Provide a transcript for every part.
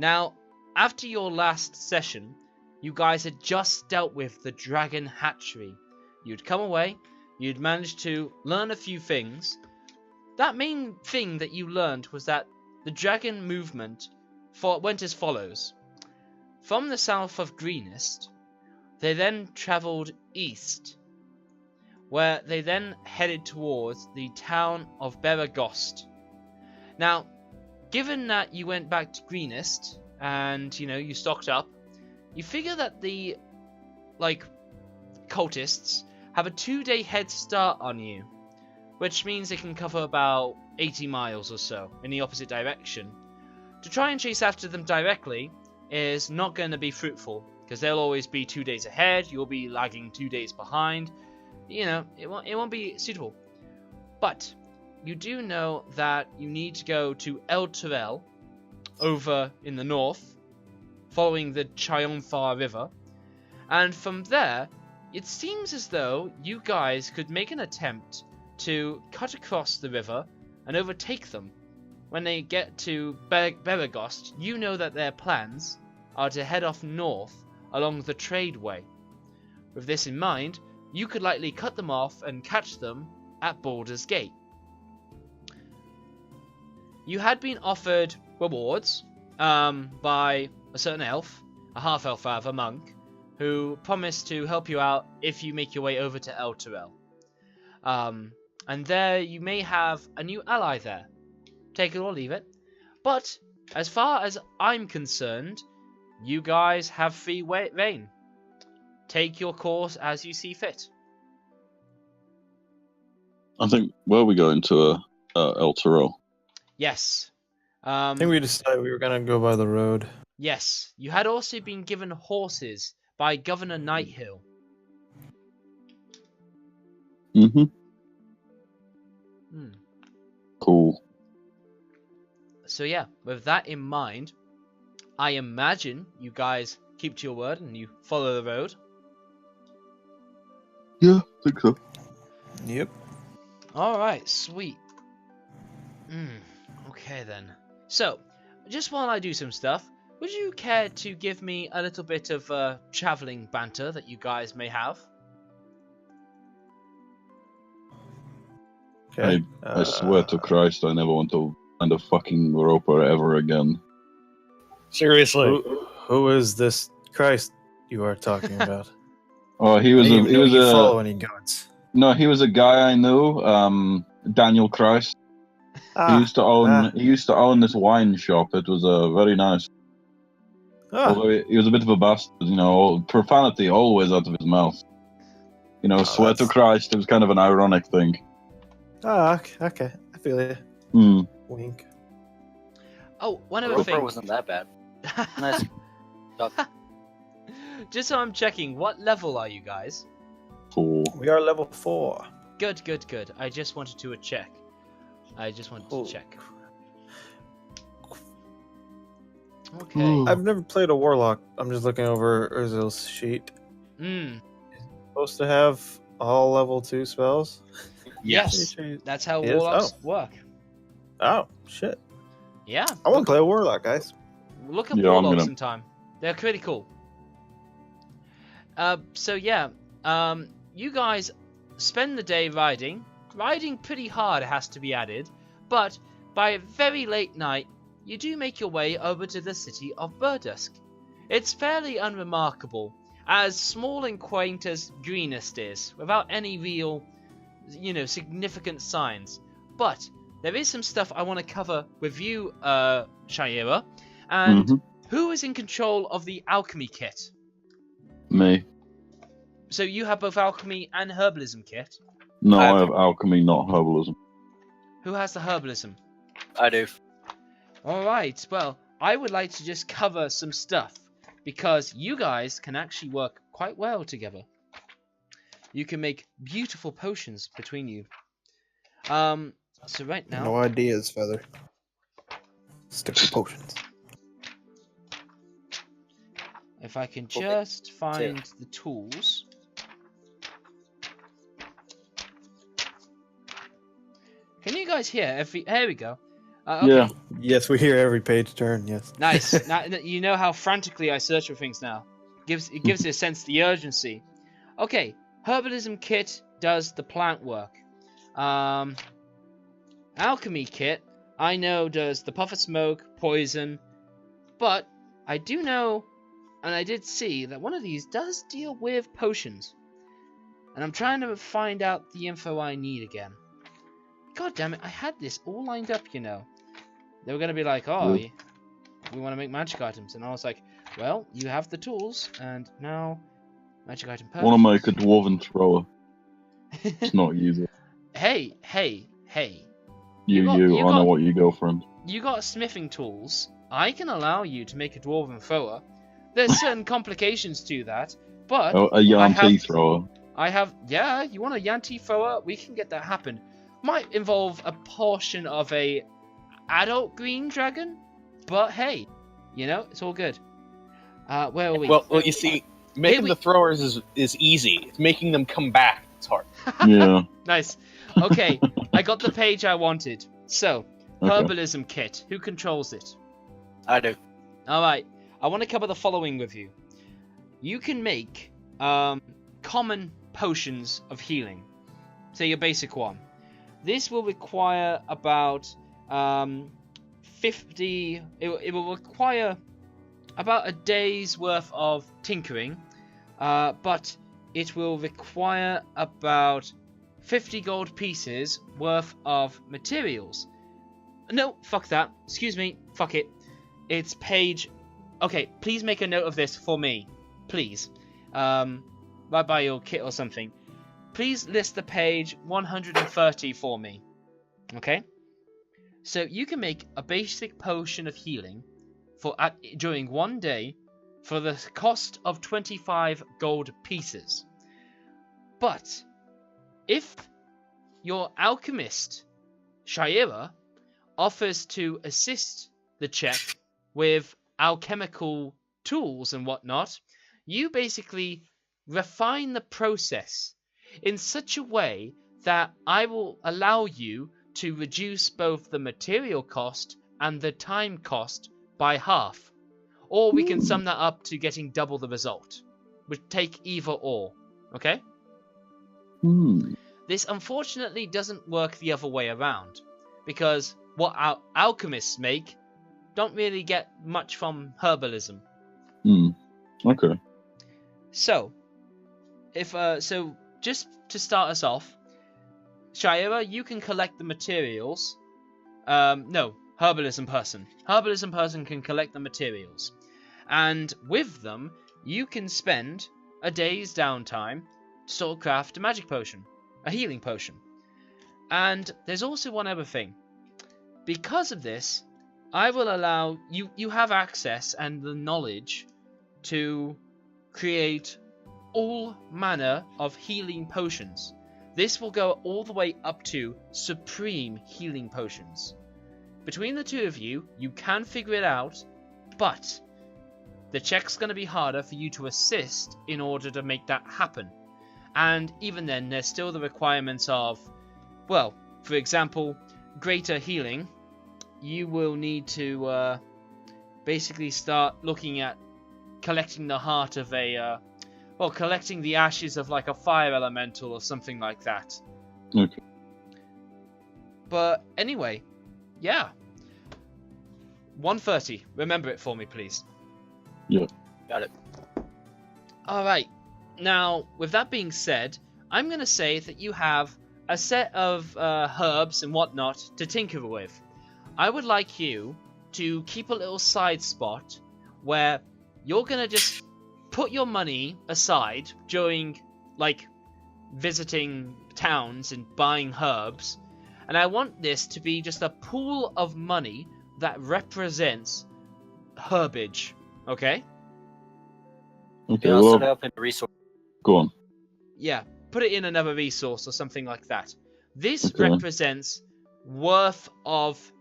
Now, after your last session, you guys had just dealt with the dragon hatchery. You'd come away, you'd managed to learn a few things. That main thing that you learned was that the dragon movement went as follows. From the south of Greenest, they then travelled east, where they then headed towards the town of Berdusk. Now, given that you went back to Greenest and you stocked up, you figure that the cultists have a 2-day head start on you, which means they can cover about 80 miles or so in the opposite direction. To try and chase after them directly is not going to be fruitful, because they'll always be 2 days ahead, you'll be lagging 2 days behind. It won't be suitable. But you do know that you need to go to El Terrell over in the north, following the Chionfar River, and from there it seems as though you guys could make an attempt to cut across the river and overtake them. When they get to Berdusk, you know that their plans are to head off north along the tradeway. With this in mind, you could likely cut them off and catch them at Baldur's Gate. You had been offered rewards by a certain elf, a half-elf rather, monk, who promised to help you out if you make your way over to El Terrell. And there you may have a new ally there. Take it or leave it. But as far as I'm concerned, you guys have free reign. Take your course as you see fit. I think, where are we going to El Terrell? Yes. I think we decided we were going to go by the road. Yes. You had also been given horses by Governor Nighthill. Mm-hmm. Cool. So yeah, with that in mind, I imagine you guys keep to your word and you follow the road. Yeah, I think so. Yep. Alright, sweet. Okay then. So, just while I do some stuff, would you care to give me a little bit of travelling banter that you guys may have? Okay. I swear to Christ, I never want to find a fucking roper ever again. Seriously. Who is this Christ you are talking about? Oh, he was follow any gods. No, he was a guy I knew, Daniel Christ. He used to own this wine shop. It was very nice. Although he was a bit of a bastard, profanity always out of his mouth. Swear to Christ, it was kind of an ironic thing. Okay. I feel you. Wink. Oh, one other Roper thing. wasn't that bad. Nice. Just so I'm checking, what level are you guys? 4. We are level 4. Good. I just wanted to check. Okay. I've never played a warlock. I'm just looking over Urzil's sheet. Supposed to have all level 2 spells? Yes. That's how warlocks work. Oh, shit. Yeah. I want to play a warlock, guys. Look at warlocks sometime. They're pretty cool. So yeah, you guys spend the day riding pretty hard, it has to be added, but by a very late night, you do make your way over to the city of Berdusk. It's fairly unremarkable, as small and quaint as Greenest is, without any real, significant signs. But there is some stuff I want to cover with you, Shaira, and who is in control of the alchemy kit? Me. So you have both alchemy and herbalism kit? No, I have alchemy, not herbalism. Who has the herbalism? I do. Alright, well, I would like to just cover some stuff, because you guys can actually work quite well together. You can make beautiful potions between you. So right now... No ideas, Feather. Stick to potions. If I can just find the tools. Can you guys hear? Here we go. Okay. Yeah. Yes, we hear every page turn. Yes. Nice. Now, you know how frantically I search for things now. It gives it a sense of the urgency. Okay, herbalism kit does the plant work. Alchemy kit, I know, does the puff of smoke, poison, but I do know, and I did see, that one of these does deal with potions. And I'm trying to find out the info I need again. God damn it, I had this all lined up, you know. They were going to be like, oh, we want to make magic items. And I was like, well, you have the tools, and now magic item I want to make a dwarven thrower. purchase. It's not easy. Hey. I know what you go, friend. You got smithing tools. I can allow you to make a dwarven thrower. There's certain complications to that, but A yuan-ti thrower. Yeah, you want a yuan-ti thrower? We can get that happen. Might involve a portion of a adult green dragon, but hey, you know, it's all good. Where are we? Well, you see, making the throwers is easy. It's making them come back. It's hard. Yeah. Nice. Okay, I got the page I wanted. So, herbalism kit. Who controls it? I do. Alright, I want to cover the following with you. You can make common potions of healing. Say your basic one. This will require about 50... It will require about a day's worth of tinkering, but it will require about 50 gold pieces worth of materials. No, fuck that. Excuse me. Fuck it. It's page... Okay, please make a note of this for me. Please. Right by your kit or something. Please list the page 130 for me. Okay? So you can make a basic potion of healing during one day for the cost of 25 gold pieces. But if your alchemist, Shaira, offers to assist the check with alchemical tools and whatnot, you basically refine the process in such a way that I will allow you to reduce both the material cost and the time cost by half. Or we can sum that up to getting double the result. Which take either or. Okay? This unfortunately doesn't work the other way around. Because what alchemists make don't really get much from herbalism. Okay. So, just to start us off, Shaira, you can collect the materials. No, herbalism person. Herbalism person can collect the materials. And with them, you can spend a day's downtime to sort of craft a magic potion. A healing potion. And there's also one other thing. Because of this, I will allow... You have access and the knowledge to create all manner of healing potions. This will go all the way up to supreme healing potions. Between the two of you, you can figure it out, but the check's going to be harder for you to assist in order to make that happen. And even then, there's still the requirements of, well, for example, greater healing. You will need to basically start looking at collecting the heart of collecting the ashes of like a fire elemental or something like that. Okay. But anyway, yeah. 130. Remember it for me, please. Yeah. Got it. Alright. Now, with that being said, I'm going to say that you have a set of herbs and whatnot to tinker with. I would like you to keep a little side spot where you're going to just put your money aside during, like, visiting towns and buying herbs. And I want this to be just a pool of money that represents herbage. Okay? Okay, I'll well, set it up in a resource. go on. Yeah, put it in another resource or something like that. This Okay. represents worth of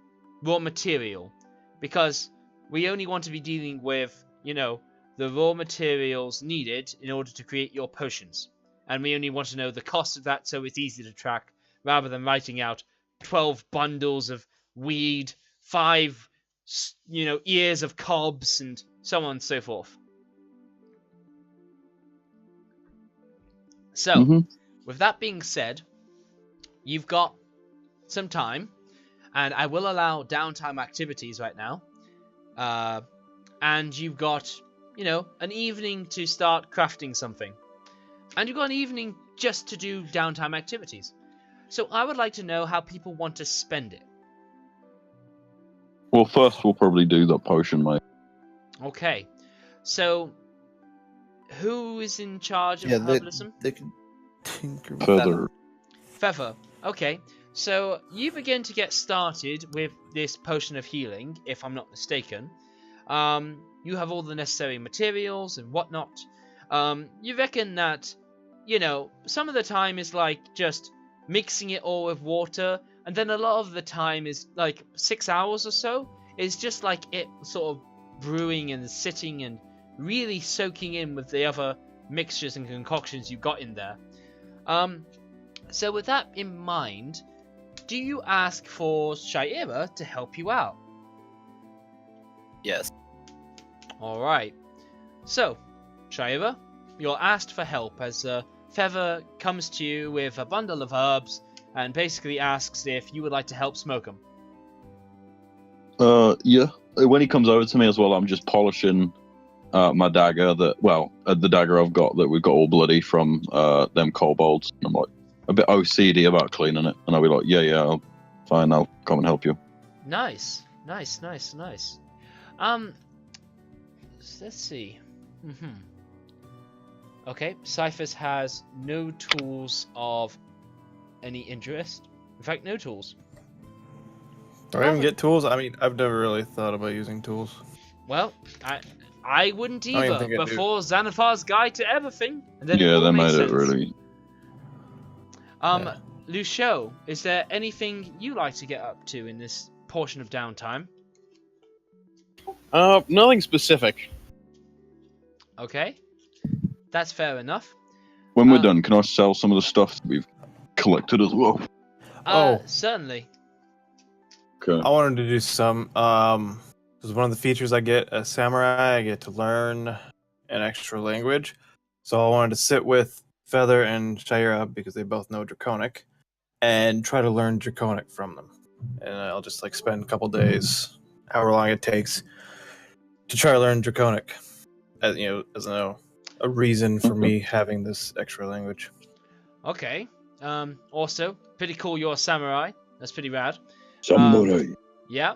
raw material. Because we only want to be dealing with, you know, the raw materials needed in order to create your potions. And we only want to know the cost of that so it's easy to track, rather than writing out 12 bundles of weed 5, ears of cobs and so on and so forth. So, with that being said, you've got some time, and I will allow downtime activities right now. And you've got, an evening to start crafting something. And you've got an evening just to do downtime activities. So I would like to know how people want to spend it. Well, first we'll probably do the potion, mate. Okay. So, who is in charge of herbalism? They can tinker with Feather. Feather. Okay. So, you begin to get started with this potion of healing, if I'm not mistaken. You have all the necessary materials and whatnot. You reckon that, some of the time is like just mixing it all with water, and then a lot of the time is like 6 hours or so is just like it sort of brewing and sitting and really soaking in with the other mixtures and concoctions you've got in there. So with that in mind, do you ask for Shaira to help you out? Yes. Alright. So, Shaira, you're asked for help as Feather comes to you with a bundle of herbs and basically asks if you would like to help smoke them. Yeah. When he comes over to me as well, I'm just polishing my dagger the dagger I've got that we got all bloody from them kobolds. I'm like a bit OCD about cleaning it, and I'll be like, yeah, fine, I'll come and help you. Nice. Let's see. Okay, Cyphers has no tools of any interest. In fact, no tools. Do I even get tools? I mean, I've never really thought about using tools. Well, I wouldn't I don't even either think I do. before Xanathar's Guide to Everything. And then Yeah, all they made made sense. it really. Yeah. Lucio, is there anything you like to get up to in this portion of downtime? Nothing specific. Okay, that's fair enough. When we're done, can I sell some of the stuff that we've collected as well? Certainly. Okay. I wanted to do some. Because one of the features I get as samurai, I get to learn an extra language. So I wanted to sit with Feather and Shaira because they both know Draconic, and try to learn Draconic from them. And I'll just spend a couple days, however long it takes, to try to learn Draconic. As a reason for me having this extra language. Okay. Also, pretty cool. You're a samurai. That's pretty rad. Samurai. Yeah.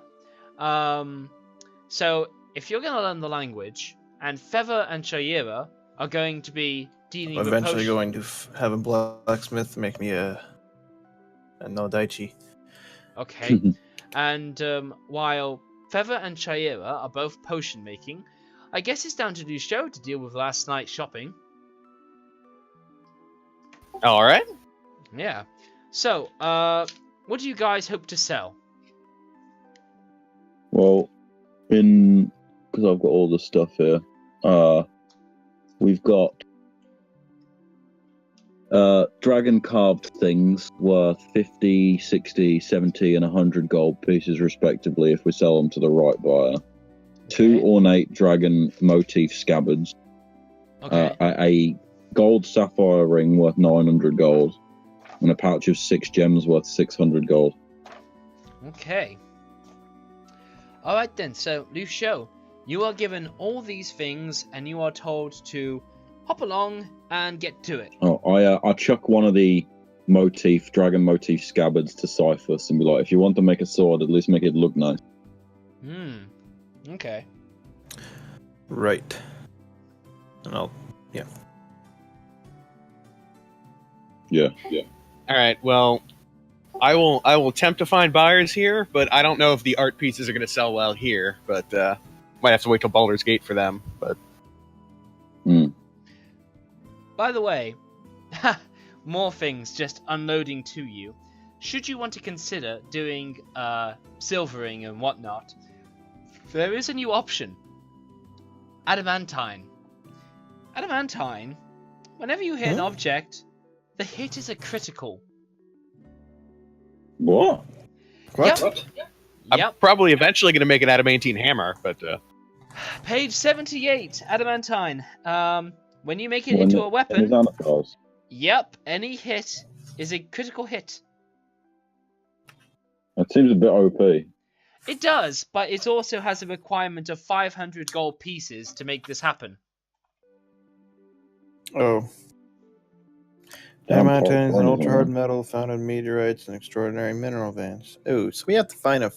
So if you're going to learn the language, and Feather and Shaira are going to be dealing I'm with eventually going to have a blacksmith make me a no daichi. Okay. And while Feather and Shaira are both potion making, I guess it's down to Lucio to deal with last night's shopping. All right. Yeah. So, what do you guys hope to sell? Well, because I've got all the stuff here, we've got dragon carved things worth 50, 60, 70, and 100 gold pieces respectively if we sell them to the right buyer. Okay. 2 ornate dragon motif scabbards. Okay. A gold sapphire ring worth 900 gold. And a pouch of 6 gems worth 600 gold. Okay. Alright then, so Lucio, you are given all these things and you are told to hop along and get to it. I chuck one of the dragon motif scabbards to Cyphus and be like, if you want to make a sword, at least make it look nice. Okay. Right. And Yeah. All right. Well, I will attempt to find buyers here, but I don't know if the art pieces are going to sell well here. But might have to wait till Baldur's Gate for them. But By the way, more things just unloading to you. Should you want to consider doing silvering and whatnot, there is a new option. Adamantine. Adamantine, whenever you hit an object, the hit is a critical. What? What? Yep. I'm Yep. probably eventually going to make an adamantine hammer, but Page 78, adamantine. When you make it When into it- a when it's weapon, anatized. yep, any hit is a critical hit. It seems a bit OP. It does, but it also has a requirement of 500 gold pieces to make this happen. Oh. Damn, Adamantine is an Hoard, ultra-hard metal found in meteorites and extraordinary mineral veins. Oh, so we have to find a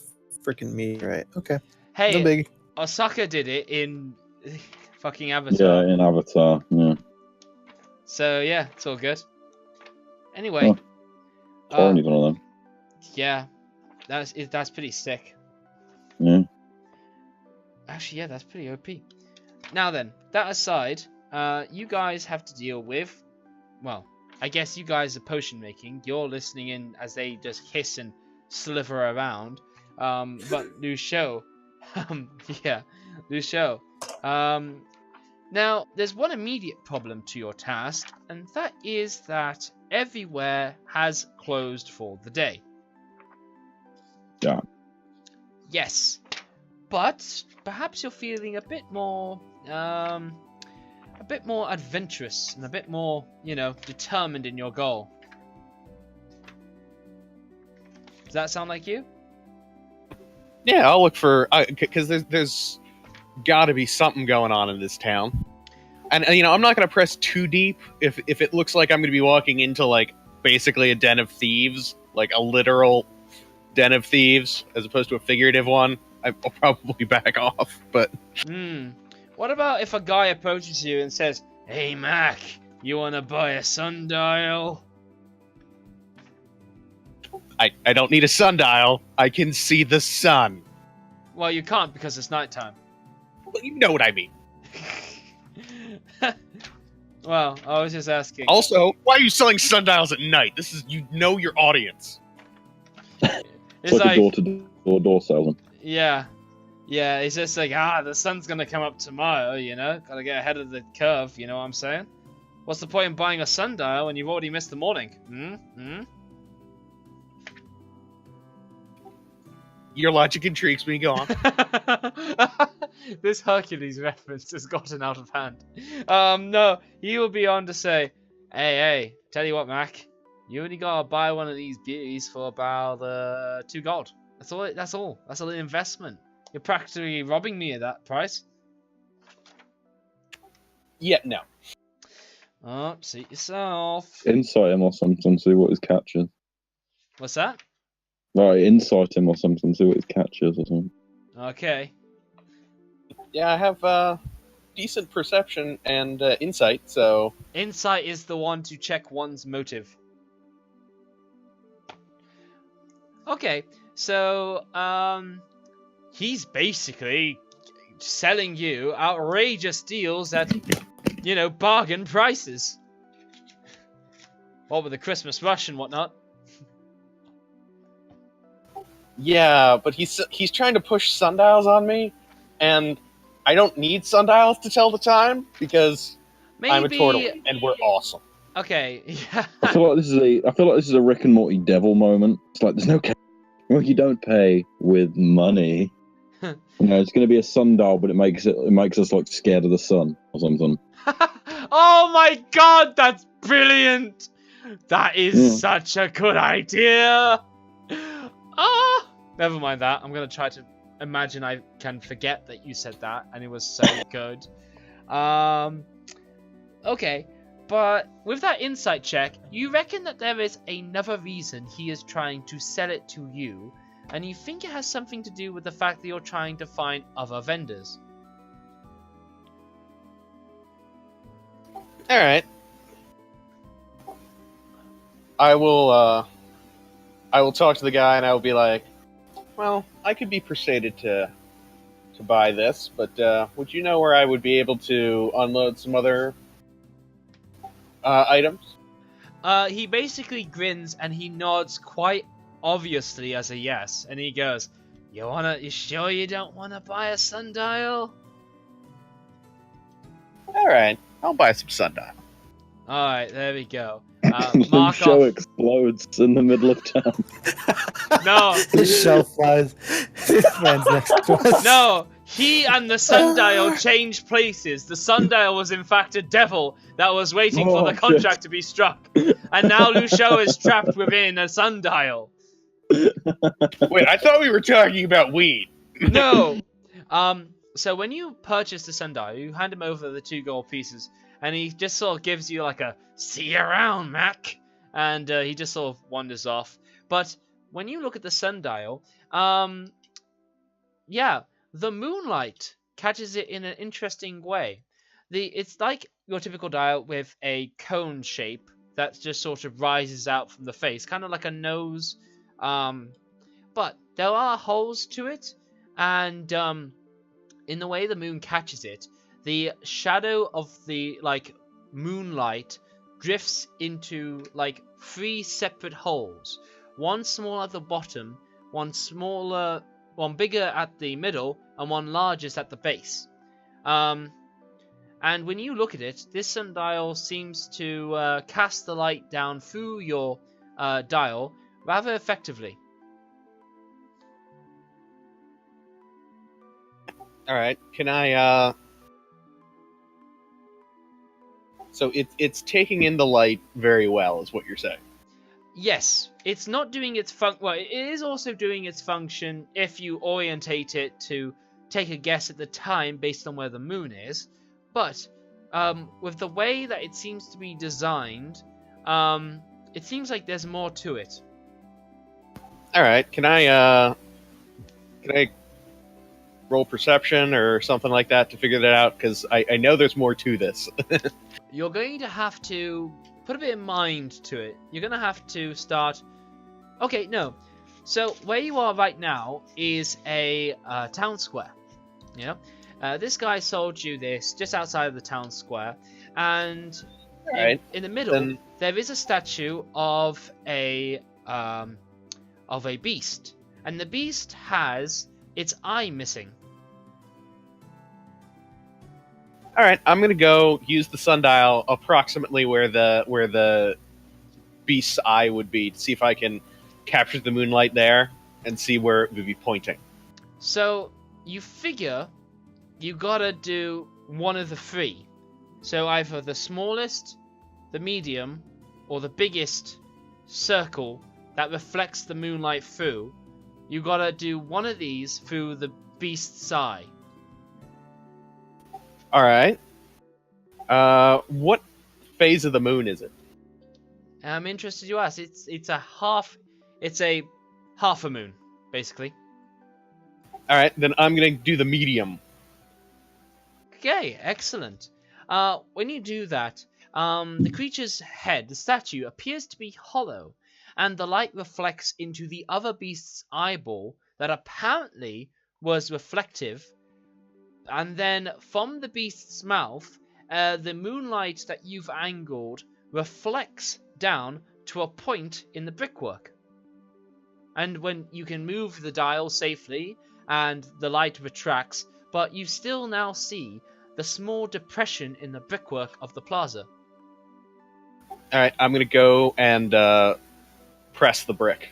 freaking meteorite. Okay. Hey, No big. Osaka did it in fucking Avatar. Yeah, in Avatar. Yeah. So yeah, it's all good. Anyway, Torn one of them. yeah, that's pretty sick. Yeah. Actually, yeah, that's pretty OP. Now then, that aside, you guys have to deal with, well, I guess you guys are potion making. You're listening in as they just hiss and sliver around. But Lucio, yeah, Lucio. Now, there's one immediate problem to your task, and that is that everywhere has closed for the day. Yeah. Yes, but perhaps you're feeling a bit more adventurous and a bit more, determined in your goal. Does that sound like you? yeah, I'll look for because there's got to be something going on in this town, and I'm not going to press too deep if it looks like I'm going to be walking into like basically a den of thieves, like a literal den of thieves as opposed to a figurative one. I'll probably back off, but What about if a guy approaches you and says, "Hey Mac, you wanna buy a sundial?" I don't need a sundial. I can see the sun. Well, you can't because it's nighttime. Well, you know what I mean. Well, I was just asking. Also, why are you selling sundials at night? This is your audience. It's like like, a door-to-door salesman. yeah, it's just like, the sun's gonna come up tomorrow, gotta get ahead of the curve, you know what I'm saying? What's the point in buying a sundial when you've already missed the morning? Your logic intrigues me. Go on. This Hercules reference has gotten out of hand. No, he will be on to say, hey, tell you what, Mac, you only gotta buy one of these beauties for about 2 gold. That's all. That's an investment. You're practically robbing me at that price. Yeah, no. Oh, suit yourself. Insight him or something, see what his catch is. What's that? Right, insight him or something, see what his catch is or something. Okay. Yeah, I have decent perception and insight, so Insight is the one to check one's motive. Okay, so he's basically selling you outrageous deals at, bargain prices. What with the Christmas rush and whatnot. yeah, but he's trying to push sundials on me, and I don't need sundials to tell the time because I'm a turtle and we're awesome. Okay, yeah. I feel like this is a Rick and Morty devil moment. It's like there's no catch. You don't pay with money. It's going to be a sundial, but it makes us like scared of the sun or something. Oh my god, that's brilliant! That is such a good idea! Never mind that. I'm going to try to imagine I can forget that you said that, and it was so good. Okay, but with that insight check, you reckon that there is another reason he is trying to sell it to you, and you think it has something to do with the fact that you're trying to find other vendors. All right. I will talk to the guy and I will be like, well, I could be persuaded to buy this, but would you know where I would be able to unload some other items? He basically grins and he nods quite obviously as a yes, and he goes, You sure you don't wanna buy a sundial? All right, I'll buy some sundial. Alright, there we go. The Mark show off. explodes in the middle of town. No, His shell flies. This man's next to us. no. He and the sundial changed places. The sundial was in fact a devil that was waiting for Oh, the shit. contract to be struck. And now Lucio is trapped within a sundial. Wait, I thought we were talking about weed. No. So when you purchase the sundial, you hand him over the 2 gold pieces, and he just sort of gives you like a "see you around, Mac," and he just sort of wanders off. But when you look at the sundial, yeah, the moonlight catches it in an interesting way. It's like your typical dial with a cone shape that just sort of rises out from the face, kind of like a nose. But there are holes to it, and in the way the moon catches it, the shadow of the moonlight drifts into 3 separate holes. One small at the bottom, one smaller, one bigger at the middle, and one largest at the base. And when you look at it, this sundial seems to cast the light down through your dial rather effectively. All right, can I? So it's taking in the light very well, is what you're saying. Yes, it's not doing its well, it is also doing its function if you orientate it to take a guess at the time based on where the moon is. But with the way that it seems to be designed, it seems like there's more to it. All right, can I roll perception or something like that to figure that out? Because I know there's more to this. You're going to have to put a bit of mind to it. You're going to have to start... Okay, no. So, where you are right now is a town square. You know? This guy sold you this just outside of the town square. And in the middle, there is a statue of a beast. And the beast has its eye missing. All right, I'm gonna go use the sundial approximately where the beast's eye would be to see if I can capture the moonlight there and see where it would be pointing. So you figure you gotta do one of the 3. So either the smallest, the medium, or the biggest circle that reflects the moonlight through. You gotta do one of these through the beast's eye. All right. What phase of the moon is it? I'm interested you ask. It's a half a moon, basically. All right, then I'm gonna do the medium. Okay, excellent. When you do that, the creature's head, the statue, appears to be hollow, and the light reflects into the other beast's eyeball that apparently was reflective. And then from the beast's mouth, the moonlight that you've angled reflects down to a point in the brickwork. And when you can move the dial safely, and the light retracts, but you still now see the small depression in the brickwork of the plaza. All right, I'm gonna go and press the brick.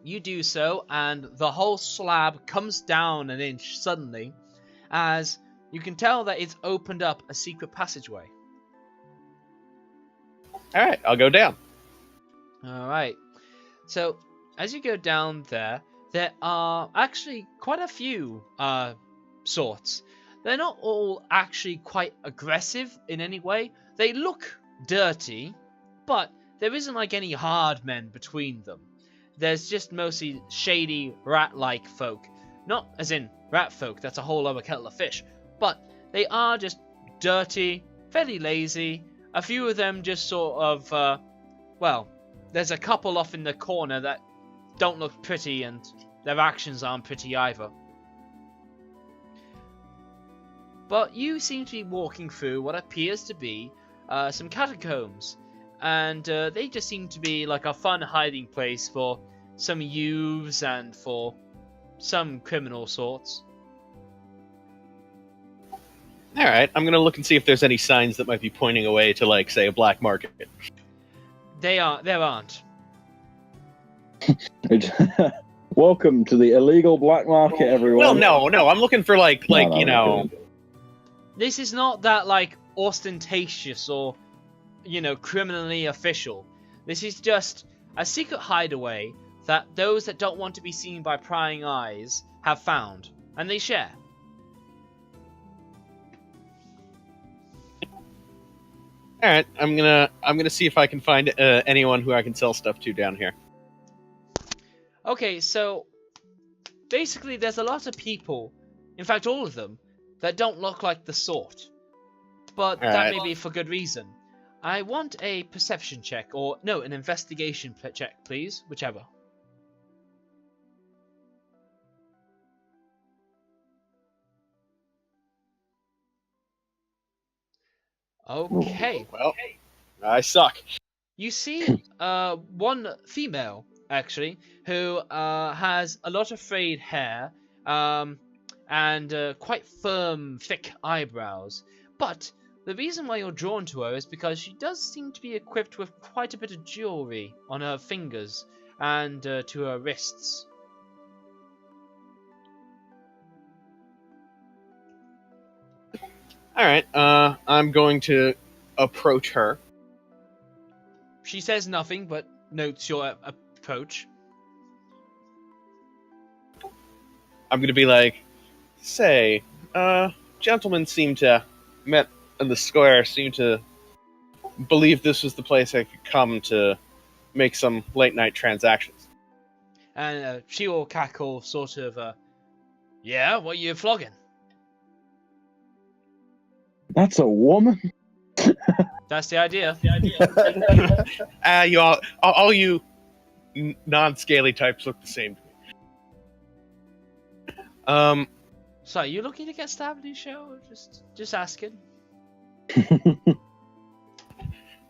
You do so, and the whole slab comes down an inch suddenly, as you can tell that it's opened up a secret passageway. All right, I'll go down. Alright, so as you go down there are actually quite a few sorts. They're not all actually quite aggressive in any way. They look dirty, but there isn't any hard men between them. There's just mostly shady, rat-like folk. Not as in rat folk, that's a whole other kettle of fish. But they are just dirty, fairly lazy. A few of them just sort of, there's a couple off in the corner that don't look pretty, and their actions aren't pretty either. But you seem to be walking through what appears to be some catacombs. And they just seem to be like a fun hiding place for some youths and for some criminal sorts. All right, I'm gonna look and see if there's any signs that might be pointing away to, like, say, a black market. There aren't. Welcome to the illegal black market, everyone. Well, no, I'm looking for you know. This is not that, like, ostentatious or, criminally official. This is just a secret hideaway that those that don't want to be seen by prying eyes have found, and they share. All right, I'm gonna see if I can find anyone who I can sell stuff to down here. Okay, so basically there's a lot of people, in fact all of them, that don't look like the sort. But that may be for good reason. I want a perception check, or no, an investigation check, please, whichever. Okay. Well, I suck. You see one female, actually, who has a lot of frayed hair and quite firm, thick eyebrows. But the reason why you're drawn to her is because she does seem to be equipped with quite a bit of jewelry on her fingers and to her wrists. All right, I'm going to approach her. She says nothing, but notes your approach. I'm gonna be like, say, gentlemen met in the square seem to believe this was the place I could come to make some late night transactions. And she will cackle, sort of, yeah, what are you flogging? That's a woman? That's the idea. You all you non-scaly types look the same to me. So, you looking to get stabbed in your show? Or just asking.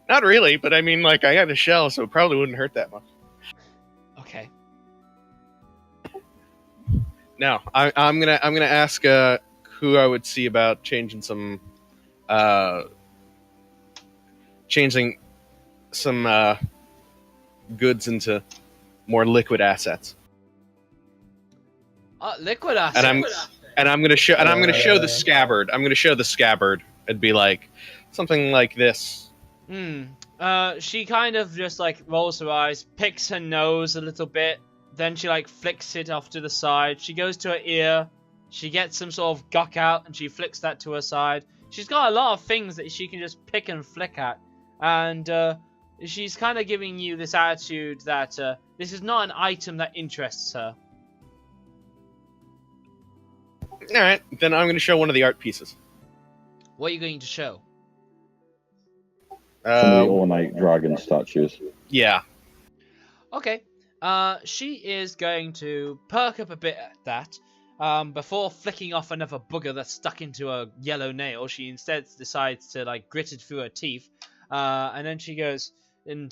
Not really, but I mean, like, I got a shell, so it probably wouldn't hurt that much. Okay. No, I'm gonna ask who I would see about changing some goods into more liquid assets. Liquid assets. And I'm gonna show the scabbard. I'm gonna show the scabbard. It'd be like something like this. She kind of just like rolls her eyes, picks her nose a little bit, then she like flicks it off to the side. She goes to her ear, she gets some sort of guck out, and she flicks that to her side. She's got a lot of things that she can just pick and flick at, and she's kind of giving you this attitude that this is not an item that interests her. All right, then I'm going to show one of the art pieces. What are you going to show? Some of the ornate dragon statues. Yeah. Okay. She is going to perk up a bit at that. Before flicking off another booger that's stuck into her yellow nail, she instead decides to like grit it through her teeth. And then she goes and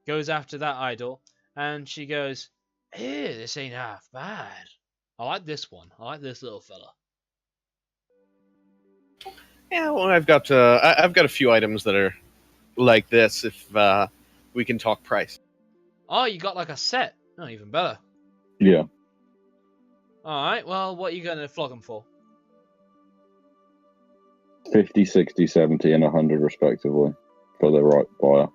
goes after that idol. And she goes, "Hey, this ain't half bad. I like this one. I like this little fella." Yeah, well, I've got a few items that are like this. If we can talk price. Oh, you got like a set. Oh, even better. Yeah. Alright, well, what are you going to flog them for? 50, 60, 70, and 100 respectively for the right buyer.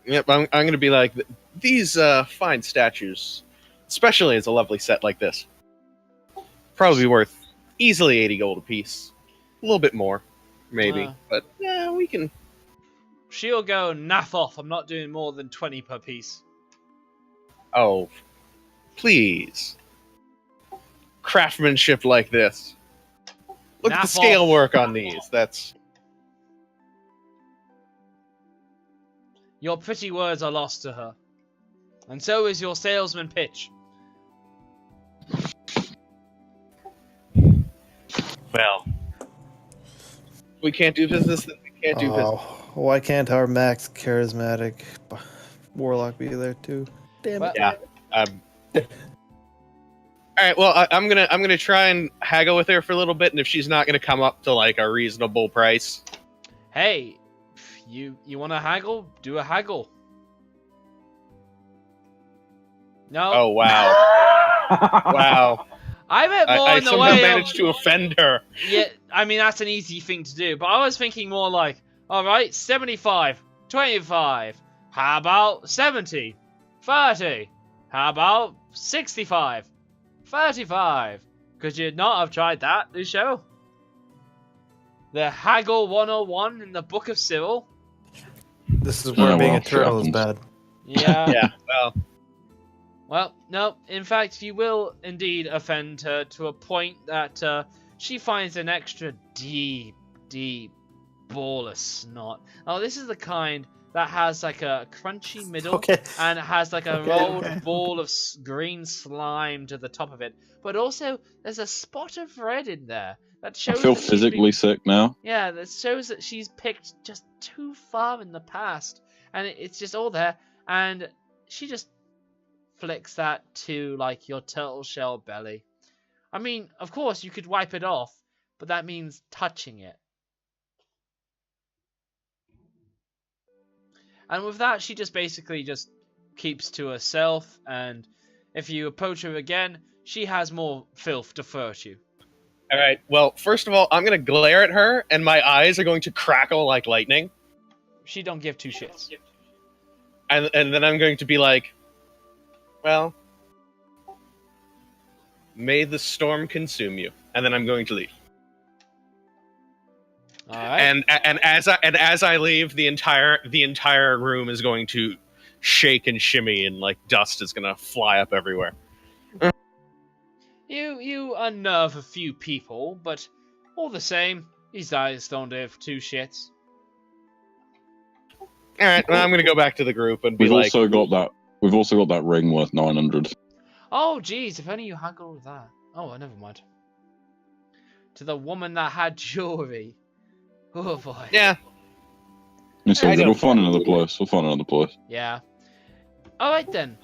Yep, I'm going to be like, these fine statues, especially as a lovely set like this, probably worth easily 80 gold apiece. A little bit more, maybe. But, yeah, we can... She'll go naff off. I'm not doing more than 20 per piece. Oh, please. Craftsmanship like this. Look at the scale work on these. That's... Your pretty words are lost to her. And so is your salesman pitch. Well, we can't do business, then we can't do business. Why can't our max charismatic warlock be there too? Damn it. Yeah. All All right. Well, I'm gonna try and haggle with her for a little bit, and if she's not gonna come up to like a reasonable price, Hey, you want to haggle? Do a haggle. No. oh wow, wow! I meant more I in the somehow way managed of, to offend her. yeah, I mean, that's an easy thing to do, but I was thinking more like, alright, 75, 25, how about 70, 30, how about 65, 35? Could you not have tried that, Lucio? The Haggle 101 in the Book of Cyril? This is where being well, a turtle is shit bad. Yeah. Yeah. Well, Well, no, in fact, you will indeed offend her to a point that she finds an extra deep, deep ball of snot. Oh, this is the kind that has like a crunchy middle Okay. and it has like a Okay, rolled okay. ball of green slime to the top of it. But also, there's a spot of red in there that I shows feel that she's physically sick now. yeah, that shows that she's picked just too far in the past, and it's just all there, and she just flicks that to like your turtle shell belly. I mean, of course you could wipe it off, but that means touching it. And with that, she just basically just keeps to herself, and if you approach her again, she has more filth to throw at you. all right. Well, first of all, I'm gonna glare at her, and my eyes are going to crackle like lightning, She don't give two shits. and then I'm going to be like, well, may the storm consume you, and then I'm going to leave. All right. And as I leave, the entire room is going to shake and shimmy, and like dust is gonna fly up everywhere. You unnerve a few people, but all the same, these guys don't give two shits. All right, well, I'm gonna go back to the group and be We've like, also got that. We've also got that ring worth 900. Oh, geez, if only you haggled with that. Oh, never mind. To the woman that had jewelry. Oh, boy. yeah, It's all I good. don't- We'll find another place. We'll find another place. Yeah. Alright then.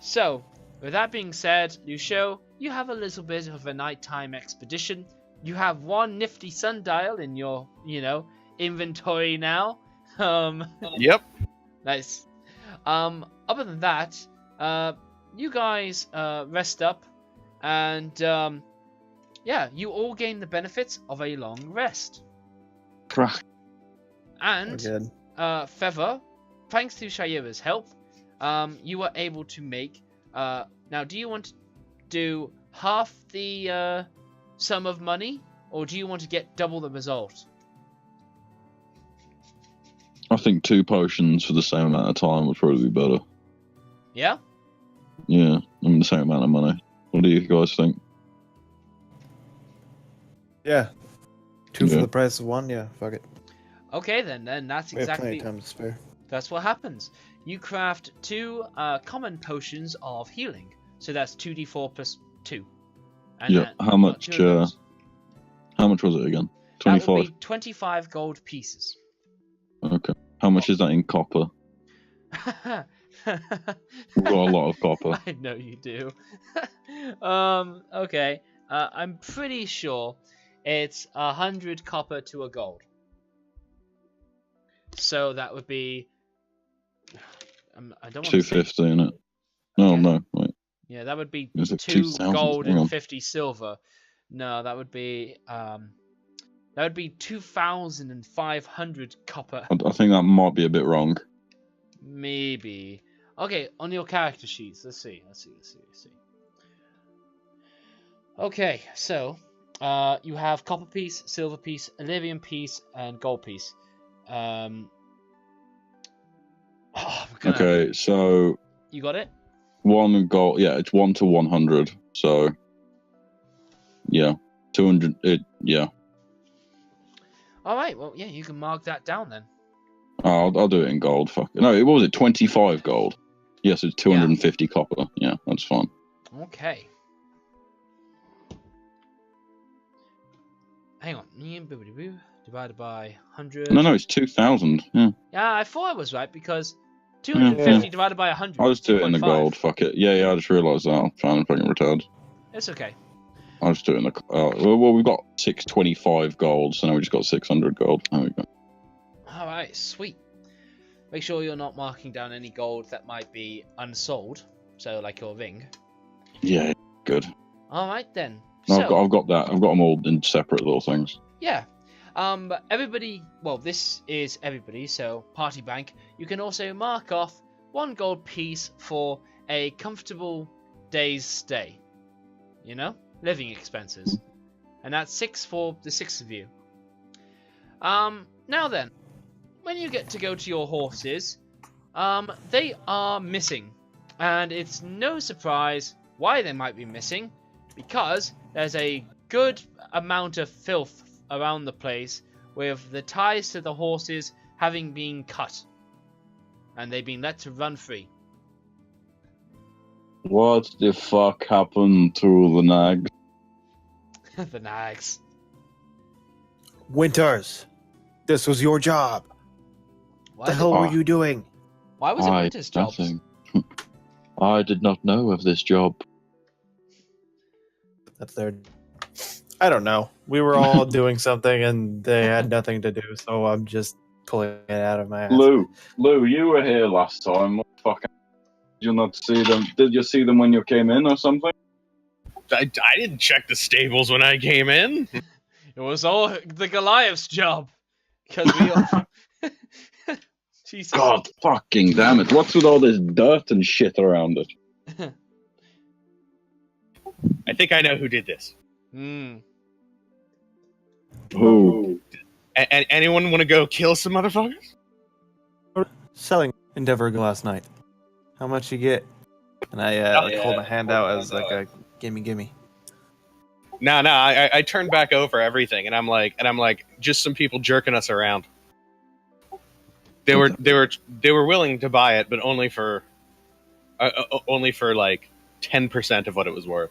So, with that being said, Lucio, you have a little bit of a nighttime expedition. You have one nifty sundial in your, inventory now. yep. Nice. Other than that, you guys rest up, and yeah, you all gain the benefits of a long rest. Crack. And Good. Feather, thanks to Shaira's help, you were able to make. Now, do you want to do half the sum of money, or do you want to get double the result? I think 2 potions for the same amount of time would probably be better. Yeah. Yeah, I mean the same amount of money. What do you guys think? Yeah. 2 for Yeah. the price of 1. Yeah. Fuck it. Okay, then that's We have plenty exactly of time to spare. that's what happens. You craft 2 common potions of healing, so that's 2d4 plus 2. And Yeah. that- How much? 2 of those. How much was it again? That would 25. be 25 gold pieces. Okay. How much is that in copper? We've got a lot of copper. I know you do. Okay. I'm pretty sure it's 100 copper to a gold. So that would be. I don't want to say. 250 in it. No, Okay. no, wait. Yeah, that would be Is it 2 2,000? gold Hang on. and 50 silver. No, that would be 2,500 copper. I think that might be a bit wrong. Maybe. Okay, on your character sheets. Let's see. Okay, so you have copper piece, silver piece, Illyrian piece, and gold piece. I'm gonna- Okay, so You got it? 1 gold. Yeah, it's 1 to 100. So yeah, 200. Yeah. All right. Well, yeah, you can mark that down then. I'll do it in gold. Fuck it. No, what was it? 25 gold. Yes, it's 250 copper. Yeah, that's fine. Okay. Hang on. Divided by 100. No, it's 2,000. Yeah, Yeah, I thought I was right because 250 divided by 100. I'll just do it in the 2.5. gold. Fuck it. Yeah, I just realised that. I'm trying to fucking retard. It's okay. I'll just do it in the. Well, we've got 625 gold, so now we just got 600 gold. There we go. Alright, sweet. Make sure you're not marking down any gold that might be unsold. So, like your ring. Yeah, good. Alright then. No, So, I've got that. I've got them all in separate little things. yeah. Everybody, well, this is everybody, so party bank. You can also mark off 1 gold piece for a comfortable day's stay. You know? Living expenses. And that's 6 for the 6 of you. Now then, when you get to go to your horses, they are missing. And it's no surprise why they might be missing, because there's a good amount of filth around the place with the ties to the horses having been cut. And they've been let to run free. What the fuck happened to the nag? The nags. Winters, this was your job. Why, What the hell were you doing? why was it Winter's job? Nothing. I did not know of this job. That's their. I don't know. We were all doing something and they had nothing to do, so I'm just pulling it out of my ass. Lou, you were here last time. What the fuck? Did you not see them? Did you see them when you came in or something? I didn't check the stables when I came in. It was all the Goliath's job. Because we all... Jesus. God fucking damn it. What's with all this dirt and shit around it? I think I know who did this. Hmm. Who? Anyone want to go kill some motherfuckers? Selling Endeavor last night. How much you get? And I hold my hand out as like a gimme. No, I turned back over everything, and I'm like, just some people jerking us around. They were willing to buy it, but only for like 10% of what it was worth.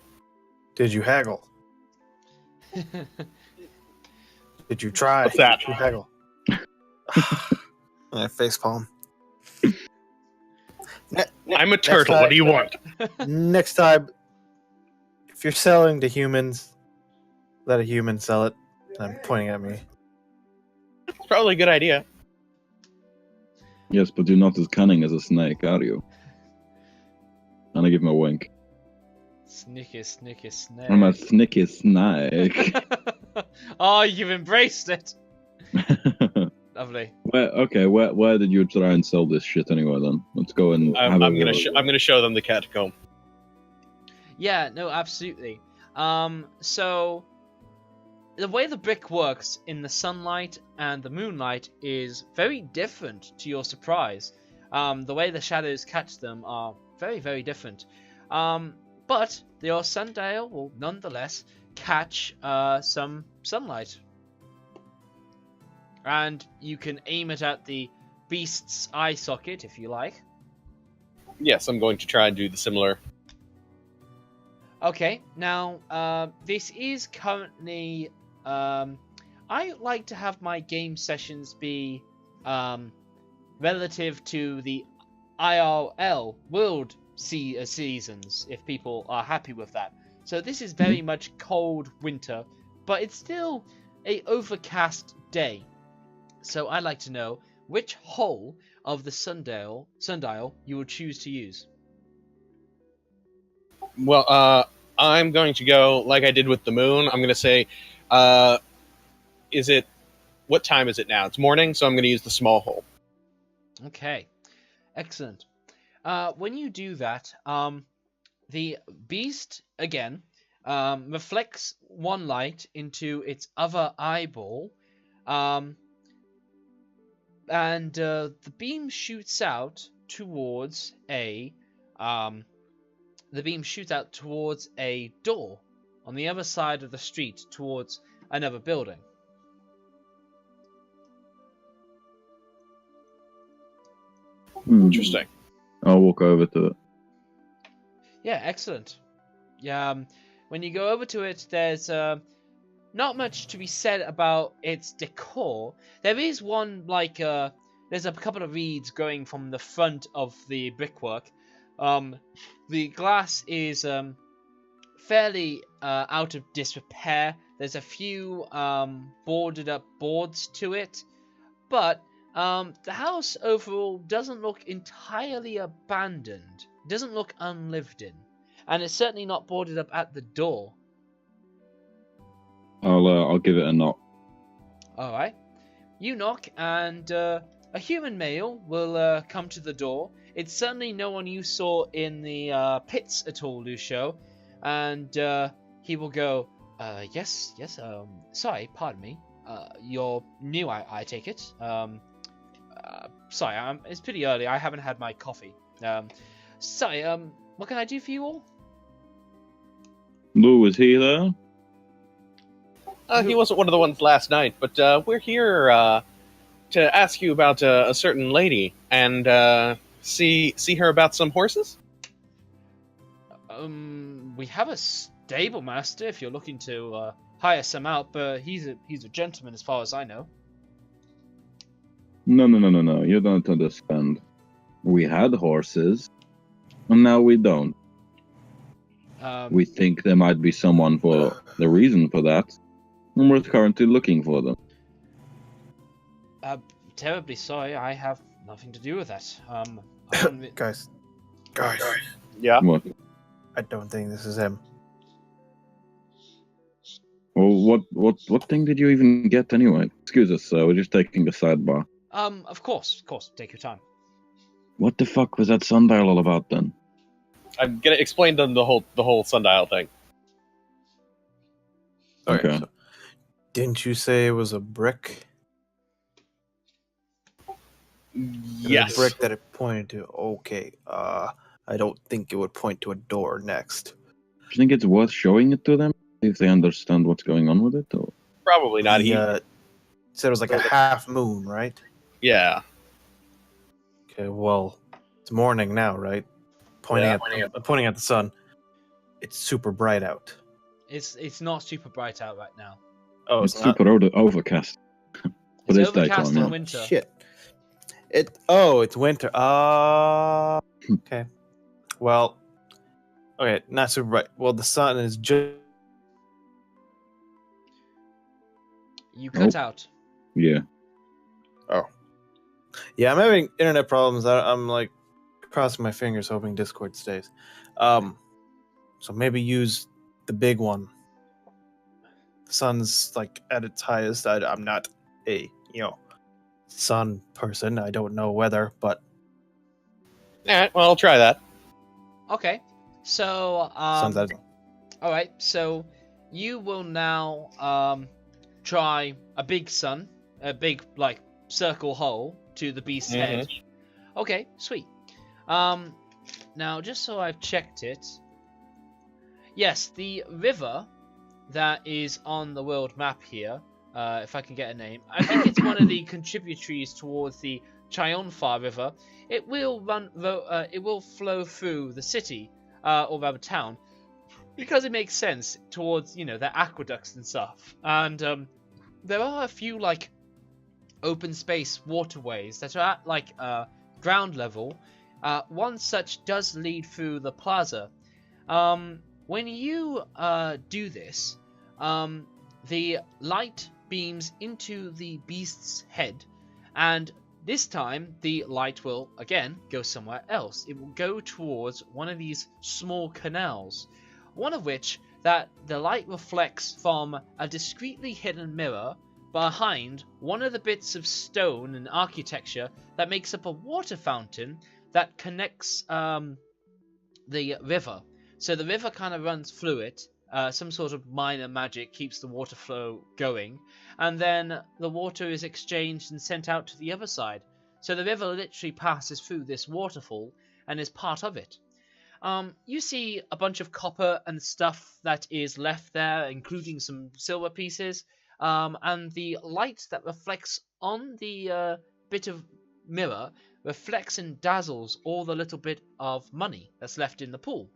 Did you haggle? Did you try? What's that? Did you haggle? Face palm. I'm a turtle. What do you want? Next time, If you're selling to humans, let a human sell it. I'm pointing at me. It's probably a good idea. Yes, but you're not as cunning as a snake, are you? And I give him a wink. Snicky, snake. I'm a snicky snake. Oh, you've embraced it. Lovely. Where did you try and sell this shit anyway? Then let's go and. I'm gonna show them the catacomb. Yeah, no, absolutely. So the way the brick works in the sunlight and the moonlight is very different, to your surprise. The way the shadows catch them are very, very different. But your sundial will nonetheless catch some sunlight. And you can aim it at the beast's eye socket if you like. Yes, I'm going to try and do the similar. Okay, now this is currently. I like to have my game sessions be relative to the IRL world seasons, if people are happy with that. So this is very much cold winter, but it's still a overcast day. So I'd like to know which hole of the sundial you would choose to use. Well, I'm going to go like I did with the moon. I'm going to say, what time is it now? It's morning, so I'm going to use the small hole. Okay, excellent. When you do that, the beast, again, reflects one light into its other eyeball, and the beam shoots out towards a door on the other side of the street towards another building. Interesting. I'll walk over to it. Yeah, excellent. Yeah, when you go over to it, there's not much to be said about its decor. There is one, there's a couple of reeds going from the front of the brickwork. The glass is fairly out of disrepair. There's a few boarded up boards to it, but the house overall doesn't look entirely abandoned. It doesn't look unlived in, and it's certainly not boarded up at the door. I'll give it a knock. All right, you knock, and a human male will come to the door. It's certainly no one you saw in the pits at all, Lucio, and he will go, yes, sorry, pardon me. You're new, I take it. Sorry, it's pretty early. I haven't had my coffee. Sorry, what can I do for you all? Lou, is he there? He wasn't one of the ones last night, but we're here to ask you about a certain lady and see her about some horses. We have a stable master if you're looking to hire some out, but he's a gentleman as far as I know. No. You don't understand. We had horses, and now we don't. We think there might be someone for the reason for that, and we're currently looking for them. Terribly sorry, I have nothing to do with that. Guys. Yeah. What? I don't think this is him. Well, what thing did you even get anyway? Excuse us, sir. We're just taking a sidebar. Of course, take your time. What the fuck was that sundial all about then? I'm gonna explain to them the whole sundial thing. Okay. So, didn't you say it was a brick? Yes. The brick that it pointed to. Okay. I don't think it would point to a door next. Do you think it's worth showing it to them if they understand what's going on with it? Or? Probably not. He said it was like a half moon, right? Yeah. Okay, well, it's morning now, right? Pointing at the sun. It's super bright out. It's not super bright out right now. Oh, It's not? super overcast. It's But it's overcast daytime, in yeah. winter. Shit. It's winter. Okay. Well, okay, not super bright. Well, the sun is just. You cut out. Yeah. Yeah, I'm having internet problems. I'm like crossing my fingers, hoping Discord stays. So maybe use the big one. The sun's like at its highest. I'm not a sun person. I don't know weather, but Alright, well, I'll try that. Okay, so sun's at all right. So you will now try a big sun, a big like circle hole to the beast's head. Okay, sweet. Now just so I've checked it, yes, the river that is on the world map here, if I can get a name, I think it's one of the contributaries towards the Chionfa River. It will it will flow through the city, or rather town, because it makes sense towards the aqueducts and stuff. And there are a few like open space waterways that are at like ground level. One such does lead through the plaza. When you do this, the light beams into the beast's head, and this time the light will again go somewhere else. It will go towards one of these small canals, one of which that the light reflects from a discreetly hidden mirror behind one of the bits of stone and architecture that makes up a water fountain that connects the river. So the river kind of runs through it. Some sort of minor magic keeps the water flow going, and then the water is exchanged and sent out to the other side. So the river literally passes through this waterfall and is part of it. You see a bunch of copper and stuff that is left there, including some silver pieces, and the light that reflects on the bit of mirror reflects and dazzles all the little bit of money that's left in the pool.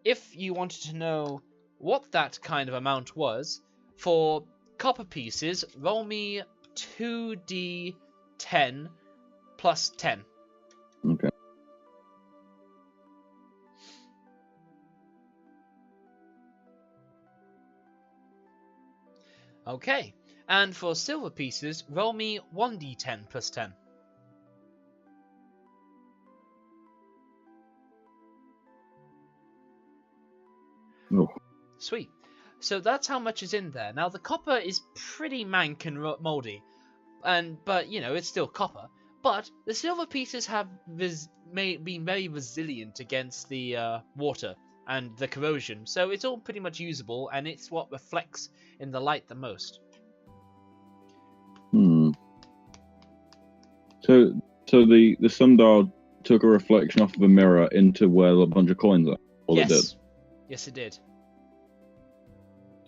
If you wanted to know what that kind of amount was, for copper pieces, roll me 2d10 plus 10. Okay. Okay. And for silver pieces, roll me 1d10 plus 10. Oh. Sweet. So that's how much is in there. Now the copper is pretty mank and mouldy, but you know it's still copper. But the silver pieces have been very resilient against the water and the corrosion, so it's all pretty much usable, and it's what reflects in the light the most. So the sundial took a reflection off of a mirror into where a bunch of coins are. All it did. Yes, it did.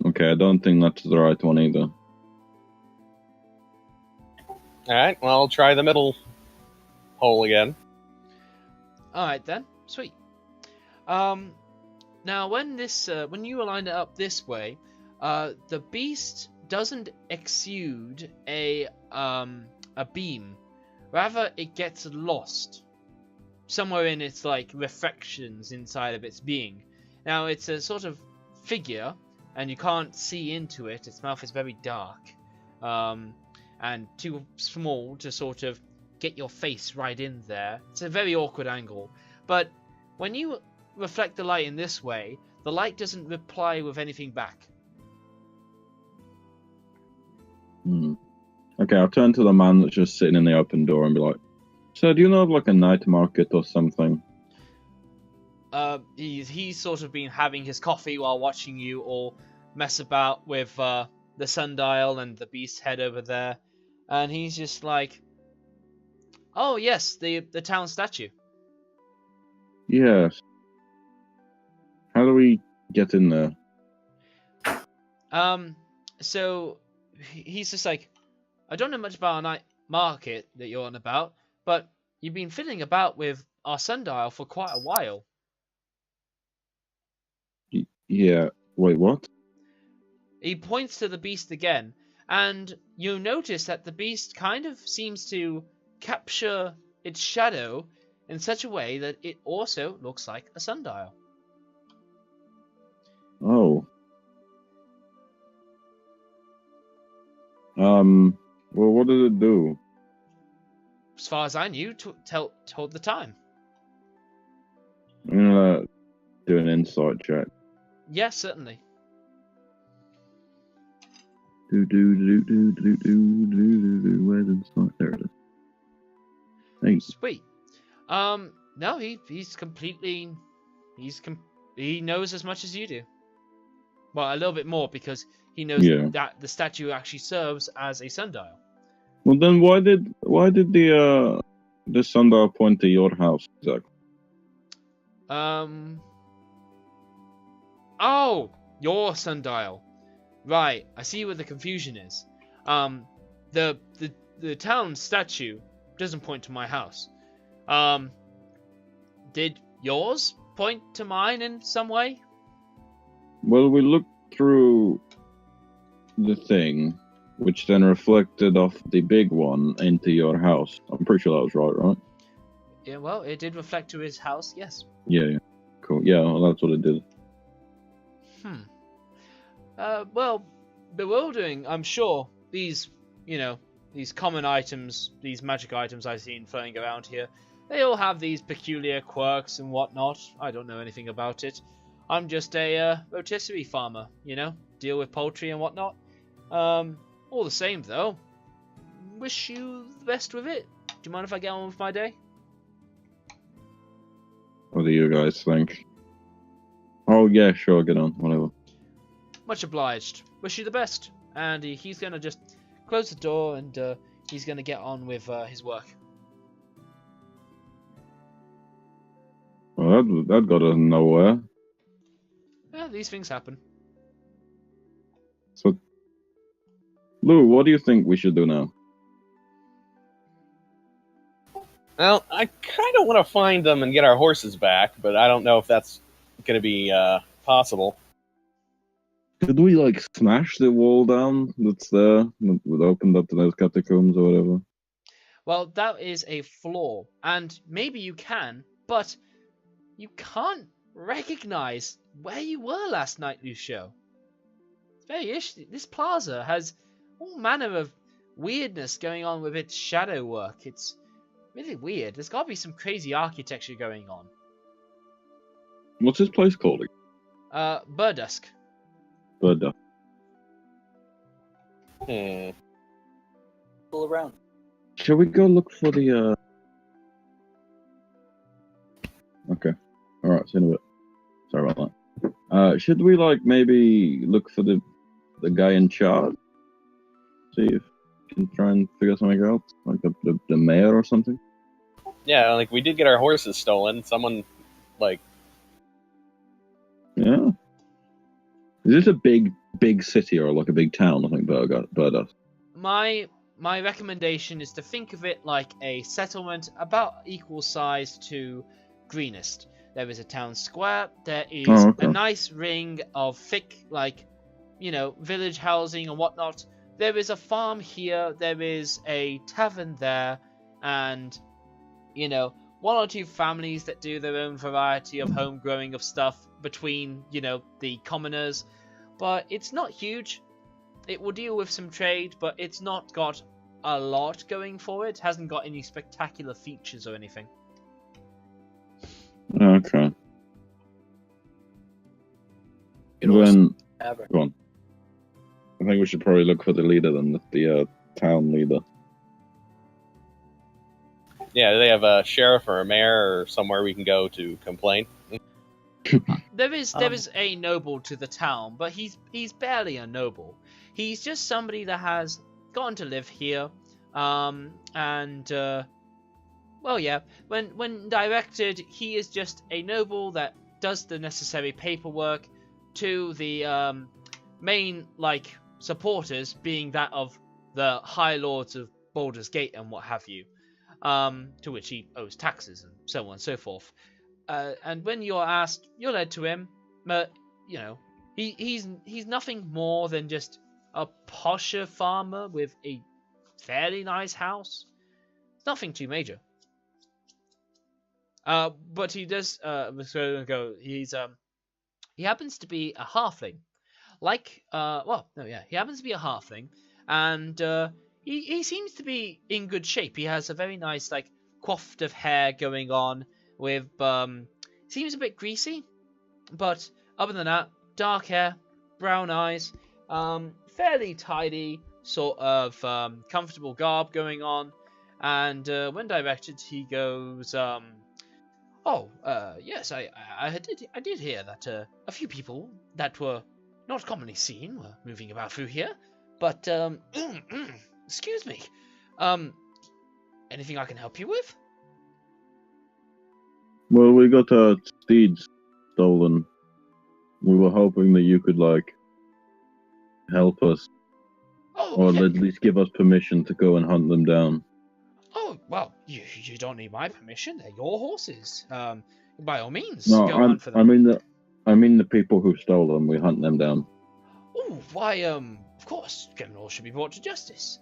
Okay, I don't think that's the right one either. Alright, well, I'll try the middle hole again. Alright then, sweet. Now when you line it up this way, the beast doesn't exude a beam. Rather, it gets lost somewhere in its reflections inside of its being. Now it's a sort of figure, and you can't see into it. Its mouth is very dark, and too small to sort of get your face right in there. It's a very awkward angle. But when you reflect the light in this way, the light doesn't reply with anything back. Okay, I'll turn to the man that's just sitting in the open door and be like, "So, do you know of a night market or something?" He's sort of been having his coffee while watching you all mess about with the sundial and the beast's head over there, and he's just like, "Oh yes, the town statue." Yes. How do we get in there? So he's just like, "I don't know much about a night market that you're on about, but you've been fiddling about with our sundial for quite a while." Yeah. Wait, what? He points to the beast again, and you notice that the beast kind of seems to capture its shadow in such a way that it also looks like a sundial. Oh. Well, what did it do? As far as I knew, told the time. I'm gonna do an insight check. Yes, certainly. Where's insight? There it is. Hey. Sweet. No, he knows as much as you do. Well, a little bit more, because he knows that the statue actually serves as a sundial. Well, then why did the sundial point to your house exactly? Oh, your sundial. Right, I see where the confusion is. The town statue doesn't point to my house. Did yours point to mine in some way? Well, we looked through the thing, which then reflected off the big one into your house. I'm pretty sure that was right? Yeah, well, it did reflect to his house, yes. Yeah. Cool. Yeah, well, that's what it did. Well, bewildering, I'm sure. These common items, these magic items I've seen floating around here, they all have these peculiar quirks and whatnot. I don't know anything about it. I'm just a rotisserie farmer, deal with poultry and whatnot. All the same, though, wish you the best with it. Do you mind if I get on with my day? What do you guys think? Oh, yeah, sure, get on, whatever. Much obliged. Wish you the best. And he's going to just close the door, and he's going to get on with his work. Well, that got us nowhere. Yeah, these things happen. So, Lou, what do you think we should do now? Well, I kind of want to find them and get our horses back, but I don't know if that's going to be possible. Could we, smash the wall down that's there? That would open up to those catacombs or whatever? Well, that is a flaw. And maybe you can, but you can't recognize where you were last night, Lucio. It's This plaza has all manner of weirdness going on with its shadow work. It's really weird. There's got to be some crazy architecture going on. What's this place called? Berdusk. Berdusk. All around. Shall we go look for the? Okay. All right. See you in a bit. Sorry about that. Should we maybe look for the guy in charge? See if we can try and figure something out, like the mayor or something. Yeah, like we did get our horses stolen. Someone, Yeah. Is this a big city or like a big town? I think Berdusk. My recommendation is to think of it like a settlement about equal size to Greenest. There is a town square. There is a nice ring of thick, village housing and whatnot. There is a farm here. There is a tavern there, and one or two families that do their own variety of home growing of stuff between the commoners. But it's not huge. It will deal with some trade, but it's not got a lot going for it. It hasn't got any spectacular features or anything. Okay. Go on. I think we should probably look for the leader then, the town leader. yeah, do they have a sheriff or a mayor or somewhere we can go to complain? There is a noble to the town, but he's barely a noble. He's just somebody that has gone to live here, when directed, he is just a noble that does the necessary paperwork to the main supporters, being that of the High Lords of Baldur's Gate and what have you, to which he owes taxes and so on and so forth. And when you're asked, you're led to him, but he's nothing more than just a posher farmer with a fairly nice house. It's nothing too major. But he does. He happens to be a halfling. He happens to be a halfling, and he seems to be in good shape. He has a very nice coiffed of hair going on with seems a bit greasy, but other than that, dark hair, brown eyes, fairly tidy sort of comfortable garb going on, and when directed, he goes, yes, I did hear that a few people that were not commonly seen were moving about through here, but excuse me, anything I can help you with? Well, we got our steeds stolen. We were hoping that you could help us, or at least give us permission to go and hunt them down. Oh, well, you don't need my permission. They're your horses. By all means, No, go hunt for them. I mean the people who stole them. We hunt them down. Oh, why, of course, criminals should be brought to justice.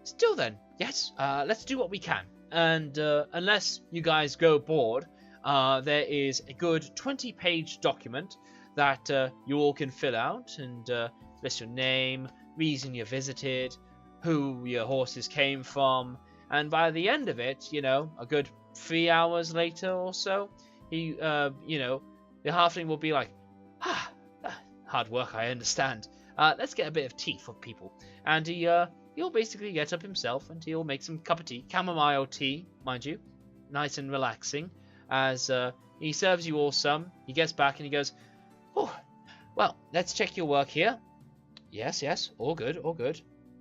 Still then, yes, let's do what we can. And unless you guys go bored, there is a good 20-page document that you all can fill out and list your name, reason you visited, who your horses came from, and by the end of it, a good 3 hours later or so, he, the halfling will be like, hard work, I understand. Let's get a bit of tea for people. And he'll basically get up himself and he'll make some cup of tea, chamomile tea, mind you, nice and relaxing. As he serves you all some, he gets back and he goes, oh, well, let's check your work here. Yes, all good.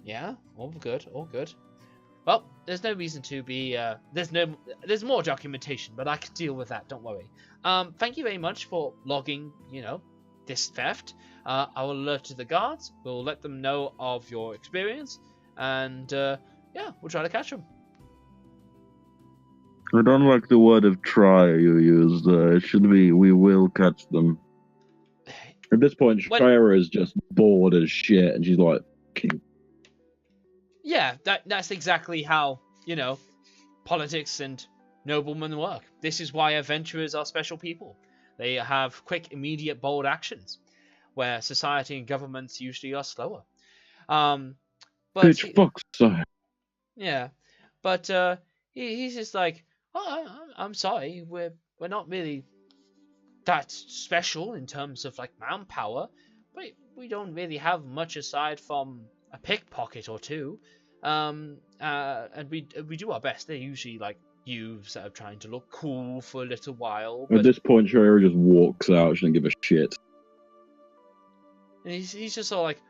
Yeah, all good. Well, there's no reason to be, there's more documentation, but I can deal with that, don't worry. Thank you very much for logging, this theft. I will alert to the guards, we'll let them know of your experience, and, we'll try to catch them. I don't like the word of try you used. It should be, we will catch them. At this point, Shira is just bored as shit, and she's like, King. Yeah, that's exactly how, politics and noblemen work. This is why adventurers are special people. They have quick, immediate, bold actions. where society and governments usually are slower. Bitch, fuck, sorry. Yeah, but he's just like, oh, I'm sorry, we're not really that special in terms of like manpower, but we don't really have much aside from a pickpocket or two, and we do our best. They're usually like youths that are trying to look cool for a little while. But... At this point, Shaira just walks out. She doesn't give a shit. And he's just sort of like,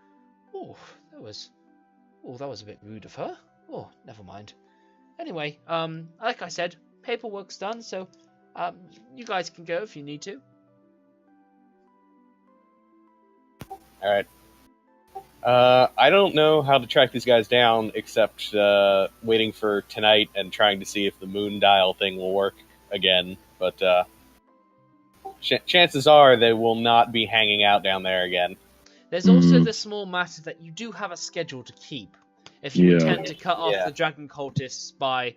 that was a bit rude of her. Oh, never mind. Anyway, like I said, paperwork's done, so you guys can go if you need to. All right. I don't know how to track these guys down except waiting for tonight and trying to see if the moon dial thing will work again. But chances are they will not be hanging out down there again. There's also the small matter that you do have a schedule to keep if you intend to cut off the dragon cultists by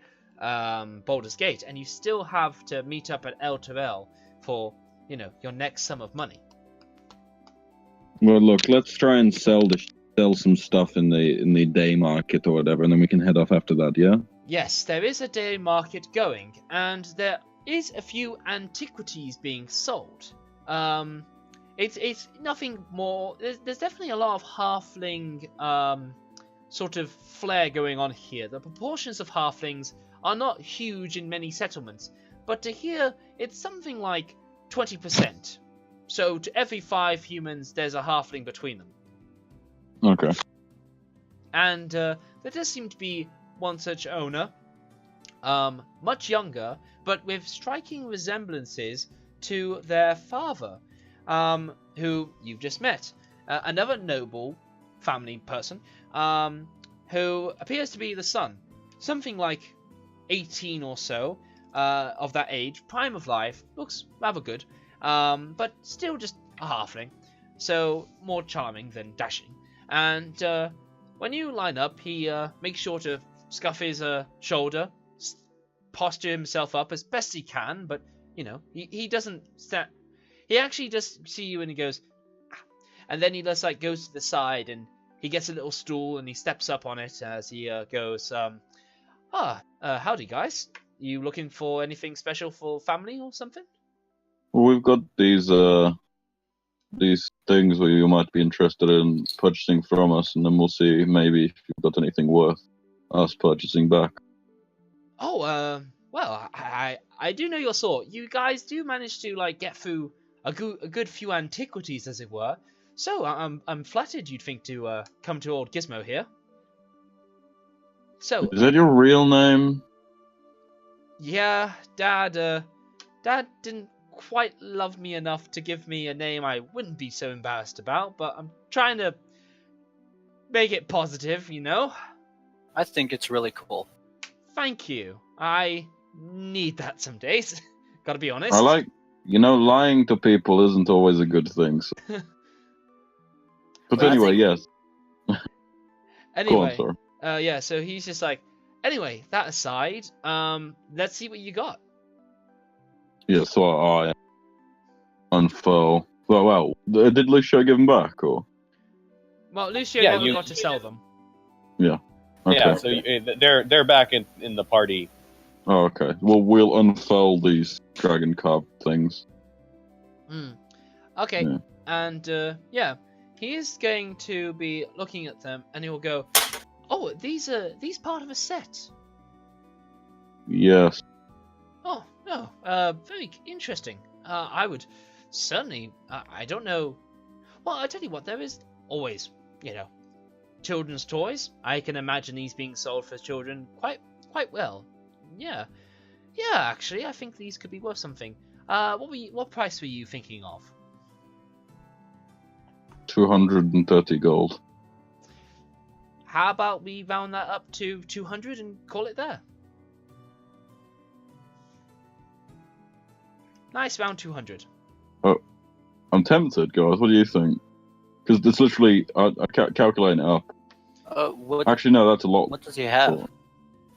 Baldur's Gate, and you still have to meet up at El Terrell for, your next sum of money. Well, look, let's try and sell some stuff in the day market or whatever, and then we can head off after that, yeah? Yes, there is a day market going, and there is a few antiquities being sold. It's nothing more. There's definitely a lot of halfling sort of flair going on here. The proportions of halflings are not huge in many settlements, but to here it's something like 20%. So to every 5 humans, there's a halfling between them. Okay. And there does seem to be one such owner, much younger, but with striking resemblances to their father, who you've just met. Another noble family person, who appears to be the son. Something like 18 or so, of that age, prime of life, looks rather good, but still just a halfling, so more charming than dashing. And when you line up, he makes sure to scuff his shoulder, posture himself up as best he can, but, he doesn't stand... He actually just see you and he goes, ah. And then he just like goes to the side and he gets a little stool and he steps up on it as he goes, howdy guys. You looking for anything special for family or something? Well, we've got these things where you might be interested in purchasing from us, and then we'll see maybe if you've got anything worth us purchasing back. Oh, well, I do know your sort. You guys do manage to like get through a good few antiquities, as it were. So I'm flattered you'd think to come to old Gizmo here. So is that your real name? Yeah, Dad didn't quite love me enough to give me a name I wouldn't be so embarrassed about, but I'm trying to make it positive, I think it's really cool. Thank you. I need that some days. Gotta be honest. I like, lying to people isn't always a good thing. So. But well, anyway, yes. Anyway, go on, sorry. Yeah, so he's just like, anyway, that aside, let's see what you got. Yeah, so I unfurl. Well, did Lucio give them back, or? Well, Lucio never got to sell them. Yeah. Okay. Yeah, so they're back in the party. Oh, okay. Well, we'll unfurl these dragon carved things. Okay, yeah. And he is going to be looking at them, and he will go, "Oh, these part of a set." Yes. Oh no, very interesting. I would certainly. I don't know. Well, I tell you what, there is always, children's toys. I can imagine these being sold for children quite well. Yeah, actually, I think these could be worth something. What price were you thinking of? 230 gold. How about we round that up to 200 and call it there? Nice, round 200. Oh, I'm tempted, guys. What do you think? Because it's literally, I calculate it up. Actually, no, that's a lot. What does he have?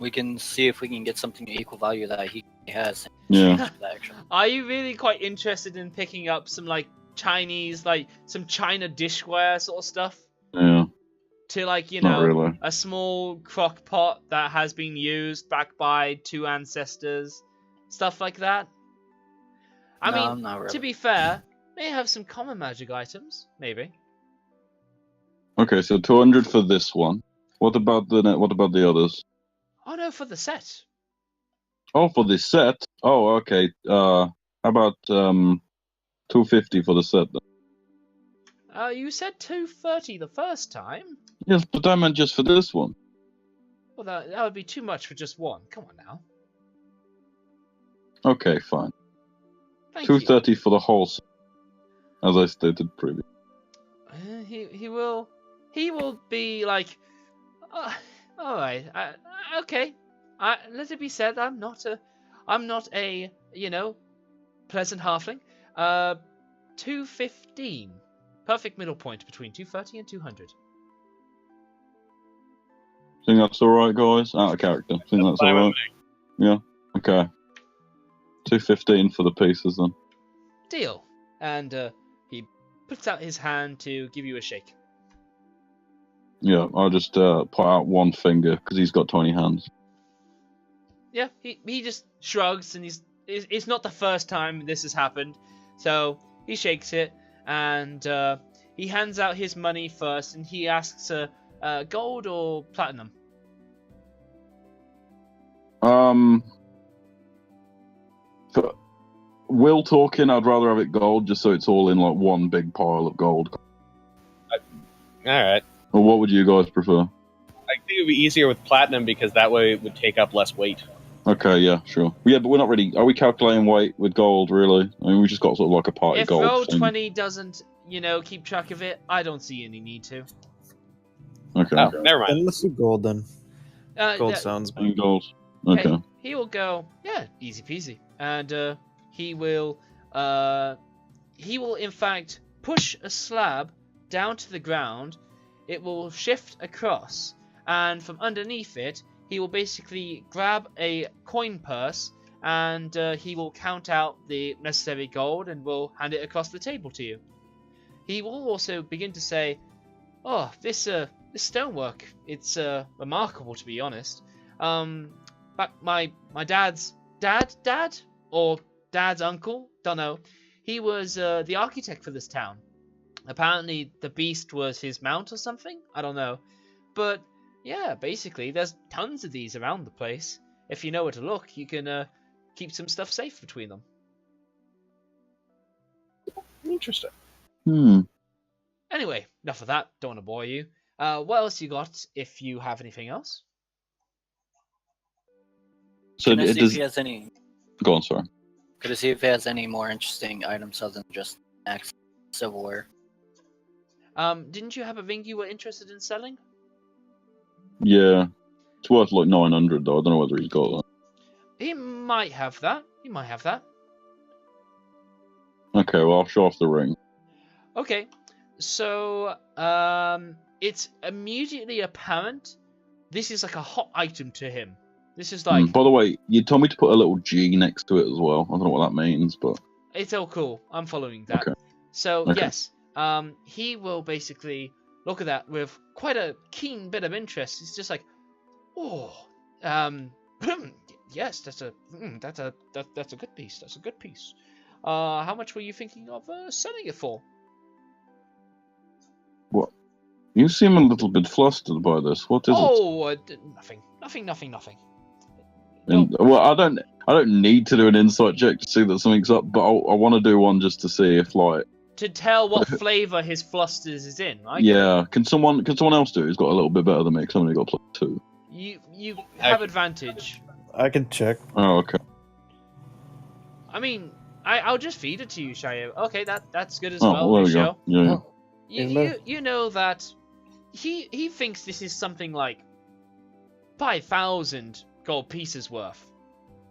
We can see if we can get something to equal value that he has. Yeah. Are you really quite interested in picking up some, Chinese, like some China dishware sort of stuff, Yeah. to like, you Not know, really. a small crock pot that has been used back by 2 ancestors, stuff like that. I No, mean, not really. to be fair, may have some common magic items, maybe. Okay, so 200 for this one. What about the others? Oh no, for the set. Oh, for this set. Oh, okay. How about 250 for the set then? You said 230 the first time. Yes, but I meant just for this one. Well, that would be too much for just one. Come on now. Okay, fine. Thank you. 230 for the whole set, as I stated previously. He will be like, all right, okay. Let it be said, I'm not a you know, pleasant halfling. 215, perfect middle point between 230 and 200. Think that's all right, guys? Out of character. Think that's all right? Yeah. Okay. 215 for the pieces then. Deal. And he puts out his hand to give you a shake. Yeah, I'll just put out one finger because he's got 20 hands. Yeah, he just shrugs, and it's not the first time this has happened, so he shakes it, and he hands out his money first, and he asks, gold or platinum? For Will talking, I'd rather have it gold, just so it's all in like one big pile of gold. Alright. Or what would you guys prefer? I think it would be easier with platinum because that way it would take up less weight. Okay, yeah, sure. Yeah, but we're not really... Are we calculating weight with gold, really? I mean, we just got sort of like a party If gold roll thing. 20 doesn't, you know, keep track of it, I don't see any need to. Okay. Oh, never mind. Then let's do gold then. Gold sounds better. And gold. Okay. Okay, he will go, yeah, easy peasy. And he will in fact push a slab down to the ground. It will shift across, and from underneath it, he will basically grab a coin purse, and he will count out the necessary gold and will hand it across the table to you. He will also begin to say, "Oh, this stonework, it's remarkable, to be honest. But my dad's dad or dad's uncle, don't know. He was the architect for this town. Apparently, the beast was his mount or something. I don't know, but." Yeah, basically, there's tons of these around the place. If you know where to look, you can keep some stuff safe between them. Interesting. Anyway, enough of that. Don't want to bore you. What else you got, if you have anything else? So Can I it see does... if he has any? Go on, sorry. Could I see if he has any more interesting items other than just silverware? Didn't you have a ring you were interested in selling? Yeah. It's worth like 900 though. I don't know whether he's got that. He might have that. Okay, well, I'll show off the ring. Okay, so it's immediately apparent this is like a hot item to him. This is like... By the way, you told me to put a little G next to it as well. I don't know what that means, but... It's all cool. I'm following that. Okay. So, Okay. yes, he will basically look at that with quite a keen bit of interest. He's just like, oh, yes, that's a good piece. That's a good piece. How much were you thinking of selling it for? What? You seem a little bit flustered by this. What is it? Nothing. And, well, I don't need to do an insight check to see that something's up, but I want to do one just to see if like... To tell what flavour his flusters is in, right? Yeah. Can someone else do it who's got a little bit better than me? Because I've only got +2. You have advantage. I can check. Oh, okay. I mean, I'll just feed it to you, Shayo. Okay, that's good as Oh, well. there we Show. go. Yeah. You know that he thinks this is something like 5,000 gold pieces worth.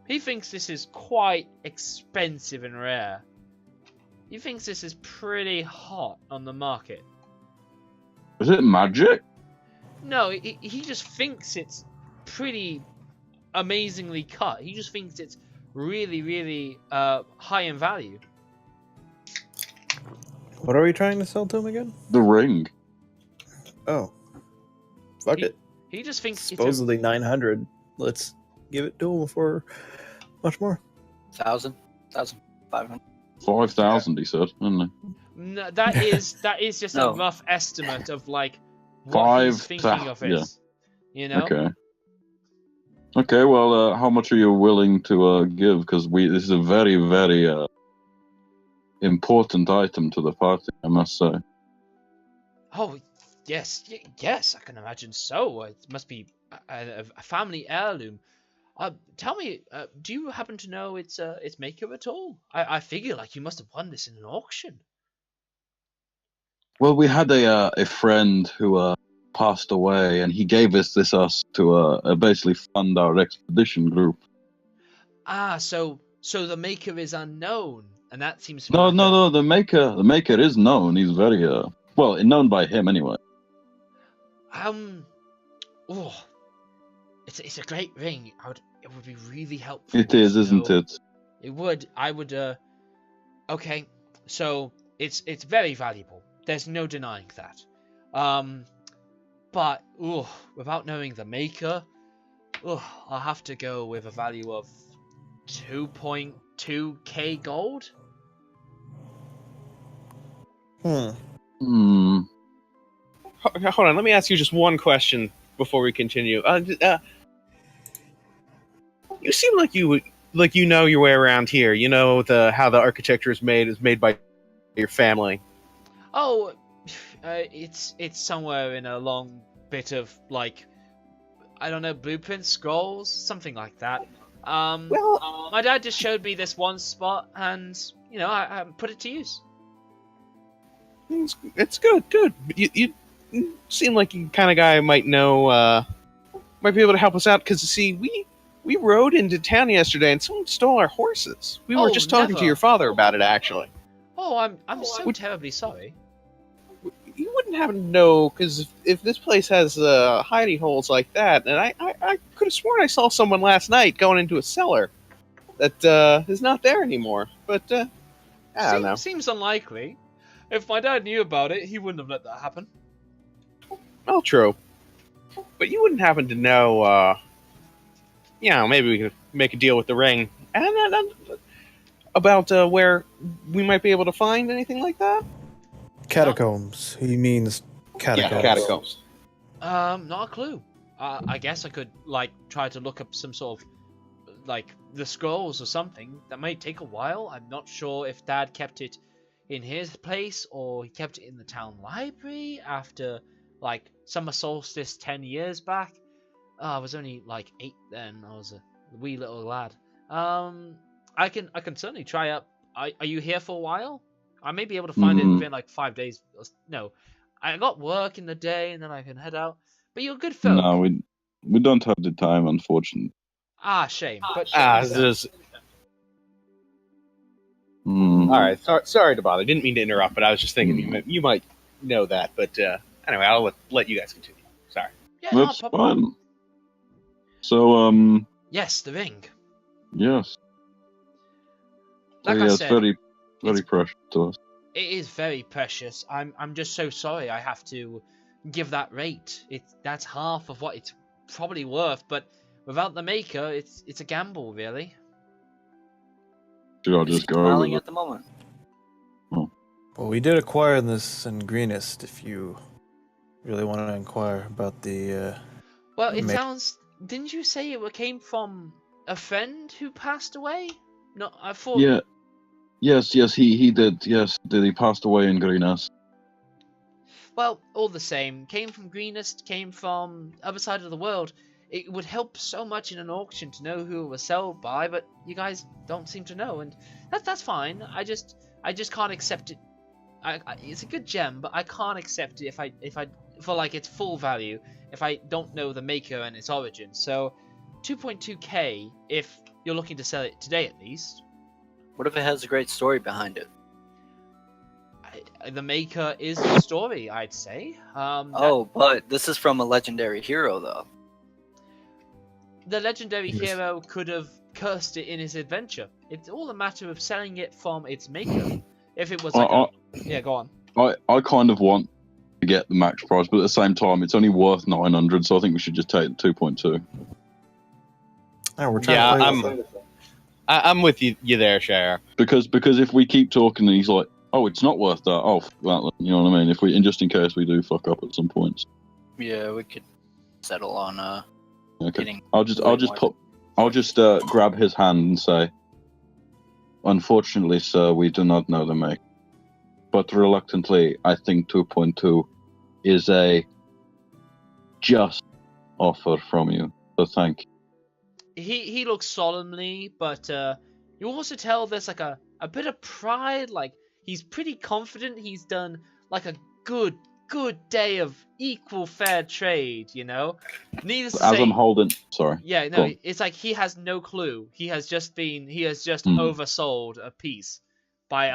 He thinks this is quite expensive and rare. He thinks this is pretty hot on the market. Is it magic? No, he just thinks it's pretty amazingly cut. He just thinks it's really, really high in value. What are we trying to sell to him again? The ring. Oh. Fuck it. He just thinks Supposedly 900. Let's give it to him for much more. 1,000, 1,500. 5,000, he said, didn't he? No, that is just No. a rough estimate of like what he's thinking of it. yeah. You know? Okay. Okay, well, how much are you willing to give? Because this is a very, very important item to the party, I must say. Oh, yes, yes, I can imagine so. It must be a family heirloom. Tell me, do you happen to know its maker at all? I figure like you must have won this in an auction. Well, we had a friend who passed away, and he gave us to basically fund our expedition group. Ah, so the maker is unknown, and that seems No. The maker is known. He's very known by him anyway. Oh, it's a great ring. It would be really helpful. It is, isn't it? It would. I would. Okay, so it's very valuable. There's no denying that. But without knowing the maker, I'll have to go with a value of 2.2k gold. Hmm. Hold on, let me ask you just one question before we continue. You seem like you know your way around here. You know how the architecture is made by your family. Oh, it's somewhere in a long bit of like, I don't know, blueprints, scrolls, something like that. My dad just showed me this one spot, and I put it to use. It's good. You seem like the kind of guy might know, might be able to help us out. Because see, we rode into town yesterday, and someone stole our horses. We were just talking to your father about it, actually. Oh, I'm so terribly sorry. You wouldn't happen to know, because if this place has hidey holes like that, and I could have sworn I saw someone last night going into a cellar that is not there anymore. But I don't know. Seems unlikely. If my dad knew about it, he wouldn't have let that happen. Well, true. But you wouldn't happen to know, maybe we could make a deal with the ring. And about where we might be able to find anything like that? Catacombs. He means catacombs. Yeah, catacombs. Not a clue. I guess I could, try to look up some sort of, the scrolls or something. That may take a while. I'm not sure if Dad kept it in his place or he kept it in the town library after, summer solstice 10 years back. I was only, 8 then. I was a wee little lad. I can certainly try up. Are you here for a while? I may be able to find it within 5 days. No, I got work in the day and then I can head out. But you're good folk. No, we don't have the time, unfortunately. Shame. But all right. Sorry to bother. Didn't mean to interrupt, but I was just thinking you might know that. But anyway, I'll let you guys continue. Sorry. Yeah, that's fine. So yes, the ring. Yes. Like I it's said, very, very precious to us. It is very precious. I'm just so sorry I have to give that rate. That's half of what it's probably worth, but without the maker, it's a gamble, really. Should I just go over at the moment? Oh. Well, we did acquire this in Greenest. If you really want to inquire about the. Well, it sounds. Didn't you say it came from a friend who passed away? No, I thought. Yeah. Yes, he did. Yes, he passed away in Greenest. Well, all the same, came from Greenest, came from other side of the world. It would help so much in an auction to know who it was sold by, but you guys don't seem to know, and that's fine. I just can't accept it. It's a good gem, but I can't accept it if I for its full value if I don't know the maker and its origin. So, 2.2k if you're looking to sell it today at least. What if it has a great story behind it? The maker is the story, I'd say. But this is from a legendary hero, though. The legendary hero could have cursed it in his adventure. It's all a matter of selling it from its maker. If it was Yeah, go on. I kind of want to get the max price, but at the same time, it's only worth 900, so I think we should just take 2.2. Oh, we're trying to play this thing. I'm with you there, Shire. Because if we keep talking and he's like, oh, it's not worth that. Oh, that, you know what I mean? If we, and just in case we do fuck up at some points. Yeah, we could settle on Okay. I'll just grab his hand and say, unfortunately, sir, we do not know the make. But reluctantly, I think 2.2 is a just offer from you. So thank you. He looks solemnly, but you also tell there's like a bit of pride. Like he's pretty confident he's done like a good day of equal fair trade. You know, needless to say, as I'm holding, sorry. Yeah, no, it's like he has no clue. He has just oversold a piece by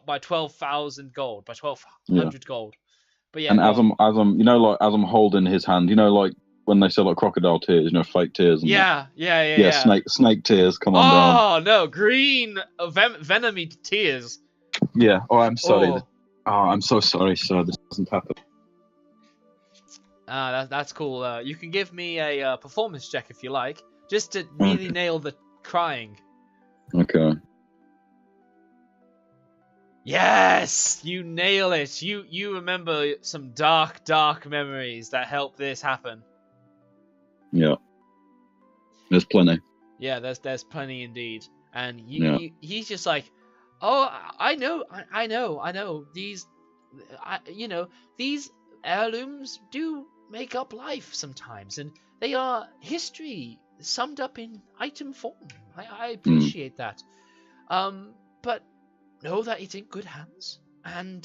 by 12,000 gold, by 1,200 gold. But yeah, and as I'm, you know, like as I'm holding his hand, you know, like when they say like crocodile tears, you know, fake tears. And yeah. Snake tears. Come on down. Oh no, green venomy tears. Yeah. Oh, I'm sorry. I'm so sorry, sir. This doesn't happen. That's cool. You can give me a performance check if you like, just to really nail the crying. Okay. Yes, you nail it. You remember some dark memories that helped this happen. Yeah. There's plenty. Yeah, there's plenty indeed. And he's just like, oh, I know. These heirlooms do make up life sometimes, and they are history summed up in item form. I appreciate that. But know that it's in good hands, and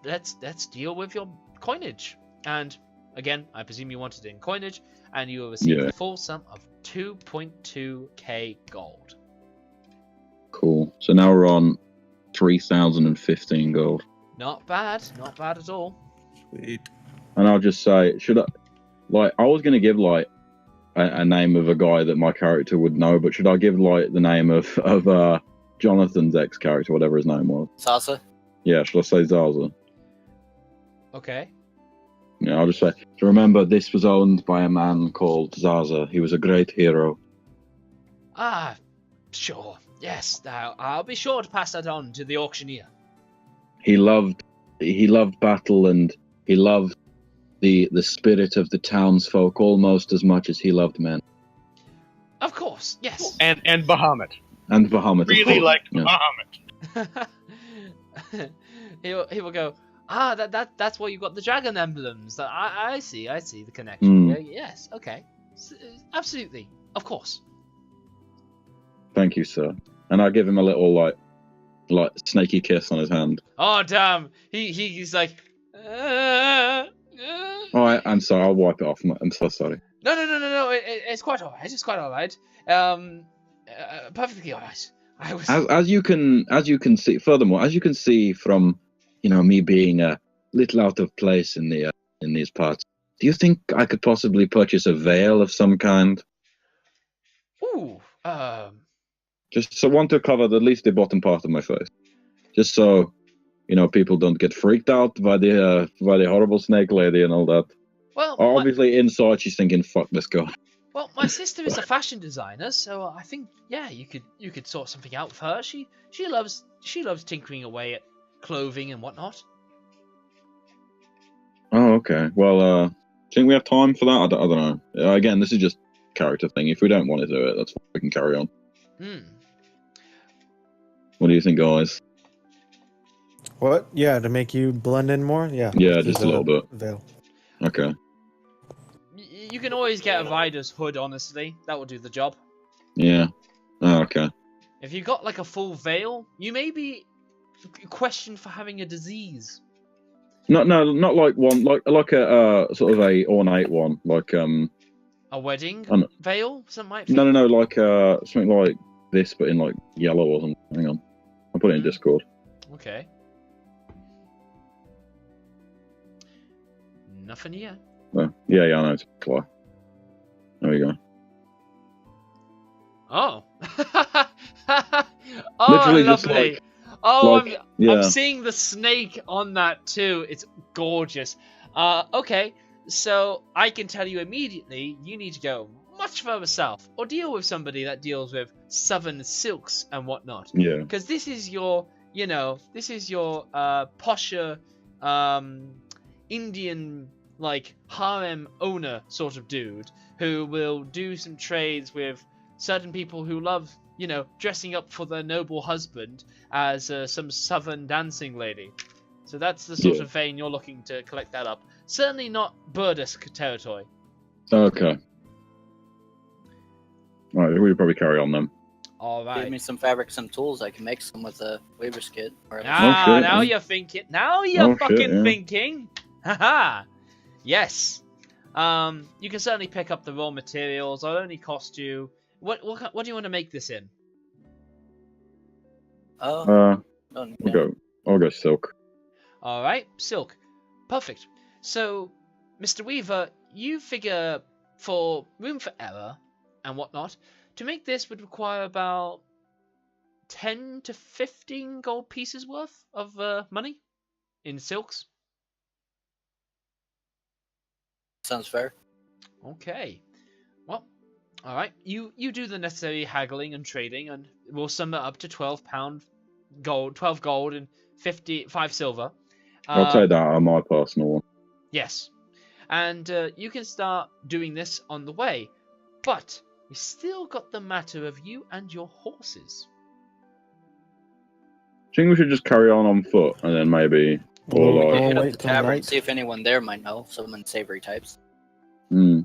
let's deal with your coinage. And again, I presume you wanted it in coinage, and you will receive the full sum of 2.2k gold. Cool. So now we're on 3,015 gold. Not bad at all. Sweet. And I'll just say, I was going to give like a name of a guy that my character would know, but should I give like the name of Jonathan's ex-character, whatever his name was? Zaza? Yeah, should I say Zaza? Okay. Yeah, I'll just say, remember, this was owned by a man called Zaza. He was a great hero. Ah, sure. Yes, I'll be sure to pass that on to the auctioneer. He loved battle, and he loved the spirit of the townsfolk almost as much as he loved men. Of course, yes. And Bahamut. And Bahamut. Really liked Bahamut. He will go, that's why you got the dragon emblems. I see the connection. Yeah, yes, okay. Absolutely. Of course. Thank you, sir. And I give him a little like snaky kiss on his hand. Oh damn! He's like. Oh, I'm sorry. I'll wipe it off. I'm so sorry. No. It's quite alright. It's quite alright. Perfectly alright. As you can see. Furthermore, as you can see from, me being a little out of place in these parts. Do you think I could possibly purchase a veil of some kind? Ooh. Just so one to cover at least the bottom part of my face, just so people don't get freaked out by the horrible snake lady and all that. Well, obviously inside she's thinking, "Fuck this guy." Well, my sister is a fashion designer, so I think you could sort something out with her. She loves tinkering away at clothing and whatnot. Oh, okay. Well, think we have time for that? I don't know. Again, this is just a character thing. If we don't want to do it, that's fine. We can carry on. What do you think, guys? What? Yeah, to make you blend in more? Yeah. Yeah, just a little bit. Veil. Okay. You can always get a rider's hood, honestly. That will do the job. Yeah. Oh, okay. If you got like a full veil, you may be questioned for having a disease. No, not like one, like a sort of a ornate one, like a wedding veil, something like. No, like something like this, but in like yellow or something. Hang on, I'll put it in Discord. Okay. Nothing yet. Yeah, I know. It's clear. There we go. Oh. Literally lovely. Oh, Like, yeah. I'm seeing the snake on that too. It's gorgeous. Okay, so I can tell you immediately, you need to go much further south, or deal with somebody that deals with southern silks and whatnot. Yeah. Because this is your, posher, Indian, like, harem owner sort of dude, who will do some trades with certain people who love, dressing up for their noble husband as some southern dancing lady. So that's the sort of vein you're looking to collect that up. Certainly not Berdusk territory. Okay. Alright, we'll probably carry on then. Alright. Give me some fabric, some tools. I can make some with a weaver's kit. Now you're thinking. Now you're thinking. Haha. Yes. You can certainly pick up the raw materials. It'll only cost you. What do you want to make this in? I'll go silk. All right, silk. Perfect. So, Mr. Weaver, you figure for room for error and whatnot, to make this would require about 10 to 15 gold pieces worth of money in silks. Sounds fair. Okay. Well, all right. You do the necessary haggling and trading, and we'll sum it up to 12 gold and 5 silver. I'll take that on my personal one. Yes. And you can start doing this on the way. But we still got the matter of you and your horses. Do you think we should just carry on foot and then maybe... Or Hit up wait the till tavern, night. see if anyone there might know. Some savory types. Hmm.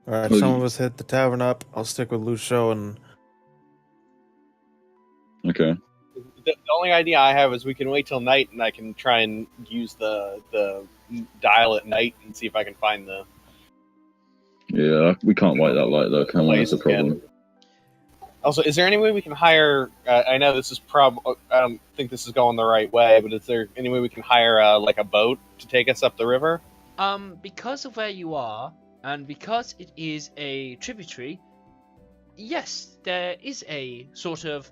Alright, some of us hit the tavern up. I'll stick with Lucio and... Okay. The only idea I have is we can wait till night, and I can try and use the dial at night and see if I can find the. Yeah, we can't wait that late though. Can we? That's a problem. Also, is there any way we can hire? I know this is I don't think this is going the right way, but is there any way we can hire like a boat to take us up the river? Because of where you are, and because it is a tributary, yes, there is a sort of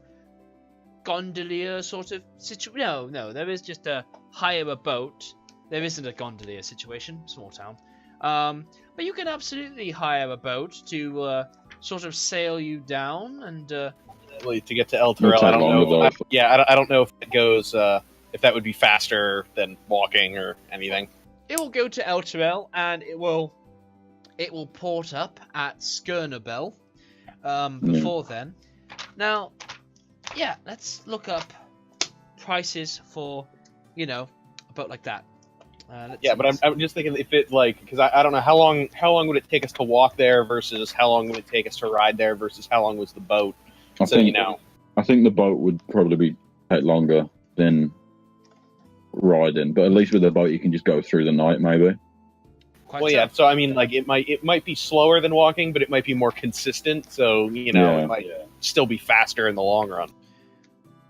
gondolier sort of situation. No, there is just a hire a boat. There isn't a gondolier situation, small town. But you can absolutely hire a boat to sort of sail you down and to get to El Terrell. I don't know. I don't know if it goes. If that would be faster than walking or anything. It will go to El Terrell and it will port up at Skernabel before then. Now, yeah, let's look up prices for, a boat like that. But I'm just thinking if it because I don't know how long would it take us to walk there versus how long would it take us to ride there versus how long was the boat. I think the boat would probably take longer than riding, but at least with the boat you can just go through the night maybe. So I mean it might be slower than walking, but it might be more consistent. So it might still be faster in the long run.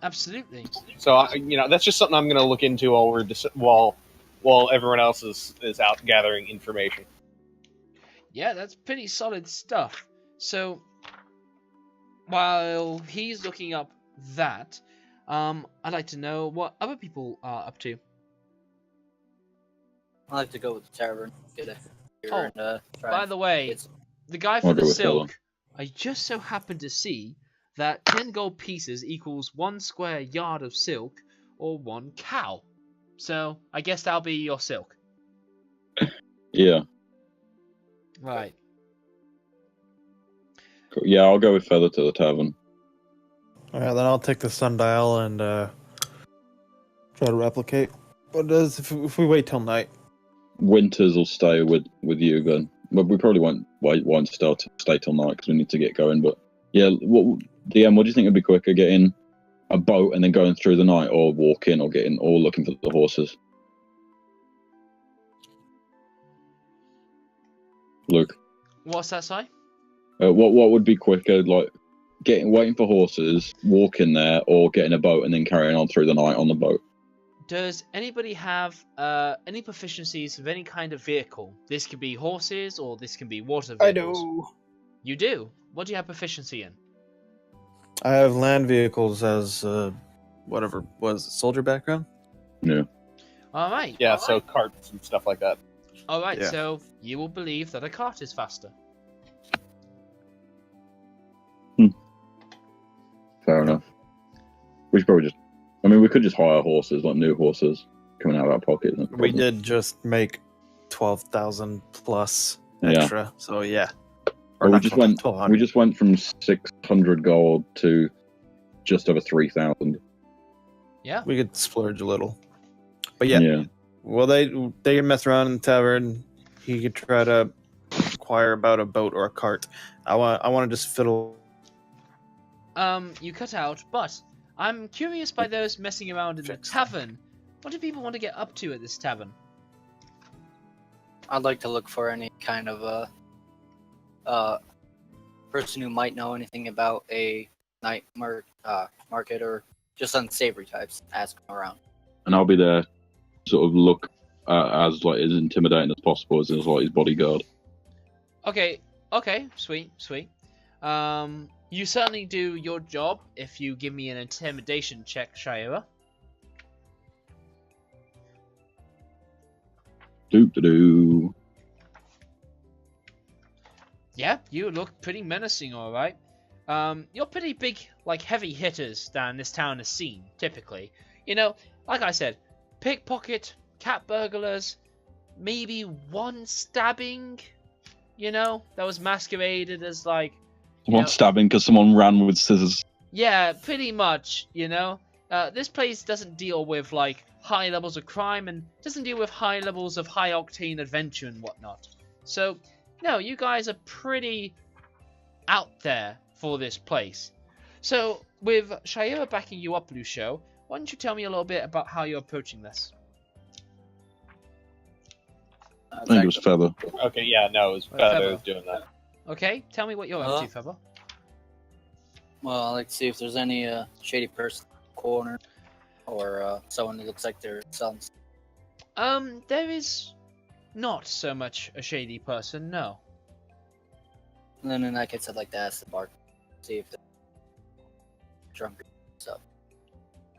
Absolutely. So that's just something I'm going to look into while everyone else is out gathering information. Yeah, that's pretty solid stuff. So while he's looking up that, I'd like to know what other people are up to. I like to go with the tavern. Get a beer and by the way, the guy for the silk, I just so happened to see that 10 gold pieces equals 1 square yard of silk or 1 cow. So I guess that'll be your silk. Yeah. Right. Cool. Yeah, I'll go with Feather to the tavern. Alright, then I'll take the sundial and try to replicate. But if we wait till night? Winters will stay with you then. But we probably won't stay till night because we need to get going. But yeah, DM, what do you think would be quicker, getting a boat and then going through the night, or walking, or looking for the horses? Luke, what's that, Si? What would be quicker, like waiting for horses, walking there, or getting a boat and then carrying on through the night on the boat? Does anybody have any proficiencies of any kind of vehicle? This could be horses, or this can be water vehicles. I do. You do? What do you have proficiency in? I have land vehicles as whatever was it, soldier background. Yeah. Alright. Yeah, so carts and stuff like that. Alright, Yeah. so you will believe that a cart is faster. Fair enough. We should probably just. I mean, we could just hire horses, like new horses, coming out of our pocket. We did just make 12,000 plus Yeah. extra, so yeah. Or Well, we not just 12, went. 1,200. We just went from 600 gold to just over 3,000. Yeah. We could splurge a little, but yeah. Yeah. Well, they can mess around in the tavern. He could try to inquire about a boat or a cart. I want to just fiddle. You cut out, but I'm curious by those messing around in the Fix tavern. What do people want to get up to at this tavern? I'd like to look for any kind of person who might know anything about a night market or just unsavory types. Ask them around. And I'll be there, sort of look as like as intimidating as possible as like his bodyguard. Okay, sweet. You certainly do your job if you give me an intimidation check, Shira. Do. Yeah, you look pretty menacing, alright. You're pretty big, like, heavy hitters than this town has seen, typically. You know, like I said, pickpocket, cat burglars, maybe one stabbing, you know, that was masqueraded as, like... One stabbing because someone ran with scissors. Yeah, pretty much, you know. This place doesn't deal with, like, high levels of crime and doesn't deal with high levels of high-octane adventure and whatnot. So, no, you guys are pretty out there for this place. So, with Shira backing you up, Lucio, why don't you tell me a little bit about how you're approaching this? I think it was Feather. Okay, yeah, no, it was Feather. Feather was doing that. Okay, tell me what you're up to, Feather. Well, I'd like to see if there's any shady person in the corner or someone who looks like they're selling. There is not so much a shady person, no. And then in that case, I'd like to ask the bar, see if they're drunk and stuff.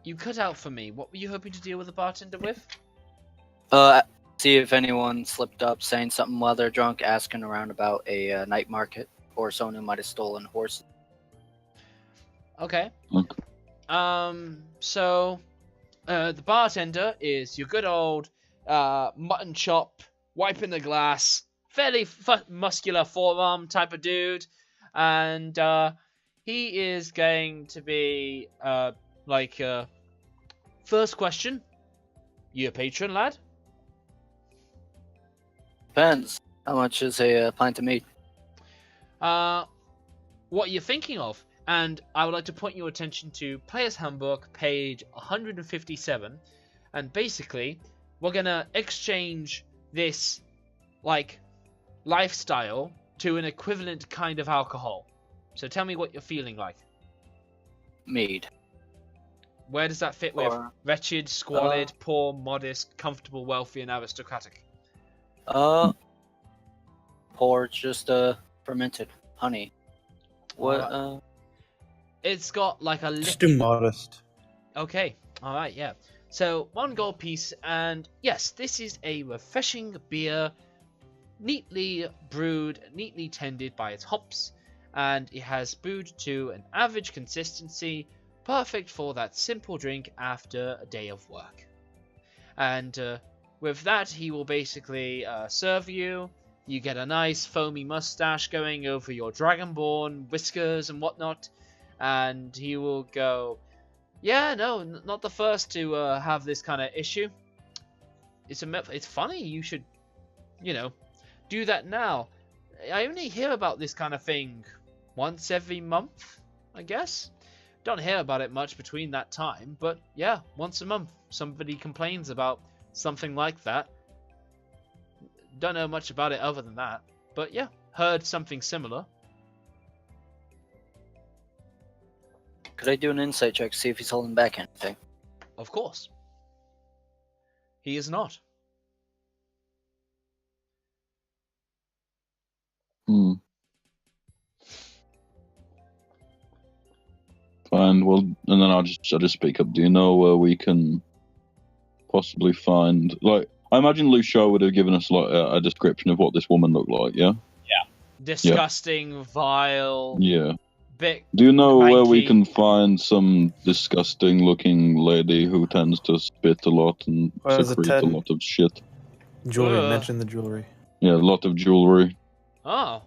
You cut out for me. What were you hoping to deal with the bartender with? See if anyone slipped up saying something while they're drunk, asking around about a night market or someone who might have stolen horses. Okay. Okay. So, the bartender is your good old mutton chop, wiping the glass, fairly muscular forearm type of dude, and he is going to be first question, you a patron, lad? Depends. How much is a pint of meat? What are you thinking of? And I would like to point your attention to Player's Handbook, page 157. And basically, we're gonna exchange this, like, lifestyle to an equivalent kind of alcohol. So tell me what you're feeling like. Mead. Where does that fit with wretched, squalid, poor, modest, comfortable, wealthy, and aristocratic? Pour just fermented honey. What? It's got like a Just do modest. Okay, alright, yeah. So, 1 gold piece, and yes, this is a refreshing beer, neatly brewed, neatly tended by its hops, and it has brewed to an average consistency, perfect for that simple drink after a day of work. And with that, he will basically serve you. You get a nice foamy mustache going over your dragonborn whiskers and whatnot. And he will go, yeah, no, not the first to have this kind of issue. It's funny, you should, do that now. I only hear about this kind of thing once every month, I guess. Don't hear about it much between that time, but yeah, once a month somebody complains about something like that. Don't know much about it other than that, but yeah, heard something similar. Could I do an insight check to see if he's holding back anything? Of course. He is not. Fine. Well, and then I'll just speak up. Do you know where we can possibly find? Like, I imagine Lucia would have given us like a description of what this woman looked like. Yeah. Disgusting, vile. Yeah. Bit. Do you know where we manky. can find some disgusting-looking lady who tends to spit a lot and Well, there's a secrete a 10. lot of shit? Jewelry. Ugh. Mention the jewelry. Yeah, a lot of jewelry. Oh.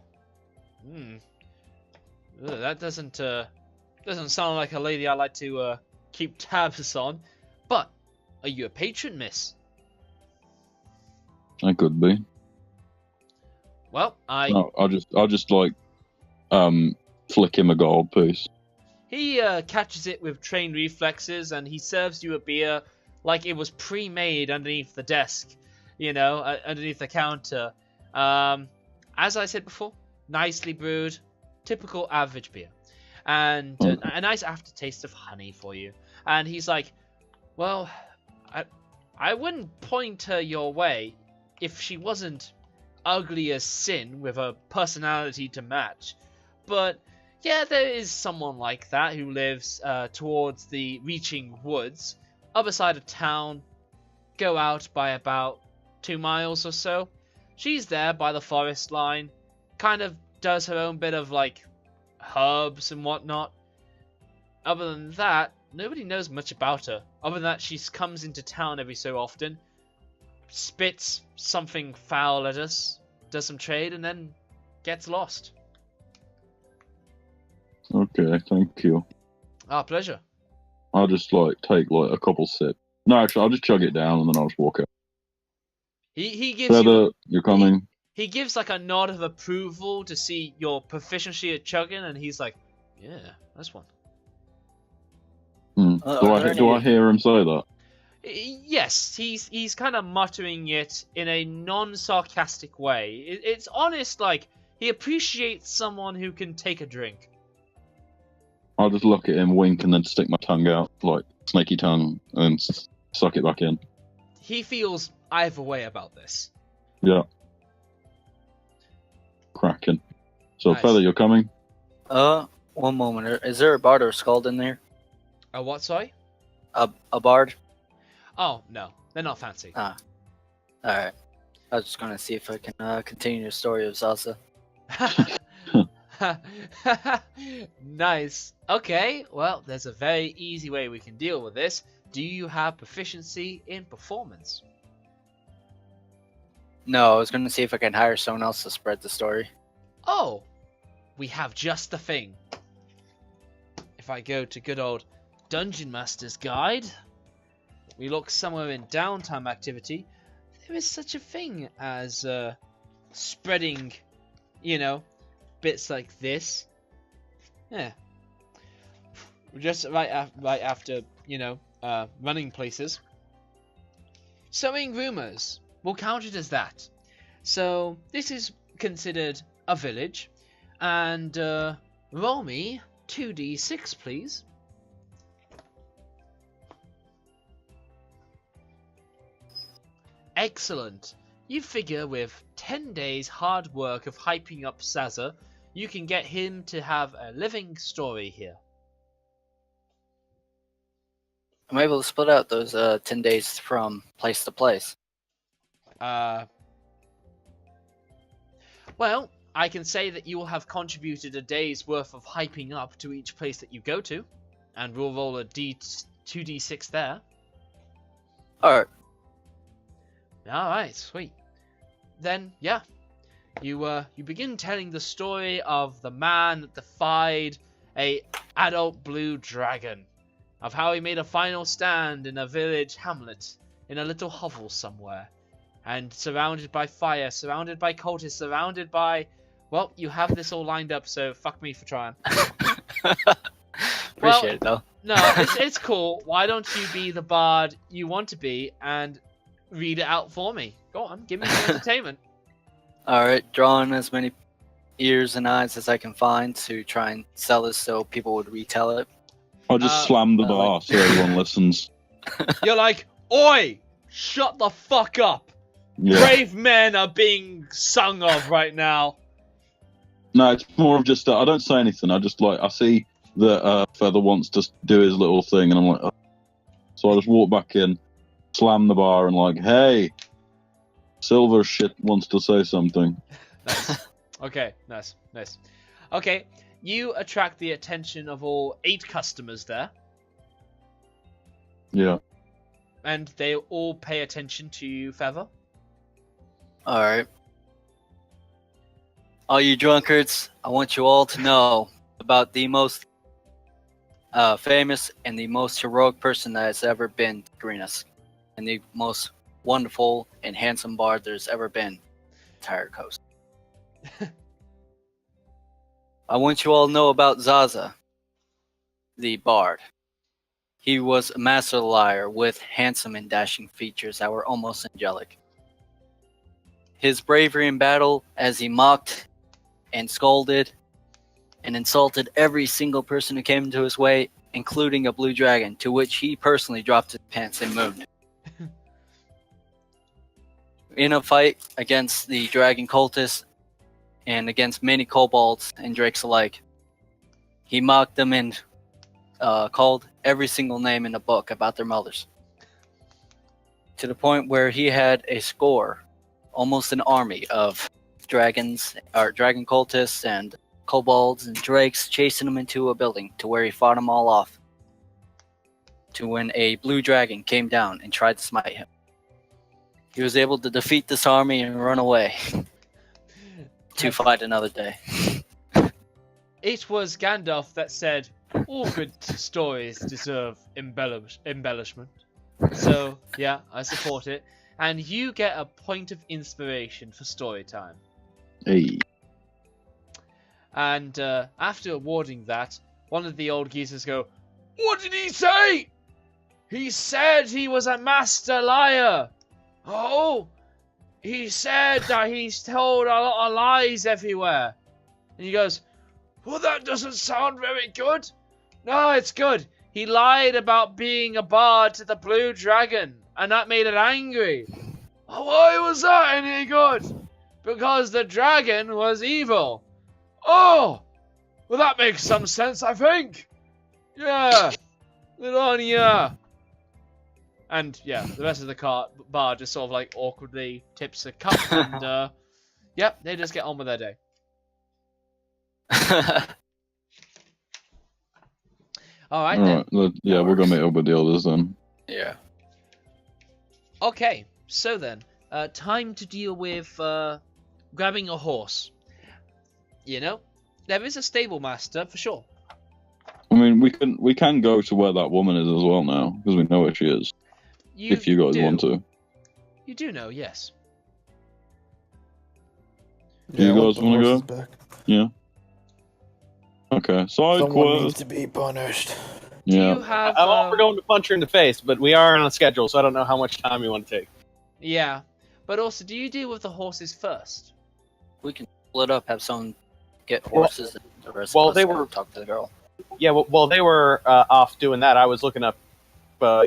That doesn't sound like a lady I like to keep tabs on. But are you a patron, miss? I could be. Well, No, I'll just like flick him a gold piece. He catches it with trained reflexes, and he serves you a beer like it was pre-made underneath the desk, underneath the counter. As I said before, nicely brewed, typical average beer, and a nice aftertaste of honey for you. And he's like, well, I wouldn't point her your way if she wasn't ugly as sin with a personality to match. But yeah, there is someone like that who lives towards the reaching woods, other side of town. Go out by about 2 miles or so. She's there by the forest line, kind of does her own bit of like herbs and whatnot. Other than that, nobody knows much about her. Other than that, she comes into town every so often, spits something foul at us, does some trade, and then gets lost. Okay, thank you. Our pleasure. I'll just like take like a couple sips. No, actually, I'll just chug it down and then I'll just walk out. He gives Feather, you're coming. He gives like a nod of approval to see your proficiency at chugging, and he's like, "Yeah, that's one." Do I hear him say that? Yes, he's kind of muttering it in a non-sarcastic way. It's honest, like he appreciates someone who can take a drink. I'll just look at him, wink, and then stick my tongue out, like snaky tongue, and suck it back in. He feels either way about this. Yeah. Cracking. So, Nice. Feather, you're coming? One moment. Is there a bard or a skald in there? A what, sorry? A bard? Oh, no. They're not fancy. Alright. I was just gonna see if I can continue the story of Zaza. Nice. Okay, well, there's a very easy way we can deal with this. Do you have proficiency in performance? No, I was gonna see if I can hire someone else to spread the story. Oh, we have just the thing. If I go to good old Dungeon Master's Guide, we look somewhere in downtime activity, there is such a thing as spreading, bits like this. Yeah. Just right after, running places. Sowing rumors. We'll count it as that. So, this is considered a village. And, roll me 2d6, please. Excellent. You figure with 10 days hard work of hyping up Zaza, you can get him to have a living story here. I'm able to split out those 10 days from place to place. Well, I can say that you will have contributed a day's worth of hyping up to each place that you go to, and we'll roll a 2d6 there. Alright. Alright, sweet. Then, yeah, you begin telling the story of the man that defied a adult blue dragon, of how he made a final stand in a village hamlet, in a little hovel somewhere, and surrounded by fire, surrounded by cultists, surrounded by... Well, you have this all lined up, so fuck me for trying. Appreciate it, though. No, it's cool. Why don't you be the bard you want to be and read it out for me? Go on, give me some entertainment. Alright, drawing as many ears and eyes as I can find to try and sell this so people would retell it. I'll just slam the bar so everyone listens. You're like, oi! Shut the fuck up! Yeah. Brave men are being sung of right now. No, it's more of just I don't say anything. I just I see that Feather wants to do his little thing, and I'm like, oh. So I just walk back in, slam the bar, and like, hey, Silver shit wants to say something. Nice. Okay, nice. Okay, you attract the attention of all 8 customers there. Yeah. And they all pay attention to you, Feather. Alright. All you drunkards, I want you all to know about the most famous and the most heroic person that has ever been to Greenus. And the most wonderful and handsome bard there's ever been on the entire coast. I want you all to know about Zaza, the bard. He was a master liar with handsome and dashing features that were almost angelic. His bravery in battle as he mocked and scolded and insulted every single person who came into his way, including a blue dragon, to which he personally dropped his pants and mooned. In a fight against the dragon cultists and against many kobolds and drakes alike, he mocked them and called every single name in the book about their mothers. To the point where he had a score, almost an army of dragons, or dragon cultists and kobolds and drakes chasing him into a building to where he fought them all off. To when a blue dragon came down and tried to smite him. He was able to defeat this army and run away to fight another day. It was Gandalf that said, all good stories deserve embellishment. So, yeah, I support it. And you get a point of inspiration for story time. Hey. And after awarding that, one of the old geezers go, what did he say? He said he was a master liar. Oh, he said that he's told a lot of lies everywhere. And he goes, well, that doesn't sound very good. No, it's good. He lied about being a bard to the blue dragon, and that made it angry. Oh, why was that any good? Because the dragon was evil. Oh, well, that makes some sense, I think. Yeah, good on ya. And yeah, the rest of the bar just sort of like awkwardly tips a cup, and yep, they just get on with their day. Alright then. Yeah, we're gonna meet up with the others then. Yeah. Okay, so then, time to deal with grabbing a horse. You know, there is a stable master for sure. I mean, we can go to where that woman is as well now, because we know where she is. If you guys want to. You do know, yes. You guys want to go? Back. Yeah. Okay, side Someone needs quest. to be punished. Yeah. Do you have, I'm all for going to punch her in the face, but we are on a schedule, so I don't know how much time you want to take. Yeah, but also, do you deal with the horses first? We can split up, have someone get horses, and the rest well, of us they go were- talk to the girl. Yeah, well, they were off doing that. I was looking up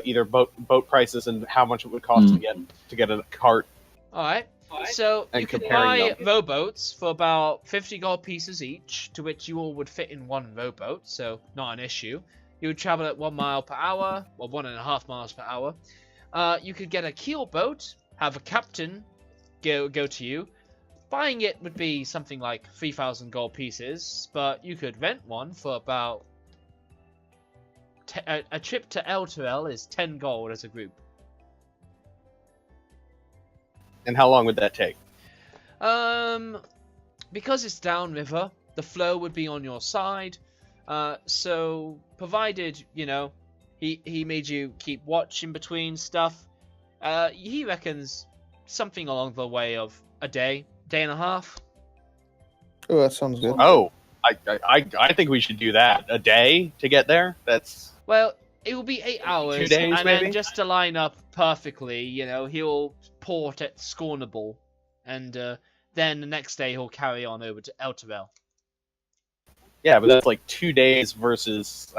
either boat prices and how much it would cost to get a cart. Alright, so And you can comparing buy them. rowboats for about 50 gold pieces each, to which you all would fit in one rowboat, so not an issue. You would travel at 1 mile per hour, or 1.5 miles per hour. You could get a keel boat, have a captain go to you. Buying it would be something like 3,000 gold pieces, but you could rent one for about... a trip to Elturel is 10 gold as a group. And how long would that take? Because it's downriver, the flow would be on your side. So provided, you know, he made you keep watch in between stuff, he reckons something along the way of a day and a half. Oh, that sounds good. Oh, I think we should do that. A day to get there? That's... Well, it will be 8 hours, 2 days, and maybe? then just to line up perfectly, you know, he'll port at Scornable, and then the next day he'll carry on over to Elturel. Yeah, but that's like 2 days versus...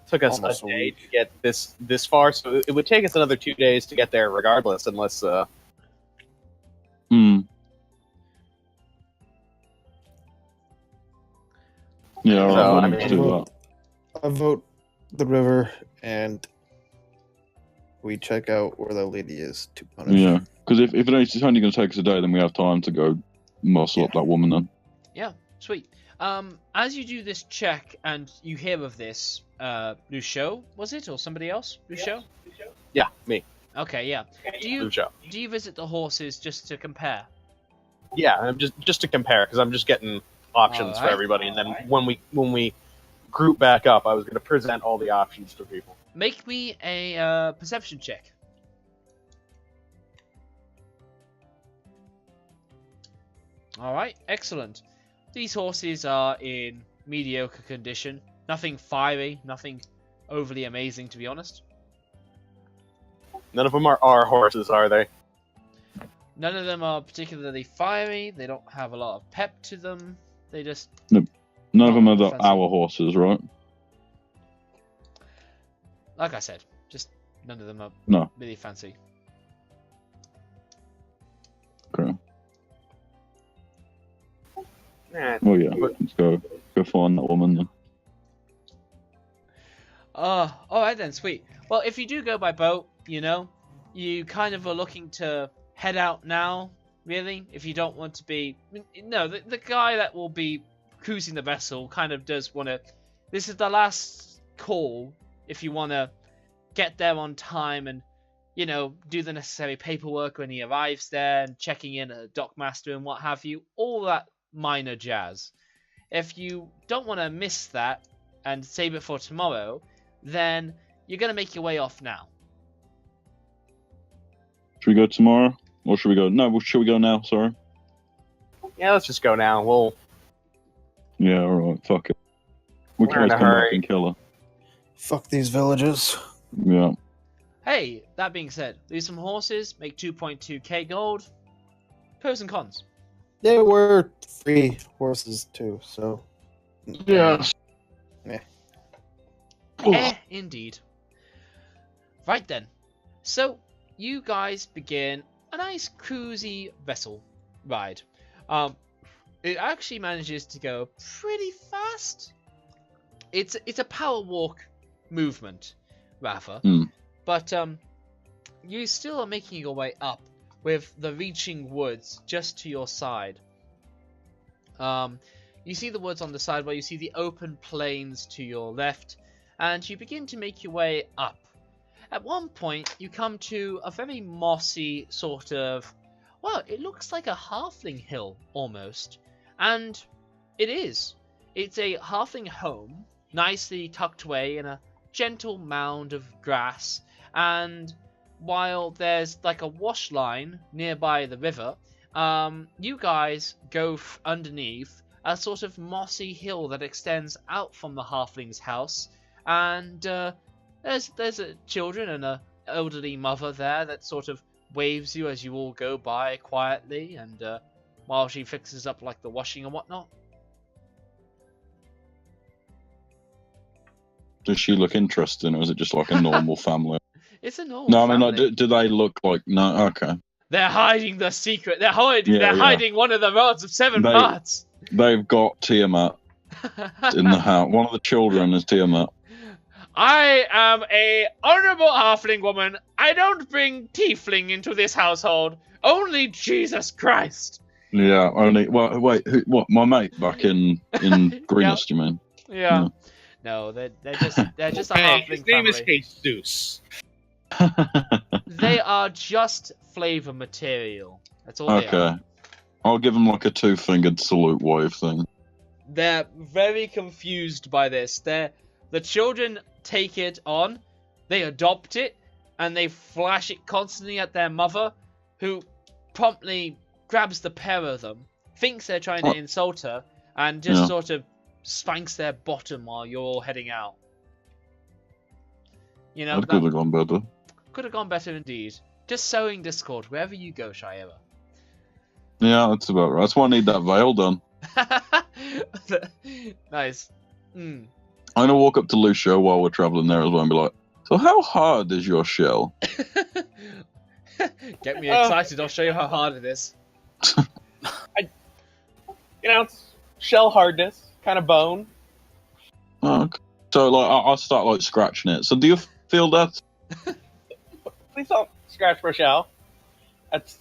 took us Almost a a day week. to get this far, so it would take us another 2 days to get there regardless, unless... Yeah, So, alright, I let's mean- do that. I vote the river, and we check out where the lady is to punish. Yeah, because if it's only going to take us a day, then we have time to go muscle up that woman then. Yeah, sweet. As you do this check and you hear of this, Lucio, was it, or somebody else? Lucio? Yeah, me. Okay, yeah. Do you visit the horses just to compare? Yeah, I'm just to compare, because I'm just getting options for Alright. everybody, and then when we group back up, I was going to present all the options to people. Make me a perception check. Alright, excellent. These horses are in mediocre condition. Nothing fiery, nothing overly amazing, to be honest. None of them are our horses, are they? None of them are particularly fiery. They don't have a lot of pep to them. They just... None of them are fancy. our horses, right? Like I said, just none of them are No. really fancy. Okay. Eh, Oh yeah, let's go find that woman then. Alright then, sweet. Well, if you do go by boat, you know, you kind of are looking to head out now, really, if you don't want to be... No, the guy that will be cruising the vessel kind of does want to... This is the last call if you want to get there on time and, you know, do the necessary paperwork when he arrives there and checking in at a dockmaster and what have you. All that minor jazz. If you don't want to miss that and save it for tomorrow, then you're going to make your way off now. Should we go tomorrow? Or should we go... No, should we go now? Sorry. yeah, let's just go now. We'll... Yeah, alright, fuck it. We We're can in always a come back hurry. and kill her. Fuck these villages. Yeah. Hey, that being said, lose some horses, make 2.2k gold. Pros and cons. There were 3 horses too, so Yeah. Indeed. Right then. So, you guys begin a nice cruisy vessel ride. It actually manages to go pretty fast. It's a power walk movement, rather. Mm. But you still are making your way up with the reaching woods just to your side. You see the woods on the side where you see the open plains to your left, and you begin to make your way up. At one point, you come to a very mossy sort of... Well, it looks like a halfling hill, almost. And it is. It's a halfling home, nicely tucked away in a gentle mound of grass, and while there's like a wash line nearby the river, you guys go underneath a sort of mossy hill that extends out from the halfling's house, and there's children and a elderly mother there that sort of waves you as you all go by quietly, and while she fixes up like the washing and whatnot. Does she look interesting, or is it just like a normal family? It's a normal No, I mean, family. like, do they look like... No, okay. They're hiding the secret. They're hiding. Yeah, they're yeah. hiding one of the rods of 7 They- parts. They've got Tiamat in the house. One of the children is Tiamat. I am a honorable halfling woman. I don't bring tiefling into this household. Only Jesus Christ. Yeah, only... Well, wait, what? My mate back in Greenest, you mean? Yeah. No, they're just a Hey, halfling his name family. is Jesus. They are just flavor material. That's all they Okay. are. I'll give them like a 2-fingered salute wave thing. They're very confused by this. The children take it on, they adopt it, and they flash it constantly at their mother, who promptly grabs the pair of them, thinks they're trying to insult her, and just sort of spanks their bottom while you're all heading out. You know, That could have gone better. could have gone better indeed. Just sowing discord wherever you go, Shira. Yeah, that's about right. That's why I need that veil done. Nice. Mm. I'm gonna walk up to Lucio while we're traveling there as well and be like, "So how hard is your shell?" Get me excited, I'll show you how hard it is. You know, it's shell hardness, kind of bone. Okay. So like I'll start like scratching it. So do you feel that? Please don't scratch Rochelle.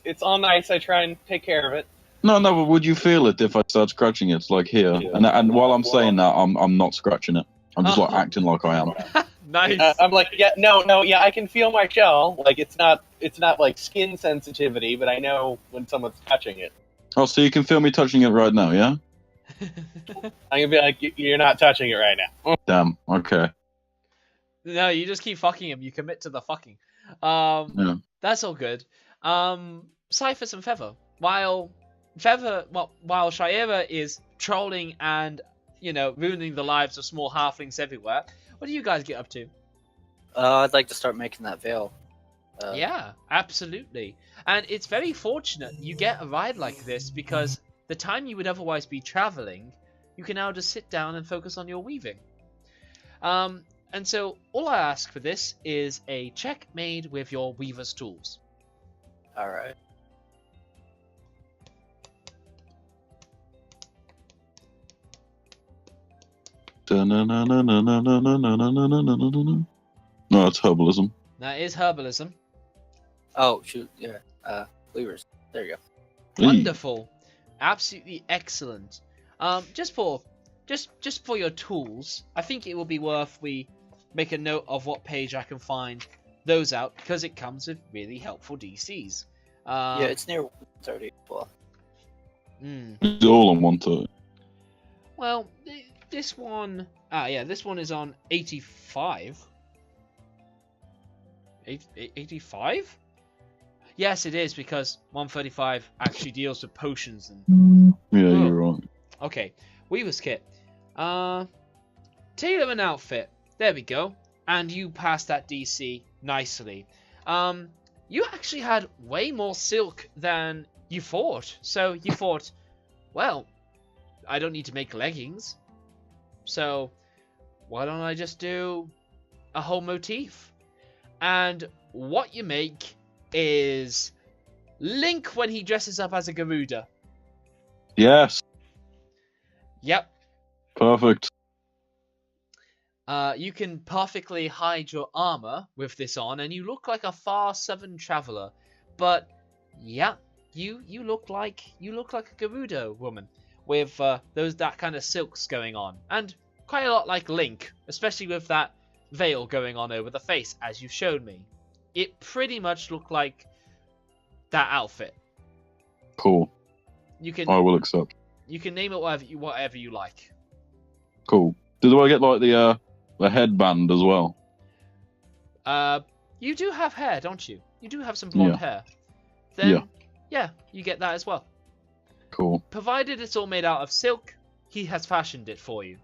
It's all nice. I try and take care of it. No, but would you feel it if I start scratching it like here? And while I'm saying that, I'm not scratching it. I'm just like acting like I am. Nice. I'm like, yeah, no, yeah, I can feel my shell. Like it's not like skin sensitivity, but I know when someone's touching it. Oh, so you can feel me touching it right now, yeah? I'm gonna be like, you're not touching it right now. Damn. Okay. No, you just keep fucking him. You commit to the fucking. Yeah. That's all good. Cyphers and Feather. While Shaira is trolling and, ruining the lives of small halflings everywhere, what do you guys get up to? I'd like to start making that veil. Yeah, absolutely. And it's very fortunate you get a ride like this, because the time you would otherwise be traveling, you can now just sit down and focus on your weaving. And so all I ask for this is a check made with your weaver's tools. Alright. No, it's herbalism. That is herbalism. Oh, shoot, yeah. Weavers. There you Hey. Wonderful. Absolutely excellent. Just for your tools, I think it will be worth we make a note of what page I can find those out, because it comes with really helpful DCs. yeah, it's near 30 as well. It's all on 130. Well, this one... this one is on 85. 85? Yes, it is, because 135 actually deals with potions and... Yeah, you're right. Okay, Weaver's Kit. Tailor an outfit. There we go. And you passed that DC nicely. You actually had way more silk than you thought. So you thought, well, I don't need to make leggings. So why don't I just do a whole motif? And what you make is Link when he dresses up as a Garuda. Yes. Yep. Perfect. You can perfectly hide your armor with this on, and you look like a far southern traveler. But yeah, you look like a Garuda woman with that kind of silks going on, and quite a lot like Link, especially with that veil going on over the face, as you showed me. It pretty much looked like that outfit. Cool. I will accept. You can name it whatever you like. Cool. Do I get like the headband as well? You do have hair, don't you? You do have some blonde hair. Then yeah, you get that as well. Cool. Provided it's all made out of silk, he has fashioned it for you.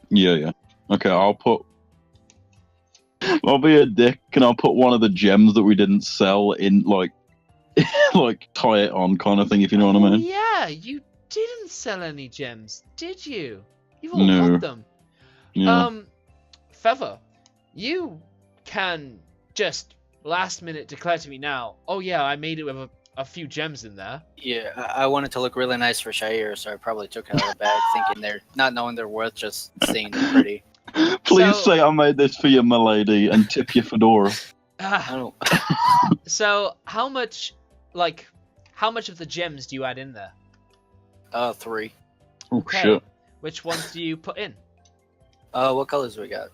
Yeah. Okay, I'll be a dick and I'll put one of the gems that we didn't sell in like tie it on kind of thing, if you know what I mean. Yeah, you didn't sell any gems, did you? You've all got them. Yeah. Feather, you can just last minute declare to me now, oh yeah, I made it with a few gems in there. Yeah, I wanted to look really nice for Shair, so I probably took it out of the bag, thinking they're not knowing their worth, just seeing them pretty. Please say I made this for you, my lady, and tip your fedora. So how much of the gems do you add in there? 3. Oh shit. Which ones do you put in? What colors we got?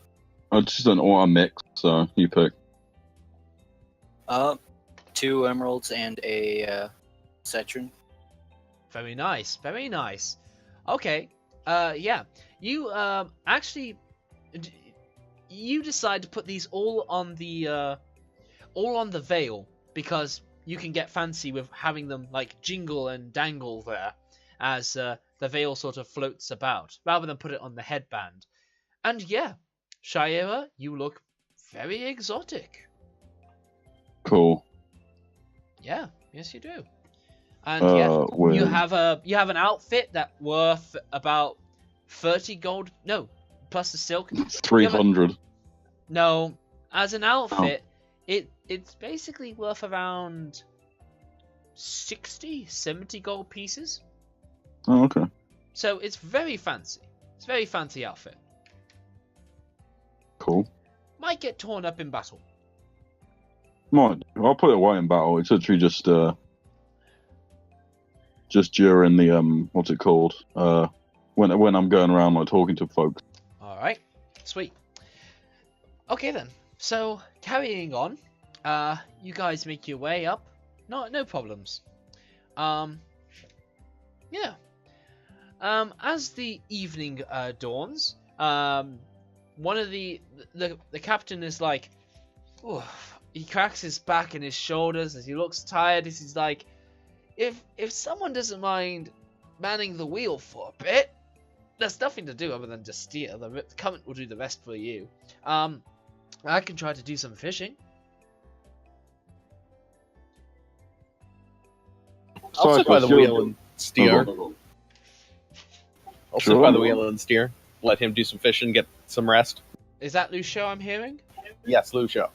It's just an auto mix, so you pick. 2 emeralds and a citron. Very nice, very nice. Okay, yeah. You actually, you decide to put these all on the veil, because you can get fancy with having them like jingle and dangle there as the veil sort of floats about, rather than put it on the headband. And yeah, Shaira, you look very exotic. Cool. Yeah, yes you do. And you have an outfit that worth about 30 gold. No, plus the silk. 300. No, as an outfit, it's basically worth around 60, 70 gold pieces. Oh, okay. So it's very fancy. It's a very fancy outfit. Cool. Might get torn up in battle. Might. I'll put it away in battle. It's literally just during the what's it called? When I'm going around like talking to folks. All right, sweet. Okay then. So carrying on, you guys make your way up. No problems. Yeah. As the evening dawns, one of the captain is like, oh, he cracks his back and his shoulders as he looks tired. He's like, if someone doesn't mind manning the wheel for a bit, there's nothing to do other than just steer. The current will do the rest for you. I can try to do some fishing. I'll sit by the wheel and steer. I'll sit by the wheel and steer. Let him do some fishing, get some rest. Is that Lucio I'm hearing? Yes, Lucio.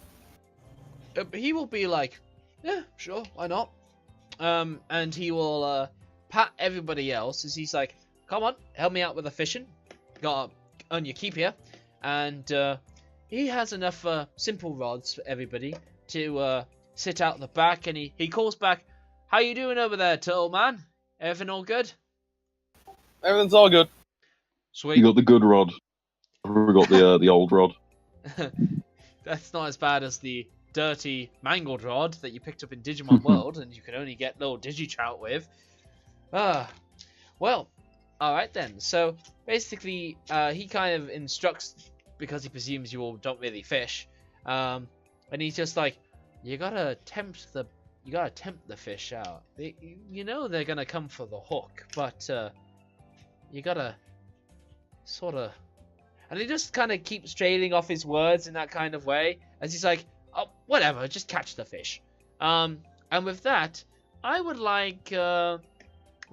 He will be like, yeah, sure, why not? And he will pat everybody else as he's like, come on, help me out with the fishing. Gotta earn your keep here. And he has enough simple rods for everybody to sit out the back, and he calls back, how you doing over there, turtle man? Everything all good? Everything's all good. Sweet. You got the good rod. We got the old rod. That's not as bad as the dirty mangled rod that you picked up in Digimon World, and you can only get little Digitrout with. Well, alright then. So, basically, he kind of instructs, because he presumes you all don't really fish, and he's just like, you gotta tempt the fish out. You know they're gonna come for the hook, but you gotta sort of... And he just kind of keeps trailing off his words in that kind of way, as he's like, oh, whatever, just catch the fish. And with that, I would like...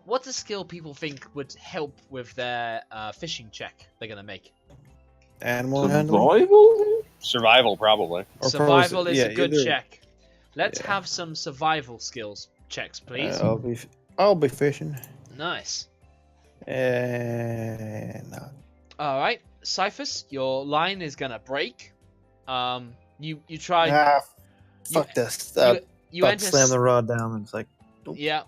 what's a skill people think would help with their fishing check they're going to make? Animal handling? Survival? Survival, probably. Or Survival is yeah, a good either. check. Let's Yeah. have some survival skills checks, please. I'll be fishing. Nice. No. Alright, Cyphus, your line is going to break. You try... Fuck this. You About enter... to slam the rod down, and it's like... Yeah.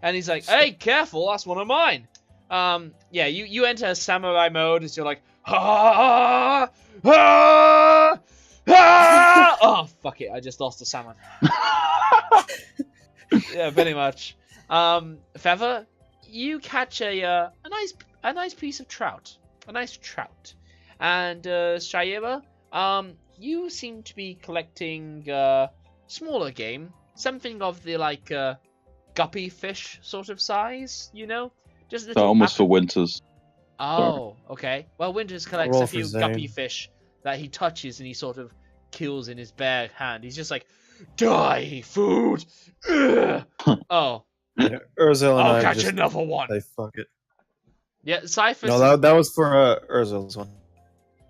And he's like, hey, careful, that's one of mine. Yeah, you enter samurai mode as you're like, ah, ah, ah! Oh, fuck it, I just lost a salmon. Yeah, pretty much. Feather, you catch a nice piece of trout. A nice trout. And, Shaira, you seem to be collecting, smaller game. Something of the, like, guppy fish sort of size, you know? Just little Almost for Winters. Oh, okay. Well, Winters collects Roll a for few Zane. guppy fish that he touches and he sort of kills in his bare hand. He's just like, die, food! Ugh. Oh, Yeah, Urzel and I'll I catch just another one. say fuck it. Yeah, Cyphus. No, that was for Urzel's one.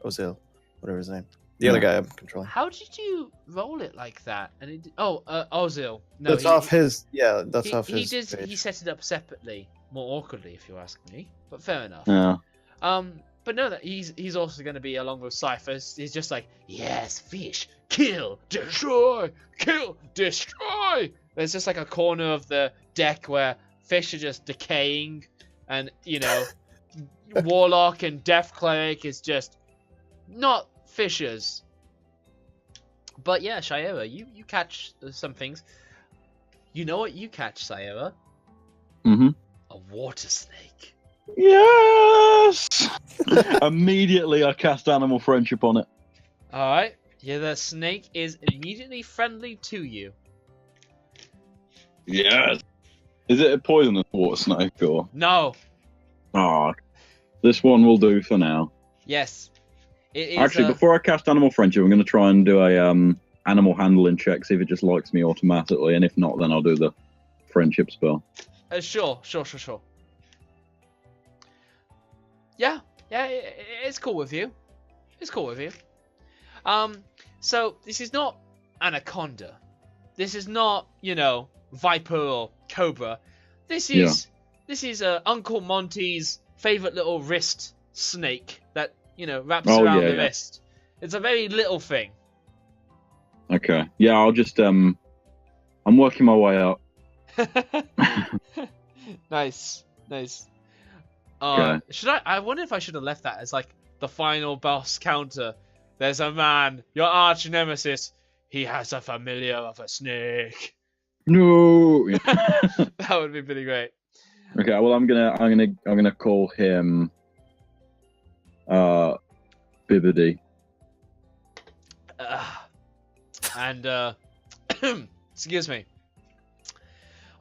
Ozil, whatever his name. The other guy I'm controlling. How did you roll it like that? And it, Ozil. No, That's off his. Yeah, that's off his. He page. set it up separately, more awkwardly, if you ask me. But fair enough. Yeah. But no, that he's also going to be along with Cyphus. He's just like, yes, fish, kill, destroy, kill, destroy. There's just like a corner of the deck where fish are just decaying, and you know, Warlock and Death Cleric is just not fishers. But yeah, Shaira, you catch some things. You know what you catch, Shaira? Mm-hmm. A water snake. Yes! Immediately I cast Animal Friendship on it. Alright. Yeah, the snake is immediately friendly to you. Yes! Is it a poisonous water snake or? No. Oh, this one will do for now. Yes. It is. Actually, before I cast Animal Friendship, I'm going to try and do a animal handling check, see if it just likes me automatically, and if not, then I'll do the friendship spell. Sure. Yeah, it's cool with you. It's cool with you. So this is not Anaconda. This is not, Viper or Cobra. This is Uncle Monty's favorite little wrist snake that, wraps around the wrist. It's a very little thing. Okay. Yeah, I'll just I'm working my way up. Nice. Okay. I wonder if I should have left that as like the final boss counter. There's a man, your arch nemesis. He has a familiar of a snake. No. That would be pretty great. Okay. Well, I'm gonna call him Bibbidi. And excuse me.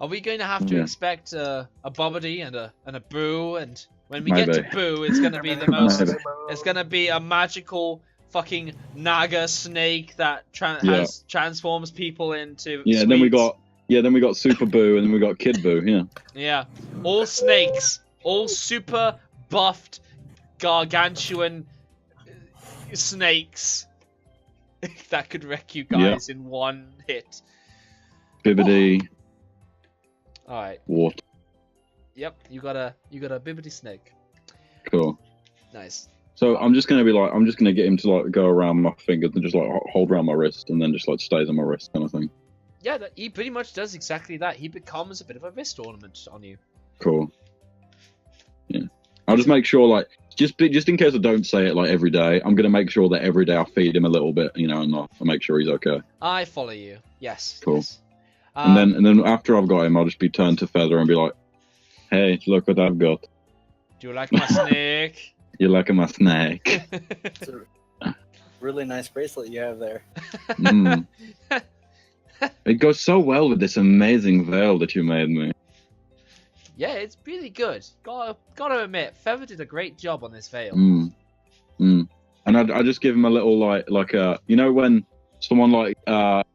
Are we going to have to expect a bobbity and a boo? And when we get to boo, it's gonna be the most. It's gonna be a magical fucking naga snake that transforms people into. Yeah. Sweets. Then we got Super Boo, and then we got Kid Boo. Yeah. Yeah. All snakes. All super buffed, gargantuan snakes that could wreck you guys in one hit. Bibbidi. All right. What? Yep, you got a bibbidi snake. Cool. Nice. So I'm just gonna get him to like go around my fingers and just like hold around my wrist, and then just like stays on my wrist, kind of thing. Yeah, he pretty much does exactly that. He becomes a bit of a wrist ornament on you. Cool. Yeah. I'll just make sure, like, just in case I don't say it like every day, I'm gonna make sure that every day I feed him a little bit, and I'll make sure he's okay. I follow you. Yes. Cool. Yes. And then after I've got him, I'll just be turned to Feather and be like, "Hey, look what I've got. Do you like my snake? You liking my snake?" It's a really nice bracelet you have there. Mm. It goes so well with this amazing veil that you made me. Yeah, it's really good. Gotta admit, Feather did a great job on this veil. And I just give him a little like when someone like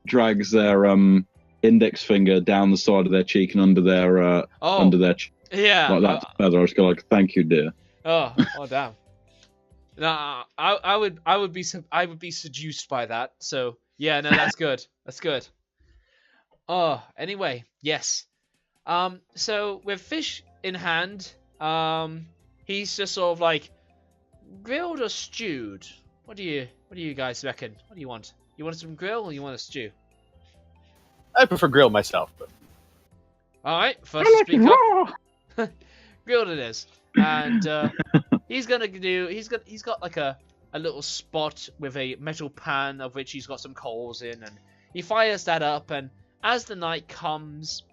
drags their index finger down the side of their cheek and under their Yeah. like that Feather. I just go like, "Thank you, dear." Oh damn. Nah, I would be seduced by that. So yeah, no, that's good. That's good. Oh, anyway, yes. So with fish in hand, he's just sort of like grilled or stewed. What do you guys reckon? What do you want? You want some grill or you want a stew? I prefer grill myself, but all right, first speak up. Grilled it is, and he's got like a little spot with a metal pan of which he's got some coals in, and he fires that up, and as the night comes,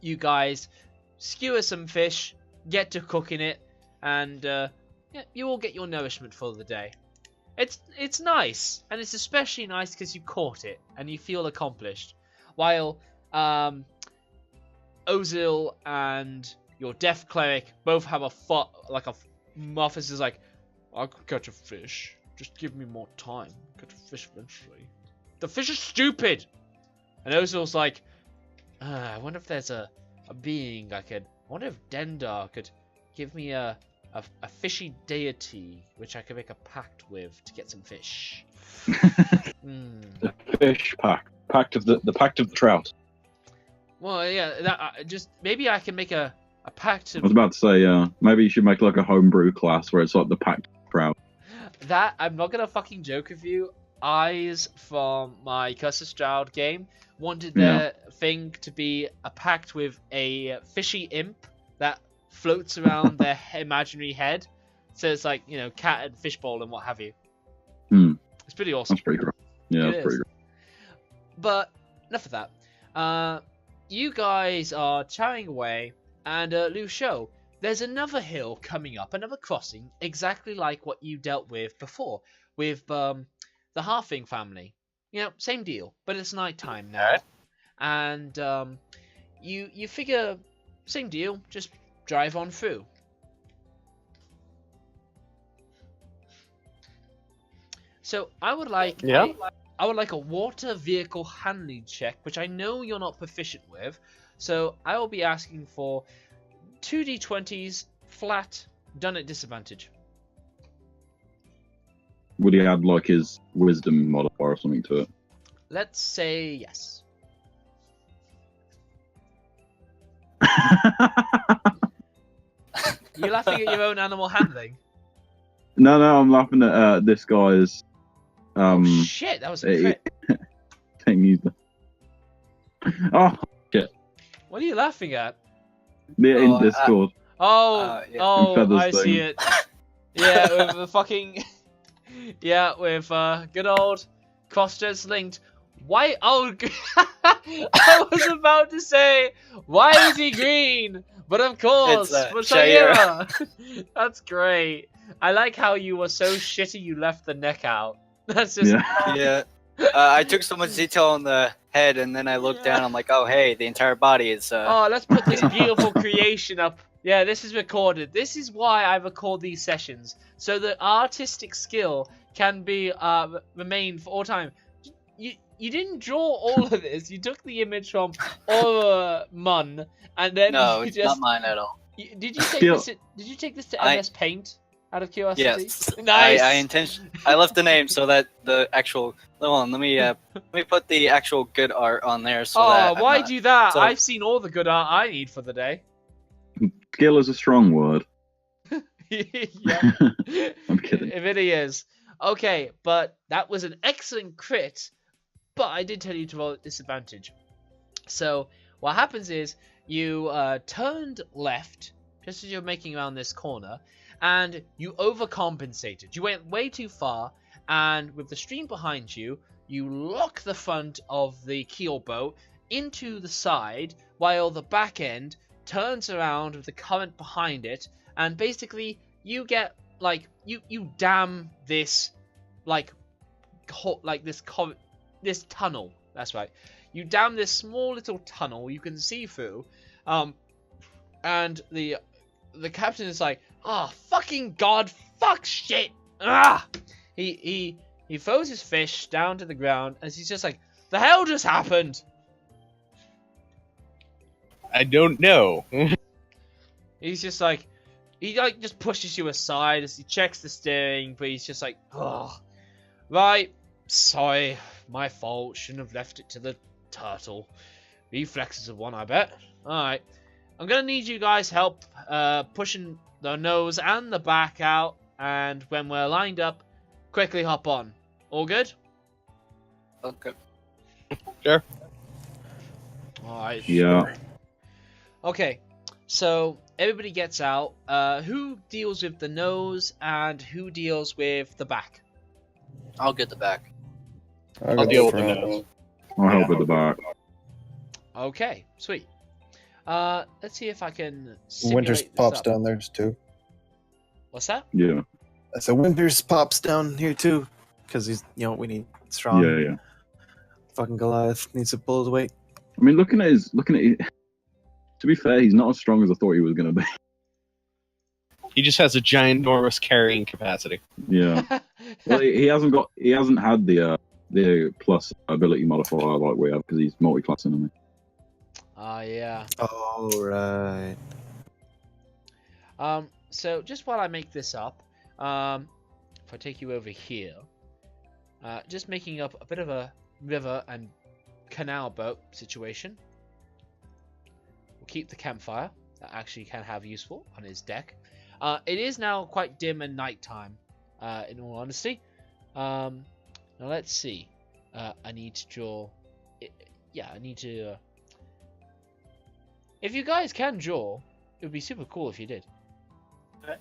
you guys skewer some fish, get to cooking it, and you all get your nourishment for the day. It's nice, and it's especially nice because you caught it and you feel accomplished. While Ozil and your deaf cleric both have Muffus is like, "I could catch a fish. Just give me more time. Catch a fish eventually." The fish is stupid. And Ozil's like, I wonder if there's a being I wonder if Dendar could give me a fishy deity which I could make a pact with to get some fish. The fish pact. The pact of the trout. Well, yeah, just maybe I can make a pact of... I was about to say, maybe you should make like a homebrew class where it's like the pact of the trout. That, I'm not gonna fucking joke with you. Eyes from my Curse of Stroud game wanted their thing to be a pact with a fishy imp that floats around their imaginary head. So it's like, cat and fishbowl and what have you. It's pretty awesome. That's pretty cool. Yeah, that's pretty cool. But enough of that. You guys are chowing away, and Lucio, there's another hill coming up, another crossing, exactly like what you dealt with before, with the Halfling family. Same deal, but it's nighttime now. And you figure, same deal, just drive on through. So I would like a water vehicle handling check, which I know you're not proficient with. So I will be asking for 2d20s flat, done at disadvantage. Would he add like his wisdom modifier or something to it? Let's say yes. You laughing at your own animal handling? No, I'm laughing at this guy's Oh shit, that was a crit. Thingy. Oh shit. What are you laughing at? In Discord. I see it. Yeah, with the fucking... Yeah, with good old cross-dress linked. Why? Oh, I was about to say, why is he green? But of course, for Shaira. That's great. I like how you were so shitty you left the neck out. That's just... Yeah. I took so much detail on the head, and then I looked down, I'm like, oh, hey, the entire body is... Oh, let's put this beautiful creation up. Yeah, this is recorded. This is why I record these sessions, so that artistic skill can be remain for all time. You didn't draw all of this. You took the image from Aura Mun, and then no, you it's just... not mine at all. Did you take this to MS Paint? Out of curiosity. Yes. Nice. I left the name so that the actual. Hold on, let me put the actual good art on there. So why do that? So... I've seen all the good art I need for the day. Skill is a strong word. Yeah. I'm kidding. It really is. Okay, but that was an excellent crit. But I did tell you to roll at disadvantage. So what happens is you turned left just as you're making around this corner. And you overcompensated. You went way too far, and with the stream behind you, you lock the front of the keel boat into the side, while the back end turns around with the current behind it, and basically you get like you dam this this tunnel. That's right. You dam this small little tunnel you can see through, and the captain is like, oh, fucking god, fuck shit. Ah! He throws his fish down to the ground as he's just like, the hell just happened? I don't know. He's just like, he just pushes you aside as he checks the steering, but he's just like, oh, right, sorry, my fault, shouldn't have left it to the turtle. Reflexes of one, I bet. Alright, I'm gonna need you guys' help pushing the nose and the back out, and when we're lined up, quickly hop on. All good? Okay. Sure. Alright. Yeah. Okay, so everybody gets out. Who deals with the nose and who deals with the back? I'll get the back. I'll deal with the nose. I'll help with the back. Okay, sweet. Let's see if I can simulate Winters this pops up. down there too. What's that? Yeah. So Winters pops down here too, because he's, we need strong. Yeah. Fucking Goliath needs to pull his weight. I mean, looking at his, to be fair, he's not as strong as I thought he was going to be. He just has a giant, enormous carrying capacity. Yeah. Well, he hasn't had the plus ability modifier like we have because he's multi-class enemy. Yeah. Oh, right. So just while I make this up, if I take you over here, just making up a bit of a river and canal boat situation. We'll keep the campfire that actually can have useful on his deck. It is now quite dim and nighttime, in all honesty. Now let's see. I need to draw. I need to. If you guys can draw, it would be super cool if you did. Okay.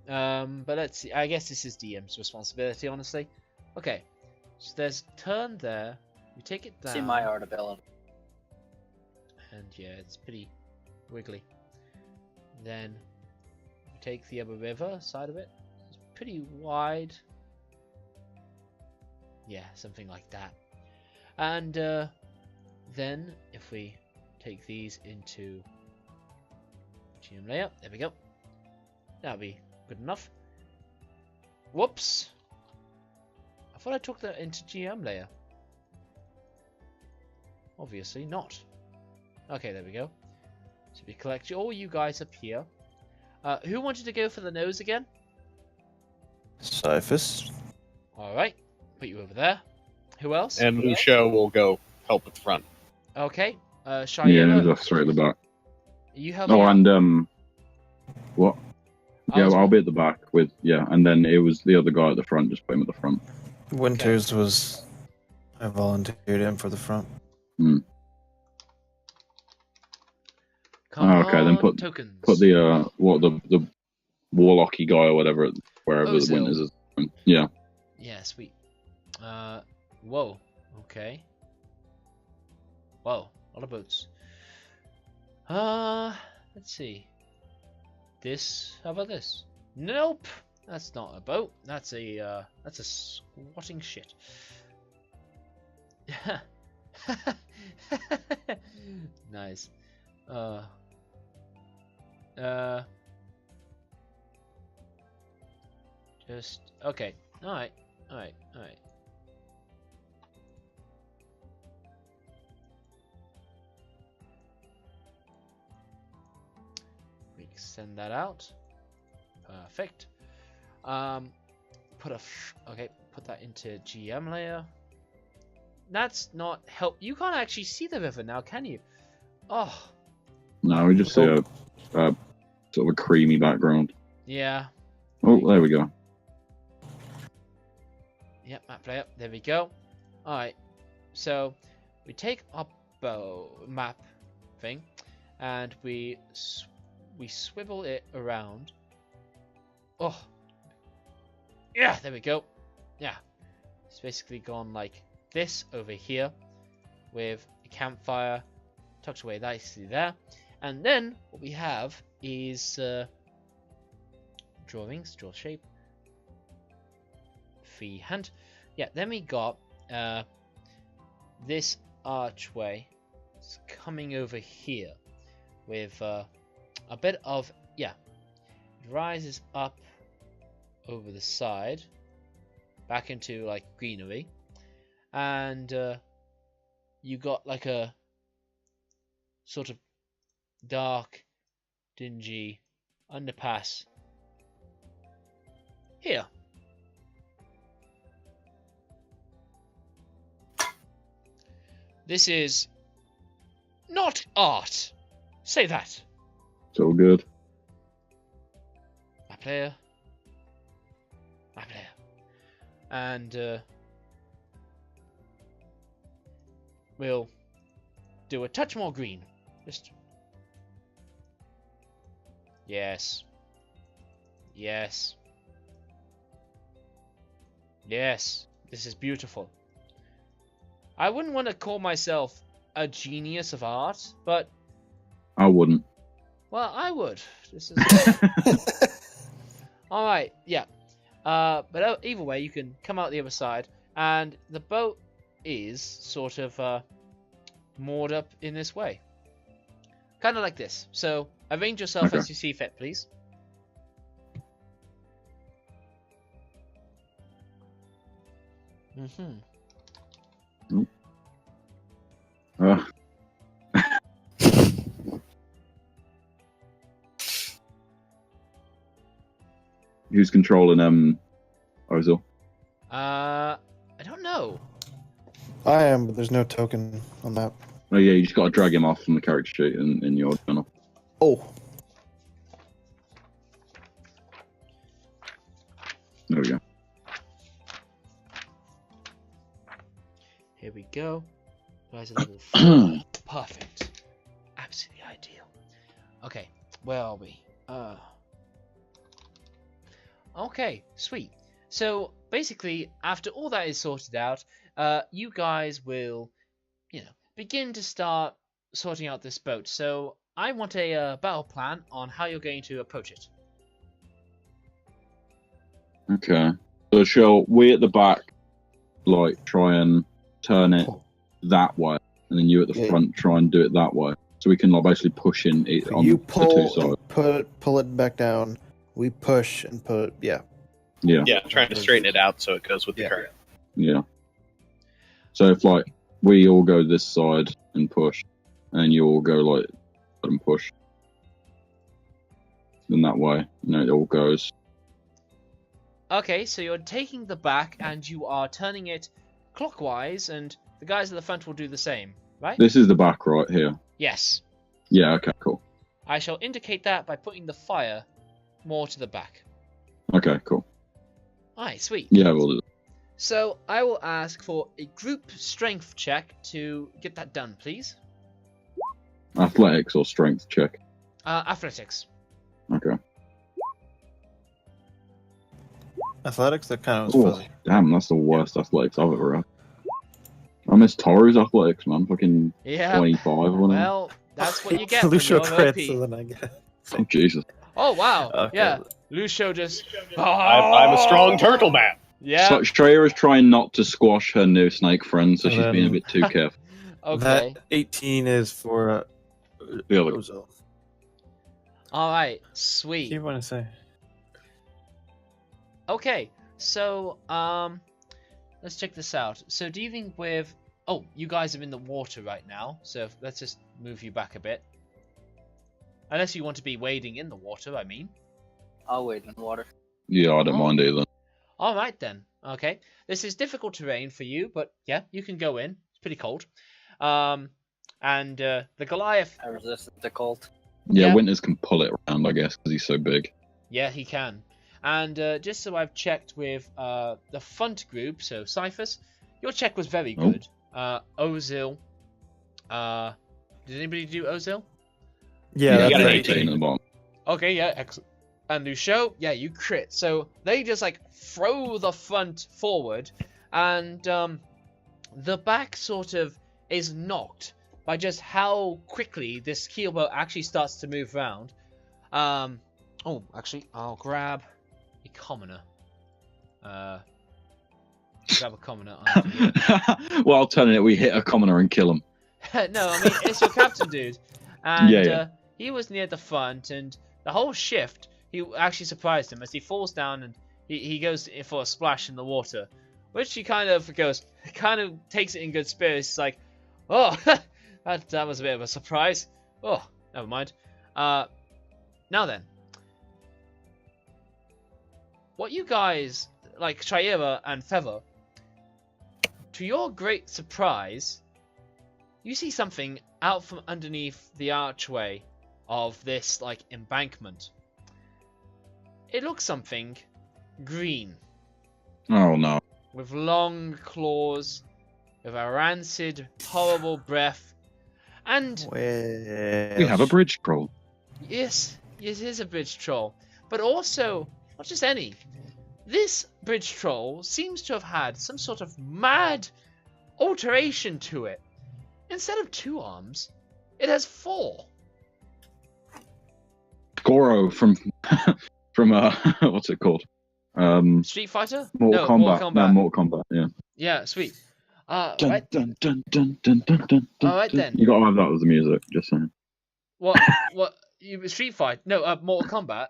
But let's see. I guess this is DM's responsibility, honestly. Okay. So there's a turn there. You take it down. See my art ability. And yeah, it's pretty wiggly. Then you take the other river side of it. It's pretty wide. Yeah, something like that. And then if we take these into GM layer, there we go. That'll be good enough. Whoops! I thought I took that into GM layer. Obviously not. Okay, there we go. So we collect all you guys up here. Who wanted to go for the nose again? Cyphus. Alright, put you over there. Who else? And Lucio will go help with the front. Okay, Yeah, Cheyenne. that's straight at the back. You have and what? Yeah, I'll be at the back with and then it was the other guy at the front. Just put him at the front. Winters was... I volunteered him for the front. Hmm. Come Okay, then on, tokens. put the the warlocky guy or whatever wherever the Ozil. Winters is. Yeah. Yeah, sweet. Whoa. Okay. Whoa, a lot of boats. Let's see. This. How about this? Nope. That's not a boat. That's a squatting shit. Nice. Just okay. All right. We extend that out. Perfect. Put that into GM layer. That's not help. You can't actually see the river now, can you? Oh. No, we just see a sort of a creamy background. Yeah. Oh, there we go. Yep, map player. There we go. Alright. So, we take our map thing, and we swivel it around. Oh. Yeah, there we go. Yeah. It's basically gone like this over here, with a campfire tucked away nicely there. And then what we have is drawings, draw shape, freehand. Yeah, then we got this archway. It's coming over here with a bit of, yeah, it rises up over the side back into like greenery, and you got like a sort of dark, dingy underpass here. This is not art. Say that. It's all good. My player. And we'll do a touch more green. Just yes. This is beautiful. I wouldn't want to call myself a genius of art, but I wouldn't. well, I would. This is all right. Yeah. But either way, you can come out the other side, and the boat is sort of moored up in this way, kind of like this. So arrange yourself as you see fit, please. Who's controlling Ozil? I don't know. I am, but there's no token on that. Oh yeah, you just got to drag him off from the character sheet in your channel. Oh. There we go. Here we go. Guys, level 4. Perfect. Absolutely ideal. Okay, where are we? Okay, sweet. So basically, after all that is sorted out, you guys will, begin to start sorting out this boat. So I want a battle plan on how you're going to approach it. Okay. So shall we at the back, like, try and turn it that way, and then you at the front try and do it that way, so we can like basically push in it on you the two sides. pull it back down. We push and put Yeah, trying to straighten it out so it goes with the current. Yeah. So if like we all go this side and push, and you all go like and push, then that way, it all goes. Okay, so you're taking the back and you are turning it clockwise, and the guys at the front will do the same, right? This is the back right here. Yes. Yeah, okay, cool. I shall indicate that by putting the fire more to the back. Okay, cool. Alright, sweet. Yeah, we'll do. So I will ask for a group strength check to get that done, please. Athletics or strength check? Athletics. Okay. Athletics? That kind of was fuzzy. Damn, that's the worst athletics I've ever had. I miss Toru's athletics, man. Fucking 25 or whatever. Well, that's what you get when Lucio you're crits, OP. so then I get. Oh, Jesus. Oh, wow. Okay. Yeah. Lucio just... I'm a strong turtle man. Yeah. So Shreya is trying not to squash her new snake friend, so she's being a bit too careful. Okay. That 18 is for The other- Ozil. Alright. Sweet. What do you want to say? Okay. So, let's check this out. So dealing with... Oh, you guys are in the water right now, so let's just move you back a bit. Unless you want to be wading in the water, I mean. I'll wade in the water. Yeah, I don't mind either. Alright then. Okay. This is difficult terrain for you, but yeah, you can go in. It's pretty cold. And the Goliath... I resist the cold. Yeah, Yeah. Winters can pull it around, I guess, because he's so big. Yeah, he can. And just so I've checked with the front group, so Cyphers, your check was very Oh. good. Ozil. Did anybody do Ozil? Yeah, You that's got an an 18. 18. at the bottom. Okay, yeah, excellent. And Lucio, yeah, you crit. So they just like throw the front forward, and the back sort of is knocked by just how quickly this keelboat actually starts to move around. Oh, actually, I'll grab a commoner. Grab a commoner. Well, telling it, we hit a commoner and kill him. No, I mean, it's your captain dude. And Yeah. he was near the front, and the whole shift, he actually surprised him as he falls down and he goes for a splash in the water, which he kind of takes it in good spirits. He's like, oh, that was a bit of a surprise. Oh, never mind. Now then, what you guys, like Shreya and Feather, to your great surprise, you see something out from underneath the archway of this, like, embankment. It looks something green, Oh, no. with long claws, with a rancid, horrible breath, and We have a bridge troll. yes, it is a bridge troll, but also, not just any. This bridge troll seems to have had some sort of mad alteration to it. Instead of 2 arms, it has 4. Goro from what's it called? Street Fighter? Mortal Kombat. Mortal Kombat. No, Mortal Kombat. Yeah. Yeah, sweet. Dun, Right. dun, dun, dun, dun, dun, dun, dun, Alright dun. then. You gotta have that as the music. Just saying. What? You Street Fight? No, Mortal Kombat.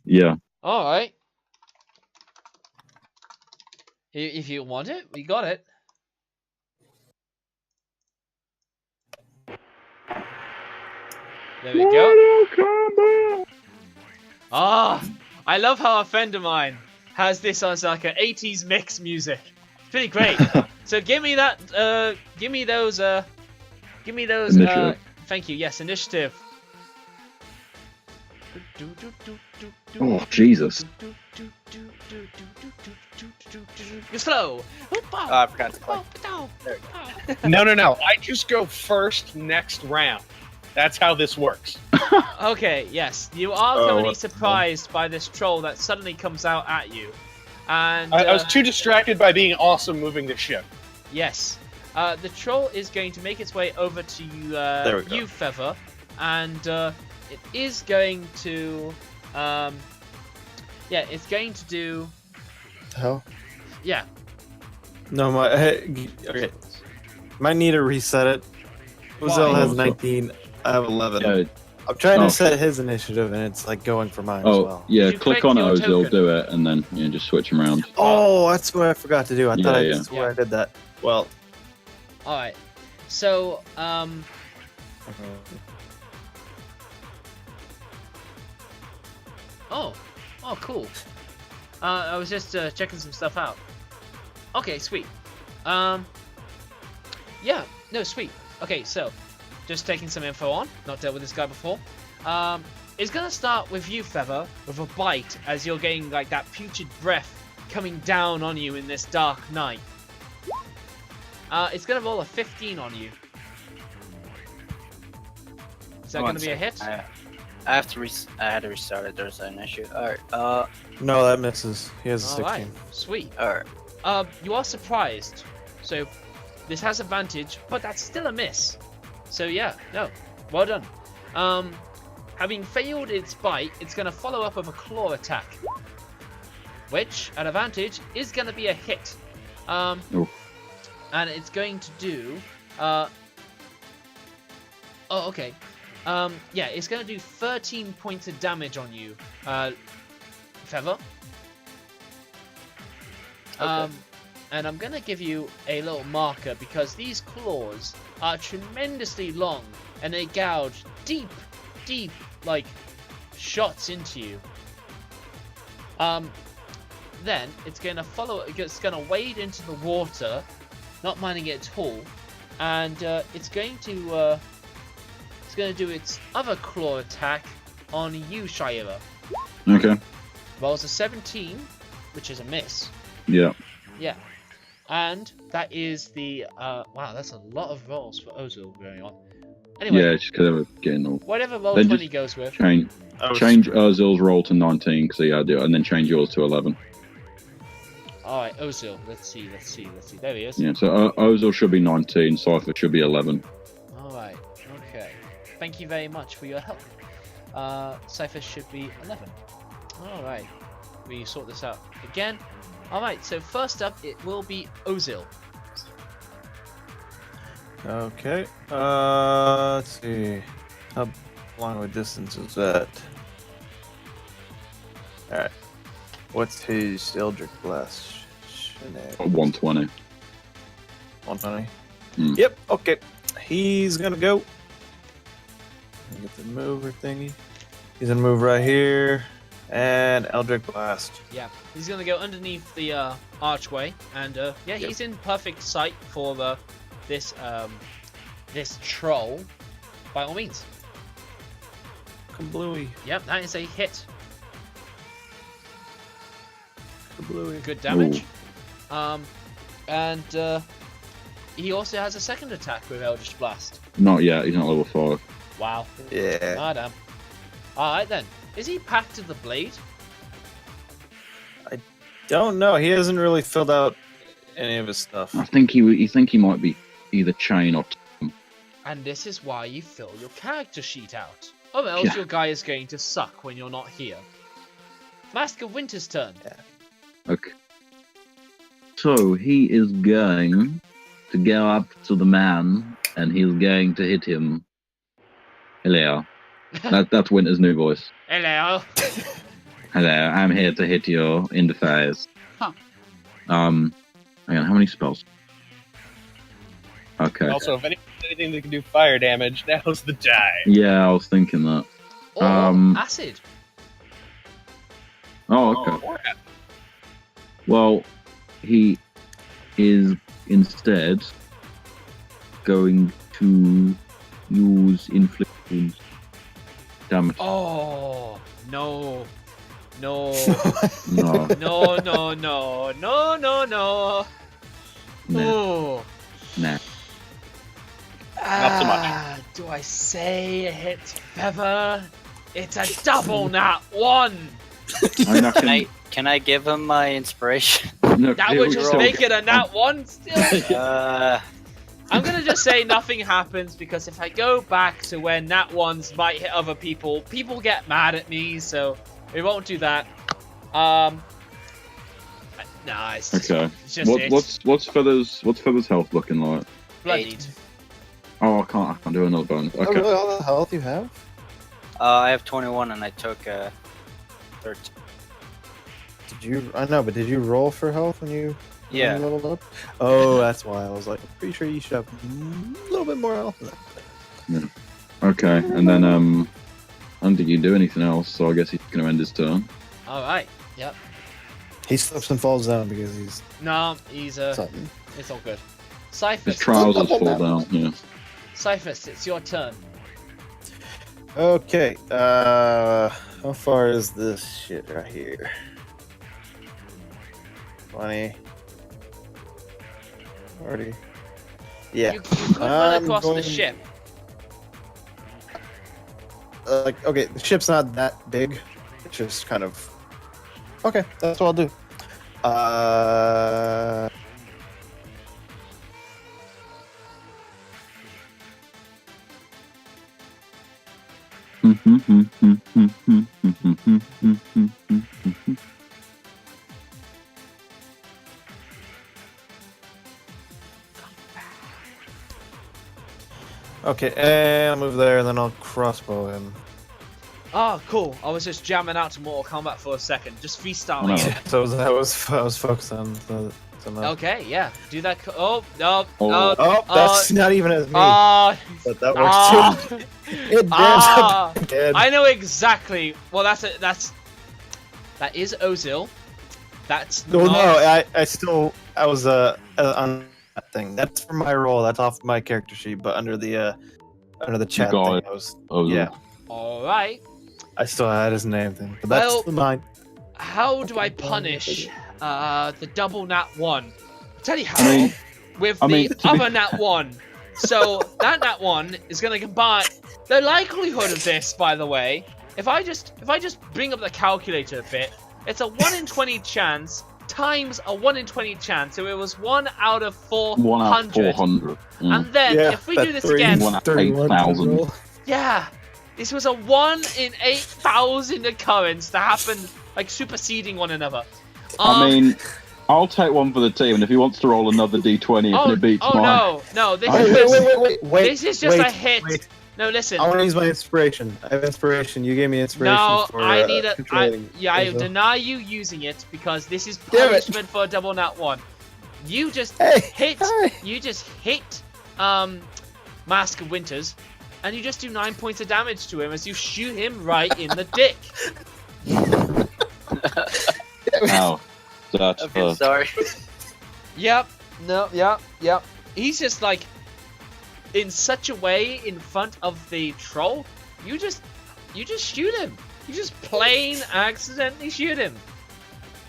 Yeah. All right. If you want it, we got it. There we go. Ah, I love how a friend of mine has this as like an 80s mix music. It's pretty great. So give me that. Give me those. Initiative. Thank you. Yes, initiative. Oh, Jesus. You're slow. I forgot to play. No. I just go first next round. That's how this works. Okay, yes. You are Oh, currently what the surprised by this troll that suddenly comes out at you. And I was too distracted by being awesome moving the ship. yes. The troll is going to make its way over to There we go. you, Feather. And it is going to... yeah, it's going to do... Hell? Yeah. No, okay. Might need to reset it. Ozil Why? has 19. I have 11. Yeah. I'm trying Oh. to set his initiative, and it's like going for mine as Oh, well. yeah. Did you Click click on your Ozil, token? do it, and then just switch them around. Oh, that's what I forgot to do. I thought I Yeah, just where I did that. Well, Alright. So, Oh, cool. I was just checking some stuff out. Okay, sweet. Yeah, no, sweet. Okay, so just taking some info on. Not dealt with this guy before. It's gonna start with you, Feather, with a bite as you're getting like that putrid breath coming down on you in this dark night. It's going to roll a 15 on you. Is that going to be a hit? I have to I had to restart it. There's an issue. Alright, No, that misses. He has a 16. Alright, sweet. Alright. You are surprised. So, this has advantage, but that's still a miss. So yeah, no. Well done. Having failed its bite, it's going to follow up with a claw attack. Which, at advantage, is going to be a hit. And it's going to do... oh, okay. Yeah, it's going to do 13 points of damage on you, Feather. Okay. And I'm going to give you a little marker because these claws are tremendously long and they gouge deep, like, shots into you. Then it's going to it's going to wade into the water, not minding it at all, and it's going to do its other claw attack on you, Shaira. Okay. Rolls a 17, which is a miss. Yeah. Yeah. And that is the wow, that's a lot of rolls for Ozil going on. Anyway, Yeah, just because I was getting all. whatever roll Then 20 just goes with. Change Ozil's roll to 19 because he had it, and then change yours to 11. Alright, Ozil. Let's see. There he is. Yeah, so Ozil should be 19, Cypher should be 11. Alright, okay. Thank you very much for your help. Cypher should be 11. Alright. We sort this out again. Alright, so first up it will be Ozil. Okay. Let's see. How long of a distance is that? Alright. What's his Eldritch Blast? 120. 120? Hmm. Yep, okay. He's gonna go. Get the mover thingy. He's gonna move right here. And Eldritch Blast. Yeah, he's gonna go underneath the archway, and yeah, he's in perfect sight for this troll. By all means. Kablooey. Yep, that is a hit. Kablooey. Good damage. And he also has a second attack with Eldritch Blast. Not yet, he's not level 5. Wow. Yeah. Ah, damn. Alright then. Is he Pact of the Blade? Don't know. He hasn't really filled out any of his stuff. I think he might be either chain or And this is why you fill your character sheet out. Or else your guy is going to suck when you're not here. Mask of Winter's turn. Yeah. Okay. So he is going to go up to the man and he's going to hit him. Hello. That's Winter's new voice. Hello. Hello, I'm here to hit you in the face. Huh. Hang on, how many spells? Okay. Also, if anything that can do fire damage, now's the time. Yeah, I was thinking that. Or acid. Oh, okay. Well, he is instead going to use inflicted damage. Oh, no. No. No. No, no, no. No, no, no. Nah. Oh. Nah. Not so much. Do I say it hits Feather? It's a double nat 1! Can I give him my inspiration? No, That would just make it a nat 1 still? I'm gonna just say nothing happens because if I go back to where nat 1s might hit other people, people get mad at me, so we won't do that. Nah, it's just, Okay. it's just What's Feather's health looking like? bloodied. Oh, I can't do another bonus. Oh, Okay. really? All the health you have? I have 21 and I took 13. Did you? I know, but did you roll for health when you Yeah. leveled up? Oh, that's why I was like, I'm pretty sure you should have a little bit more health than that. Okay, and then I don't think you can do anything else, so I guess he's gonna end his turn. Alright, yep. He slips and falls down because he's No, he's something. it's all good. His Cyphus, trousers fall down. Yeah. Cyphus, it's your turn. Okay, how far is this shit right here? 20. 40. Yeah. You could run across the ship. Okay, the ship's not that big. It's just kind of. Okay, that's what I'll do. Okay, and I'll move there, and then I'll crossbow him. Oh, cool. I was just jamming out to Mortal Kombat for a second, just freestyling it. So I was focused on the. Okay, yeah. Do that. That's not even as me. But that works too. It burns up again. I know exactly. Well, that is Ozil. That's no, not... I was on that thing. That's for my role. That's off my character sheet, but under the chat thing, I was. Yeah. All right. I still had his name thing, but that's mine. How do I punish the double nat 1? I'll tell you how. With the other nat 1. So that nat 1 is going to combine the likelihood of this. By the way, if I just bring up the calculator a bit, it's a 1 in 20 chance times a 1 in 20 chance. So it was 1 out of 400. 1 out of 400. And then if we do this again, 1 out of 8,000. Yeah. This was a 1 in 8,000 occurrence to happen, like, superseding one another. I'll take one for the team, and if he wants to roll another d20 if it beats mine. No, this is just a hit. Wait. No, listen. I want to use my inspiration. I have inspiration. You gave me inspiration for I need I so. deny you using it, because this is punishment for a double nat 1. You just hit Mask of Winters, and you just do 9 points of damage to him as you shoot him right in the dick. Ow. That's sorry. Yep. He's just like in such a way in front of the troll. You just shoot him. You just plain accidentally shoot him.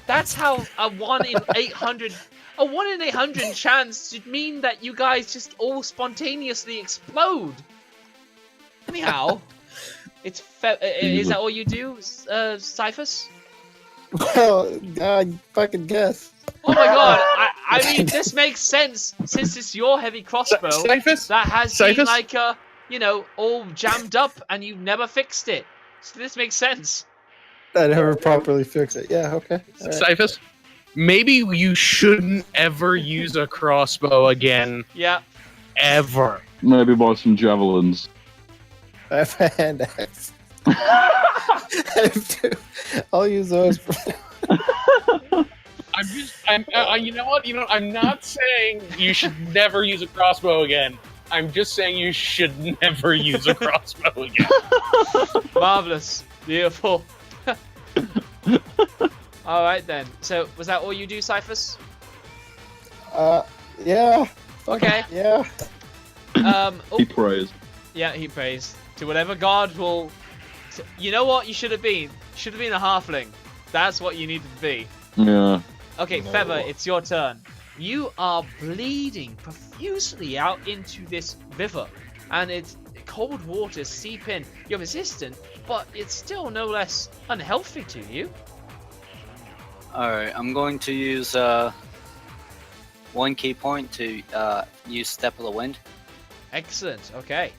That's how a 1 in 800 chance should mean that you guys just all spontaneously explode. Anyhow, is that all you do, Cyphus? Well, I fucking guess. Oh my god, I mean, this makes sense, since it's your heavy crossbow that has been, like, all jammed up, and you never fixed it. So this makes sense. I never properly fixed it. Yeah, okay. Right. Cyphus, maybe you shouldn't ever use a crossbow again. Yeah. Ever. Maybe buy some javelins. I have a hand axe. I have two. I'll use those. You know what? I'm not saying you should never use a crossbow again. I'm just saying you should never use a crossbow again. Marvelous. Beautiful. Alright then. So, was that all you do, Cyphus? Yeah. Okay. Yeah. He prays. Yeah, he prays. To whatever god will... You know what you should have been? You should have been a halfling. That's what you needed to be. Yeah. Okay, no. Feather, it's your turn. You are bleeding profusely out into this river, and it's cold waters seep in. You're resistant, but it's still no less unhealthy to you. Alright, I'm going to use one key point to use Step of the Wind. Excellent, okay.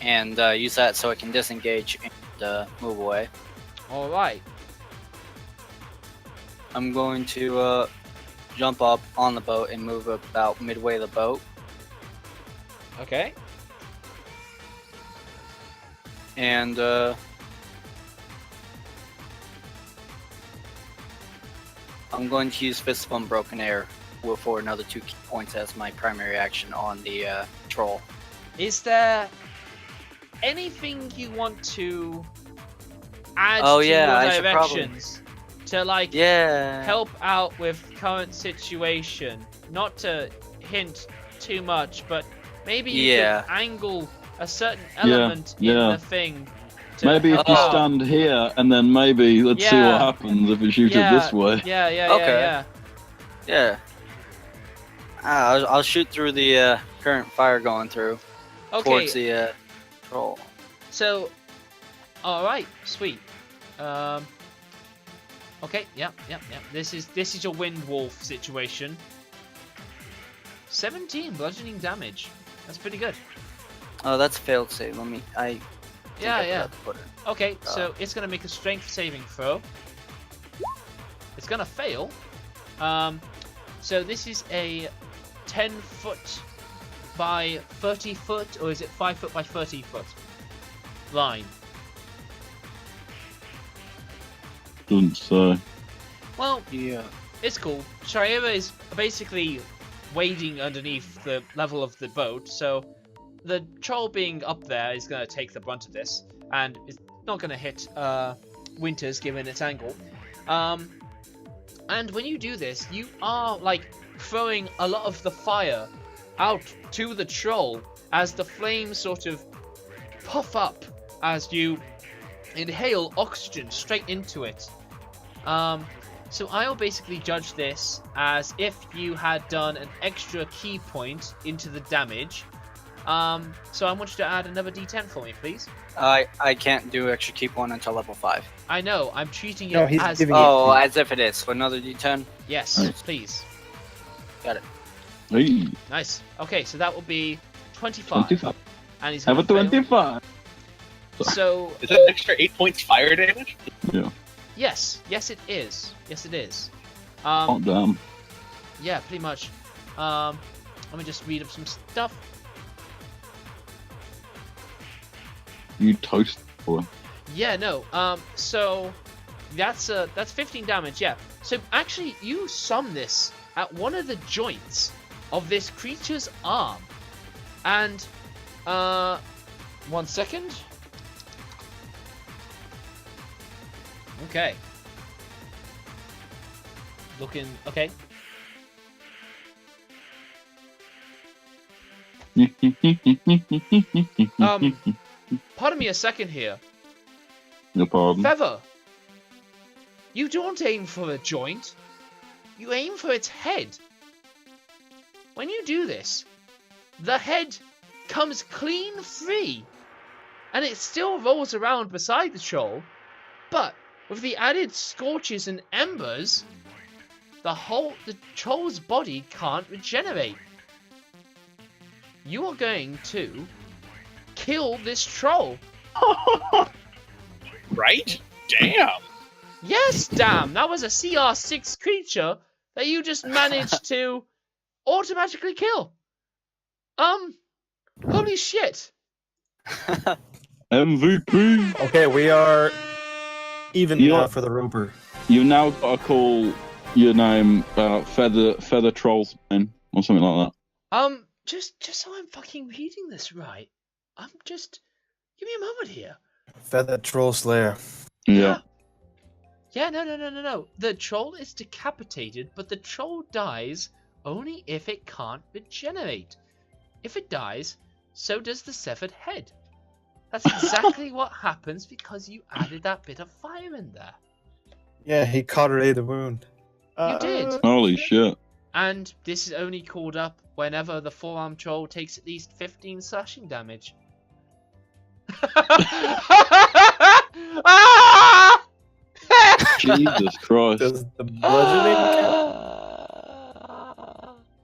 And use that so I can disengage and move away. Alright. I'm going to jump up on the boat and move about midway of the boat. Okay. And I'm going to use Fist of Unbroken Air for another 2 key points as my primary action on the troll. Is there anything you want to add to your directions to help out with current situation? Not to hint too much, but maybe you could angle a certain element in the thing. Maybe if you stand here and then maybe let's see what happens if we shoot it this way. Yeah. Yeah. I'll shoot through the current fire going through towards the troll. So, all right, sweet. Okay, yeah. This is your wind wolf situation. 17 bludgeoning damage. That's pretty good. Oh, that's a failed save. Yeah. Okay, so it's gonna make a strength saving throw. It's gonna fail. So this is a 10 foot by 30 foot, or is it 5 foot by 30 foot line? Doesn't say. Well, yeah, it's cool. Shaira is basically wading underneath the level of the boat, so the troll being up there is going to take the brunt of this, and it's not going to hit Winters given its angle. And when you do this, you are like throwing a lot of the fire out to the troll as the flames sort of puff up as you inhale oxygen straight into it. So I'll basically judge this as if you had done an extra key point into the damage. So I want you to add another d10 for me, please. I can't do extra keep one until level 5. I know, I'm treating it he's as... giving as if it is. So another d10? Yes, please. Got it. Hey, Nice. Okay, so that will be 25. 25. And he's Have a gonna fail. 25. So... Is that an extra 8 points fire damage? Yeah. Yes it is. Yes it is. Oh, damn. Yeah, pretty much. Let me just read up some stuff. You toast, boy. Yeah, no. So that's 15 damage. Yeah. So actually, you sum this at one of the joints of this creature's arm, and 1 second. Okay. Looking okay. Pardon me a second here. No problem. Feather, you don't aim for a joint. You aim for its head. When you do this, the head comes clean free, and it still rolls around beside the troll, but with the added scorches and embers, the troll's body can't regenerate. You are going to kill this troll. Right? Damn. Yes, damn! That was a CR6 creature that you just managed to automatically kill. Holy shit. MVP. Okay, we are even now for the Roper. You now got to call your name Feather Trollsman or something like that. Just so I'm fucking reading this right. Give me a moment here. Feather Troll Slayer. Yeah. Yeah, no. The troll is decapitated, but the troll dies only if it can't regenerate. If it dies, so does the severed head. That's exactly what happens because you added that bit of fire in there. Yeah, he caught the wound. You did. Holy shit. And this is only called up whenever the forearm troll takes at least 15 slashing damage. Jesus Christ. Does the bludgeoning count?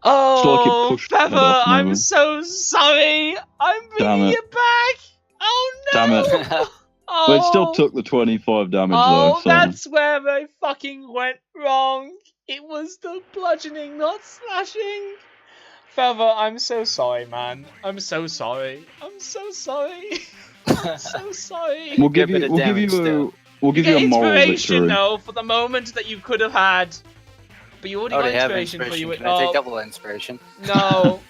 Oh, pushed the head Feather, off, I'm maybe. so sorry. I'm bringing it back. Oh no. Damn it. Oh. But it still took the 25 damage Oh, though. So. that's where I fucking went wrong. It was the bludgeoning, not slashing. Feather, I'm so sorry, man. I'm so sorry. I'm so sorry. I'm so sorry. We'll give you bit of damage still. We'll give You you a get moral inspiration, victory. though, for the moment that you could have had. But you already got have inspiration for you. Can I take double inspiration? No.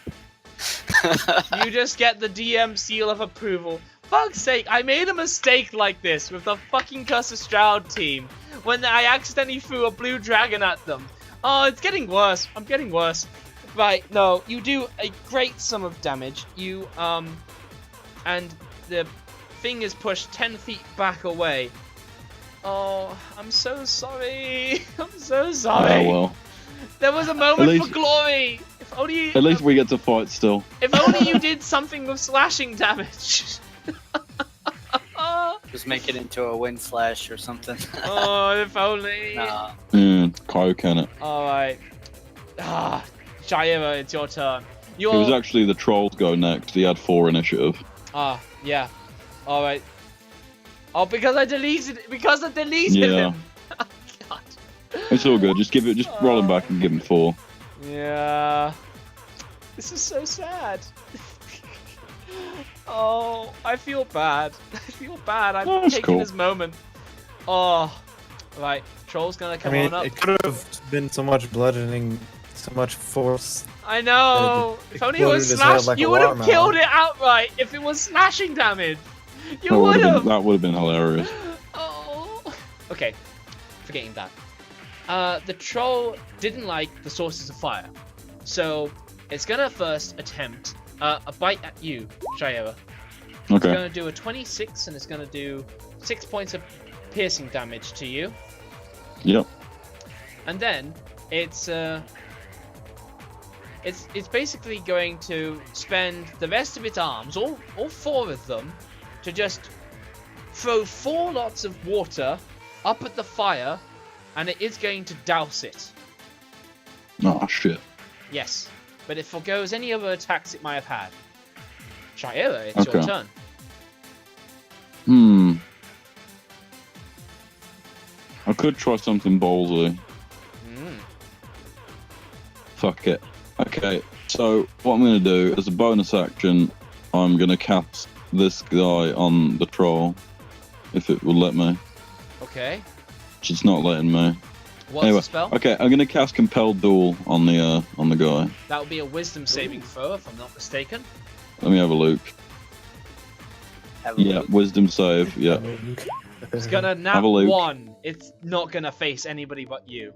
You just get the DM seal of approval. Fuck's sake, I made a mistake like this with the fucking Curse of Stroud team when I accidentally threw a blue dragon at them. Oh, it's getting worse. I'm getting worse. Right, no, you do a great sum of damage. You, and the thing is pushed 10 feet back away. Oh, I'm so sorry. I'm so sorry. Oh well. There was a moment for glory. If only. At least we get to fight still. If only you did something with slashing damage. Just make it into a wind slash or something. Oh, if only. Nah. Kyle can it. Alright. Shaira, it's your turn. It was actually the trolls go next. He had 4 initiative. Yeah. Alright. Oh, because I deleted him. God. It's all good. Just roll him back and give him 4. Yeah. This is so sad. Oh, I feel bad. I'm taking this moment. Oh, right. Troll's gonna come on up. It could have been so much bludgeoning, so much force. I know. If only it was slash, you would have killed it outright. If it was slashing damage, you would have. That would have been hilarious. Oh. Okay, forgetting that. The troll didn't like the sources of fire, so it's gonna first attempt a bite at you, Shaira. Okay. It's gonna do a 26, and it's gonna do 6 points of piercing damage to you. Yep. And then it's basically going to spend the rest of its arms, all 4 of them, to just throw 4 lots of water up at the fire, and it is going to douse it. Oh shit. Yes, but it forgoes any other attacks it might have had. Shaira, it's your turn. I could try something ballsy. Fuck it. Okay, so what I'm going to do, as a bonus action, I'm going to cast this guy on the troll, if it will let me. Okay. Which it's not letting me. What's the spell? Okay, I'm going to cast Compelled Duel on the guy. That would be a wisdom saving throw, if I'm not mistaken. Let me have a look. Wisdom save, yeah. It's gonna nat 1. It's not gonna face anybody but you.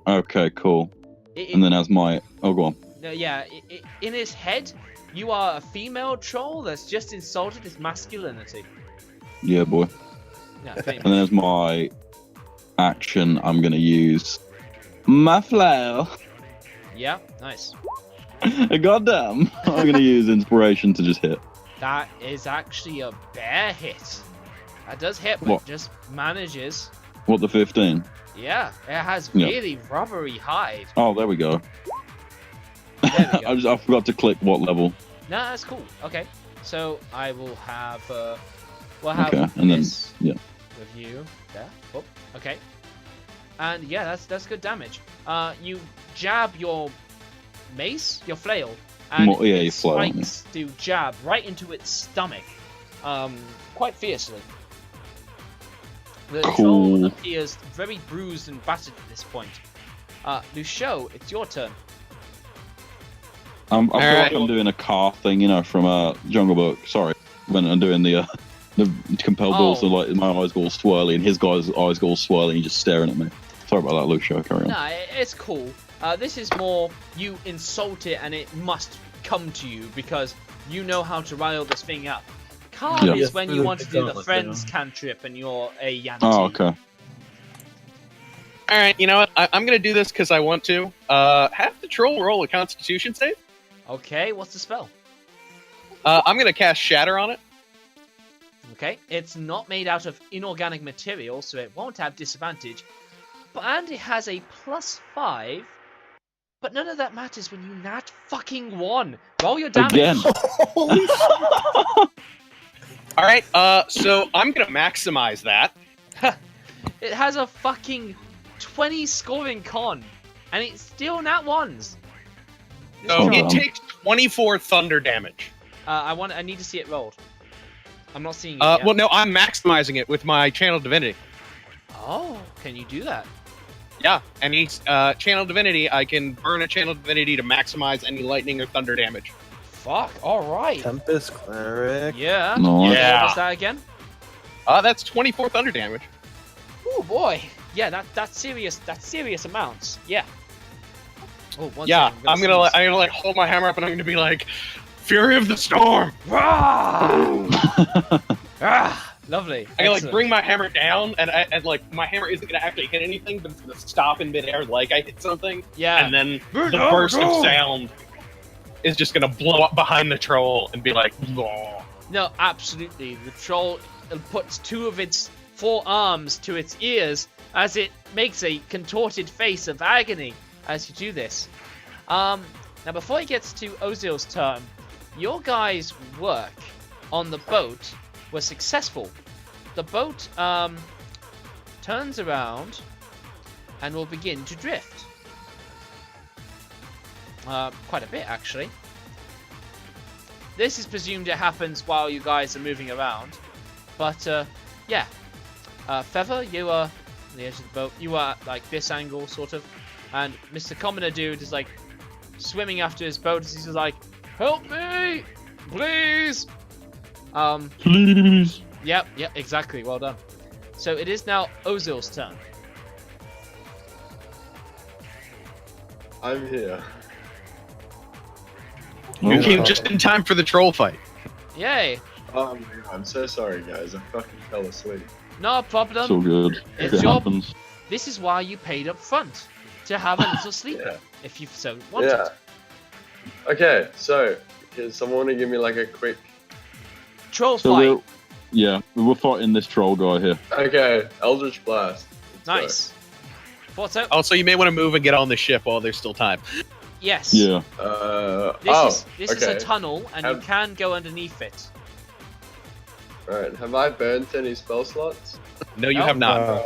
Okay, cool. And then as my... Oh, go on. Yeah, in his head, you are a female troll that's just insulted his masculinity. Yeah, boy. Yeah, and then as my action, I'm gonna use my flail. Yeah, nice. Goddamn. I'm gonna use inspiration to just hit. That is actually a bear hit. That does hit, but just manages. What, the 15? Yeah, it has really rubbery hide. Oh, there we go. There we go. I forgot to click what level. No, that's cool. Okay, so I will have and then with you there. Oh, okay, and yeah, that's good damage. You jab your mace, your flail, and it spikes to jab right into its stomach, quite fiercely. The troll appears very bruised and battered at this point. Lucio, it's your turn. I feel like I'm doing a car thing, from Jungle Book. Sorry, when I'm doing the compelled duel, so like my eyes go all swirly and his guy's eyes go all swirly and he's just staring at me. Sorry about that, Lucio. Carry on. Nah, it's cool. This is more you insult it and it must come to you because you know how to rile this thing up. Calm is when you want to do the friends cantrip and you're a yuan-ti. Oh, okay. Alright, you know what? I'm going to do this because I want to. Have the troll roll a constitution save. Okay, what's the spell? I'm going to cast Shatter on it. Okay, it's not made out of inorganic material, so it won't have disadvantage. And it has a +5. But none of that matters when you nat fucking 1. Roll your damage. Again. Holy shit. Alright, so I'm going to maximize that. It has a fucking 20 scoring con. And it's still nat 1s. So it takes 24 thunder damage. I need to see it rolled. I'm not seeing it yet. Well, no, I'm maximizing it with my Channel Divinity. Oh, can you do that? Yeah, any Channel Divinity, I can burn a Channel Divinity to maximize any lightning or thunder damage. Fuck, alright. Tempest Cleric. Yeah. Nice. Yeah. What's that again? That's 24 thunder damage. Oh boy. Yeah, that's serious amounts. Yeah. Oh, yeah, I'm gonna like hold my hammer up and I'm gonna be like, Fury of the Storm! Ah! Lovely. I can like bring my hammer down, and like my hammer isn't gonna actually hit anything, but it's gonna stop in midair like I hit something. Yeah. And then the burst of sound is just gonna blow up behind the troll and be like, "Whoa." No, absolutely. The troll puts 2 of its 4 arms to its ears as it makes a contorted face of agony as you do this. Now, before it gets to Ozil's turn, your guys' work on the boat was successful. The boat turns around and will begin to drift. Quite a bit, actually. This is presumed it happens while you guys are moving around. But, yeah. Feather, you are on the edge of the boat. You are like this angle, sort of. And Mr. Commoner Dude is like swimming after his boat as he's like, "Help me! Please!" Please. Yep, exactly. Well done. So it is now Ozil's turn. I'm here. You came just in time for the troll fight. Yay! Oh man, I'm so sorry, guys. I fucking fell asleep. No problem. So good. It's It your... happens. This is why you paid up front. To have a little sleeper. If you so wanted. Yeah. Okay, so does someone want to give me like a quick? Troll So fight. we're fighting this troll guy here. Okay, Eldritch Blast. Let's Nice. What's up? Also, you may want to move and get on the ship while there's still time. Yes. Yeah. Go. This is a tunnel, and you can go underneath it. Alright, have I burnt any spell slots? No, you have not.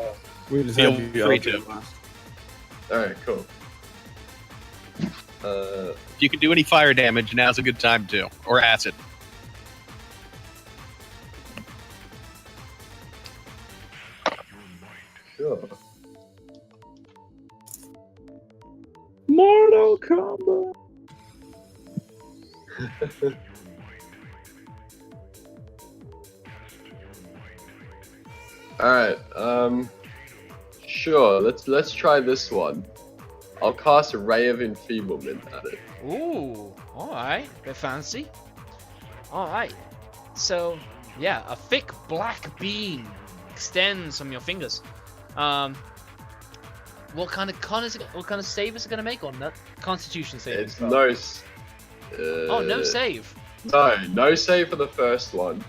We just Feel have you free open to. last. Alright, cool. If you can do any fire damage, now's a good time to. Or acid. Sure. Mortal Kombat. Alright, sure, let's try this one. I'll cast a Ray of Enfeeblement at it. Ooh, alright. Bit fancy. Alright. So, yeah, a thick black beam extends from your fingers. What kind of what kind of save is it gonna make on that? Constitution save. It's no. Oh, no save. No save for the first one,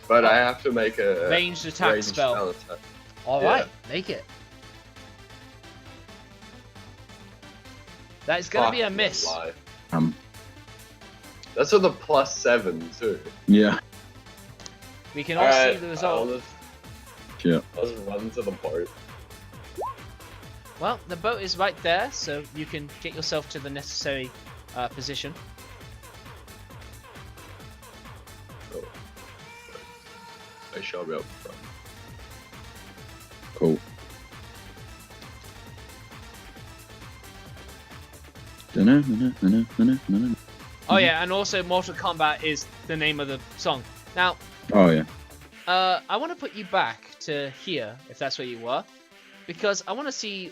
but I have to make a Ranged attack ranged spell. attack. Alright, make it. That is gonna be a Fuck, miss. lie. That's with a +7 too. Yeah. We can all see the result. I'll just run to the boat. Well, the boat is right there, so you can get yourself to the necessary position. Oh. I shall be up front. Cool. Oh yeah, and also Mortal Kombat is the name of the song. Now, Oh yeah. I want to put you back to here, if that's where you were, because I want to see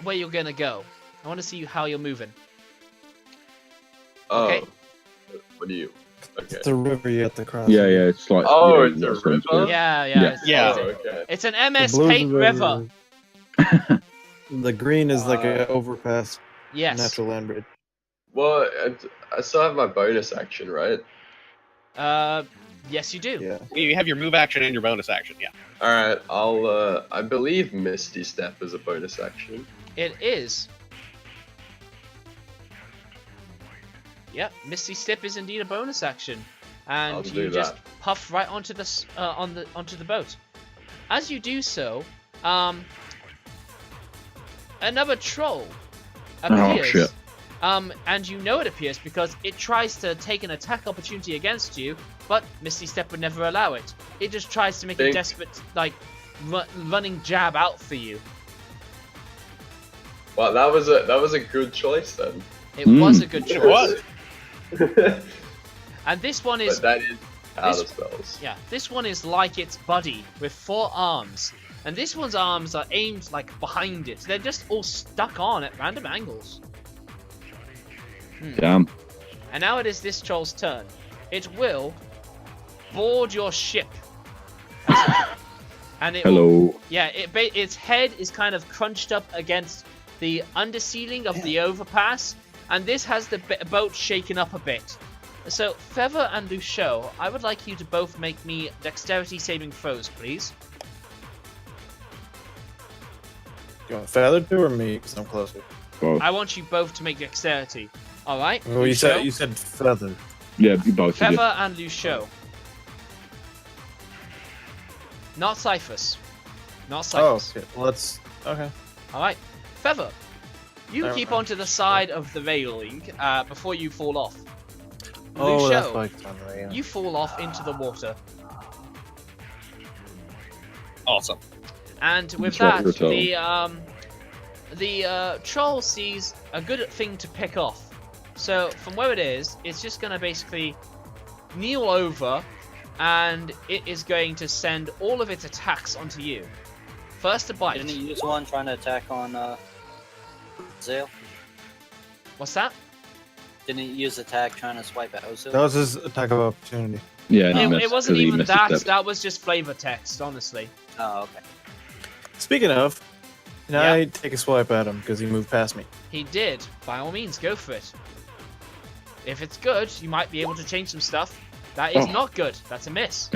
where you're gonna go. I want to see how you're moving. Oh. Okay. What do you? Okay. It's a river you have to cross. Yeah, yeah. It's like. Oh, yeah, it's a that sounds river? good. Yeah. Yeah. Oh, okay. It's an The MS blue's Paint a River. The green is like an overpass, Yes. natural land bridge. Well, I still have my bonus action, right? Yes, you do. Yeah. You have your move action and your bonus action, yeah. Alright, I believe Misty Step is a bonus action. It is. Yep, Misty Step is indeed a bonus action, I'll and do you just that. puff right onto the onto the boat. As you do so, another troll appears. Oh, shit. And you know it appears because it tries to take an attack opportunity against you, but Misty Step would never allow it. It just tries to make a desperate, like, running jab out for you. Well, that was a good choice then. It was a good choice. It was. And this one But is, that is out of spells. yeah, this one is like its buddy with 4 arms. And this one's arms are aimed, like, behind it. They're just all stuck on at random angles. Damn. And now it is this troll's turn. It will board your ship. And it Hello. will, yeah, its head is kind of crunched up against the underceiling of the overpass, and this has the boat shaken up a bit. So, Feather and Lucio, I would like you to both make me dexterity saving throws, please. You want Feather to or me? Because I'm closer. Both. I want you both to make dexterity. All right. Well, you said Feather. Yeah, you both. Feather and Lucio. Not Cyphus. Not Cyphus. Oh, okay. Well, let's. Okay. All right. Feather, you Never keep mind. onto the side of the railing before you fall off. Oh, Lucio, that's like fun, right? Yeah. you fall off into the water. Awesome. And with That's that, right, the troll sees a good thing to pick off. So from where it is, it's just going to basically kneel over, and it is going to send all of its attacks onto you. First, a bite. Didn't he use one trying to attack on Zale? What's that? Didn't he use attack trying to swipe at Ozil? That was his attack of opportunity. Yeah, he missed It wasn't 'cause he even missed a that. step. That was just flavor text, honestly. Oh, okay. Speaking of, can Yeah. I take a swipe at him because he moved past me? He did. By all means, go for it. If it's good, you might be able to change some stuff. That is Oh. not good. That's a miss.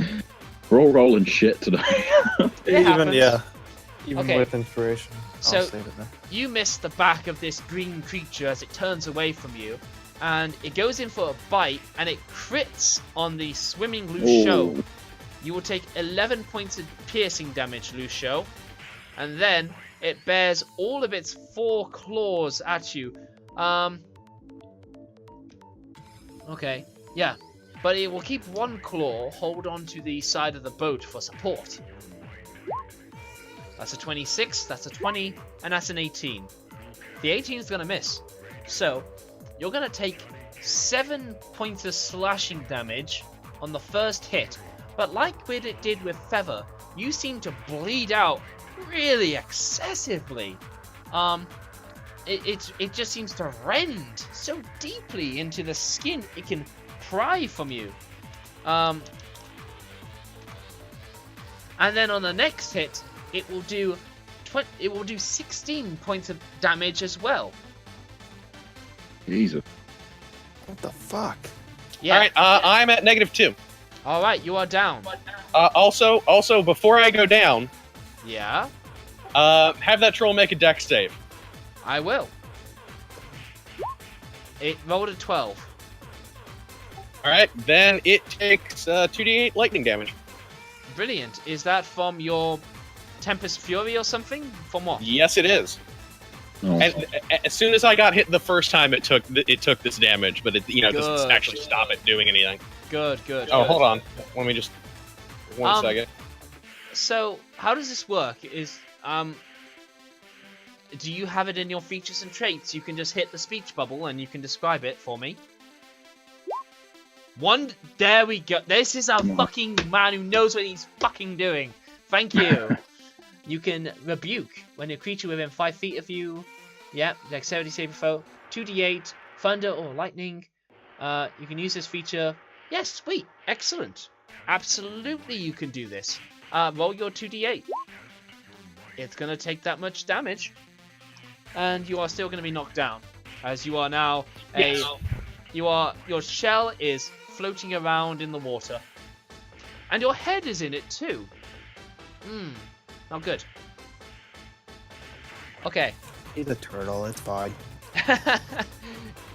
We're all rolling shit today. It happens. Even Okay. with inspiration. So- I'll save it then. You miss the back of this green creature as it turns away from you, and it goes in for a bite, and it crits on the swimming Lucio. Oh. You will take 11 points of piercing damage, Lucio, and then it bears all of its 4 claws at you. Okay, yeah, but it will keep one claw hold on to the side of the boat for support. That's a 26, that's a 20, and that's an 18. The 18 is going to miss. So, you're going to take 7 points of slashing damage on the first hit. But like what it did with Feather, you seem to bleed out really excessively. It just seems to rend so deeply into the skin it can pry from you. And then on the next hit, it will do 16 points of damage as well. Jesus. What the fuck? Yeah. All right, I'm at -2. All right, you are down. Also, before I go down, Yeah, have that troll make a dex save. I will. It rolled a 12. All right, then it takes 2d8 lightning damage. Brilliant. Is that from your Tempest Fury or something? From what? Yes, it is. Oh. And as soon as I got hit the first time, it took this damage, but it doesn't Good. actually stop it doing anything. Good. Oh, good. hold on. Let me just one second. So, how does this work? Do you have it in your features and traits? You can just hit the speech bubble and you can describe it for me. There we go. This is a fucking man who knows what he's fucking doing. Thank you. You can rebuke when a creature within 5 feet of you. Yeah, dexterity saving throw. 2d8, thunder or lightning. You can use this feature. Yes, sweet. Excellent. Absolutely you can do this. Roll your 2d8. It's going to take that much damage. And you are still going to be knocked down. As you are now your shell is floating around in the water. And your head is in it too. Not good. Okay. He's a turtle, it's fine.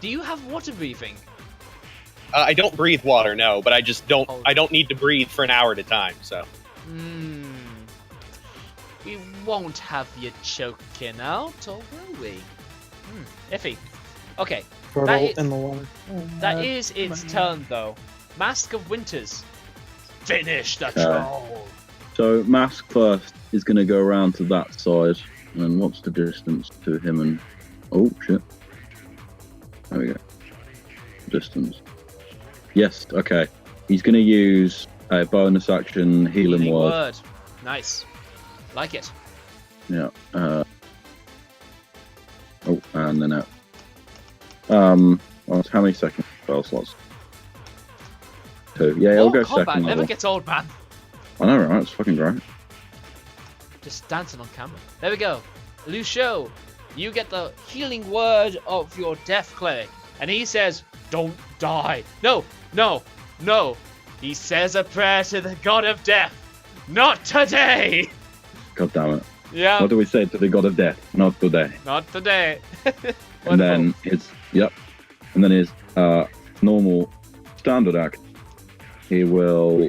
Do you have water breathing? I don't breathe water, no, but I just don't. Oh. I don't need to breathe for an hour at a time. So We won't have you choking out, or will we? Iffy. Okay. Turtle in the water. That is its turn, though. Mask of Winters. Finish the troll. So Mask first is going to go around to that side. And what's the distance to him and... Oh, shit. There we go. Distance. Yes, okay. He's going to use a bonus action healing word. Nice. Like it. Yeah. Oh, and then out. Well, how many seconds spell slots? 2. Yeah, I'll go combat second never level. gets old, man. I know, right? It's fucking great. Just dancing on camera. There we go. Lucio, you get the healing word of your death cleric. And he says, don't die. No, no, no. He says a prayer to the god of death. Not today. God damn it. Yeah. What do we say to the god of death? Not today. Not today. And then his normal standard act. He will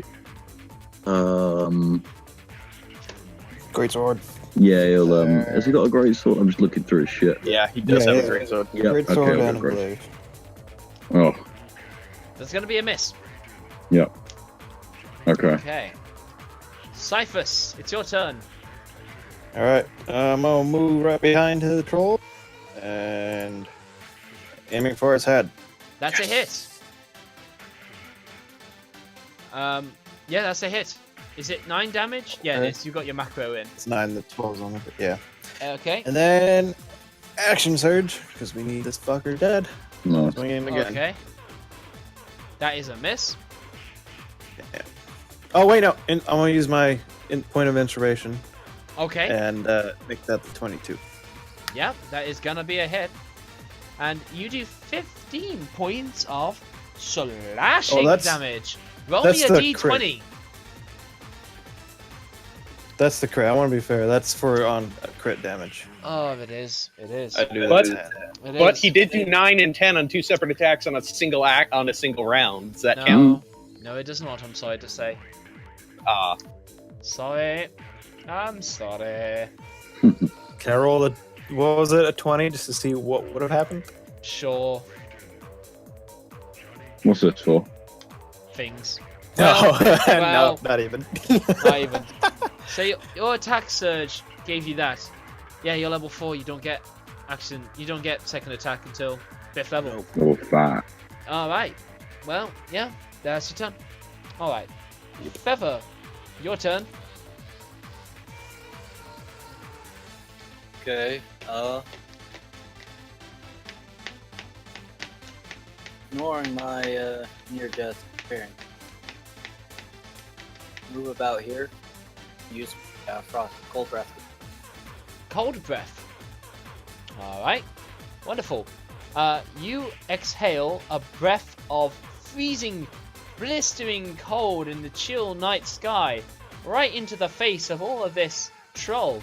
Great sword. yeah, he'll has he got a great sword? I'm just looking through his shit. Yeah, he does have a great sword. Yeah, Great sword and a blade. Oh, There's going to be a miss. yeah. Okay. Okay. Cyphus, it's your turn. Alright, I'm gonna move right behind the troll and aiming for his head. That's a hit. Yeah, that's a hit. Is it 9 damage? Yeah, it is. You got your macro in. It's 9, the 12's on it, but yeah. Okay. And then action surge, because we need this fucker dead. Nice. Swing him again. Okay. That is a miss. Yeah. Oh wait, no. I'm gonna use my point of inspiration Okay. and make that the 22. Yeah, that is gonna be a hit. And you do 15 points of slashing damage. Roll me a d20. Crit. That's the crit. I want to be fair. That's for on crit damage. Oh, it is. It is. I do But- that. It But is. he did do 9 and 10 on 2 separate attacks on a single round. Does that No. count? No, it does not, I'm sorry to say. Ah. Sorry. I'm sorry. Can I roll the, what was it, a 20 just to see what would have happened? Sure. What's this for? Things. No, well- no, not even. Not even. So your attack surge gave you that. Yeah, you're level 4. You don't get action. You don't get second attack until 5th level. Oh, fat. All right. Well, yeah. That's your turn. All right. Feather, your turn. Okay. Ignoring my near-death experience. Move about here. Use frost, cold breath. Cold breath. All right. Wonderful. You exhale a breath of freezing, blistering cold in the chill night sky, right into the face of all of this troll.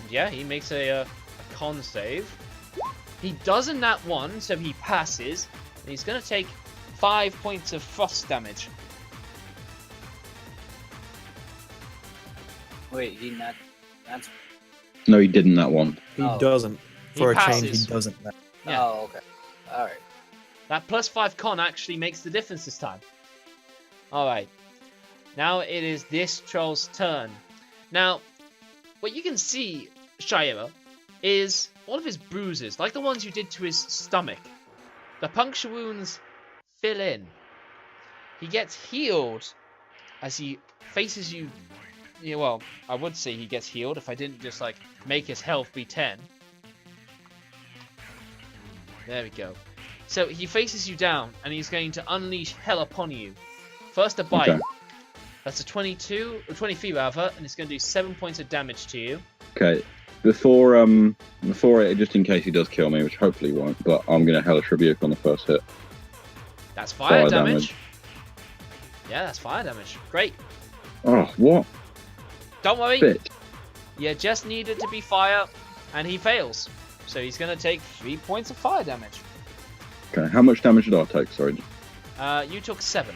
And yeah, he makes a con save. He does in that one, so he passes. And he's going to take 5 points of frost damage. Wait, that's No, he didn't that one. He Oh. doesn't. He For a change, passes. he doesn't. Yeah. Oh, okay. All right. That +5 con actually makes the difference this time. Alright. Now it is this troll's turn. Now, what you can see, Shira, is all of his bruises, like the ones you did to his stomach. The puncture wounds fill in. He gets healed as he faces you. Yeah, well, I would say he gets healed if I didn't just, like, make his health be 10. There we go. So he faces you down, and he's going to unleash hell upon you. First a bite. Okay. That's a 23 rather, and it's going to do 7 points of damage to you. Okay. Before it, just in case he does kill me, which hopefully he won't, but I'm gonna Hellish Rebuke on the first hit. That's fire Fire damage. damage. Yeah, that's fire damage. Great. Oh, what? Don't worry. Bit. You just needed to be fire, and he fails. So he's going to take 3 points of fire damage. Okay. How much damage did I take? Sorry. You took 7.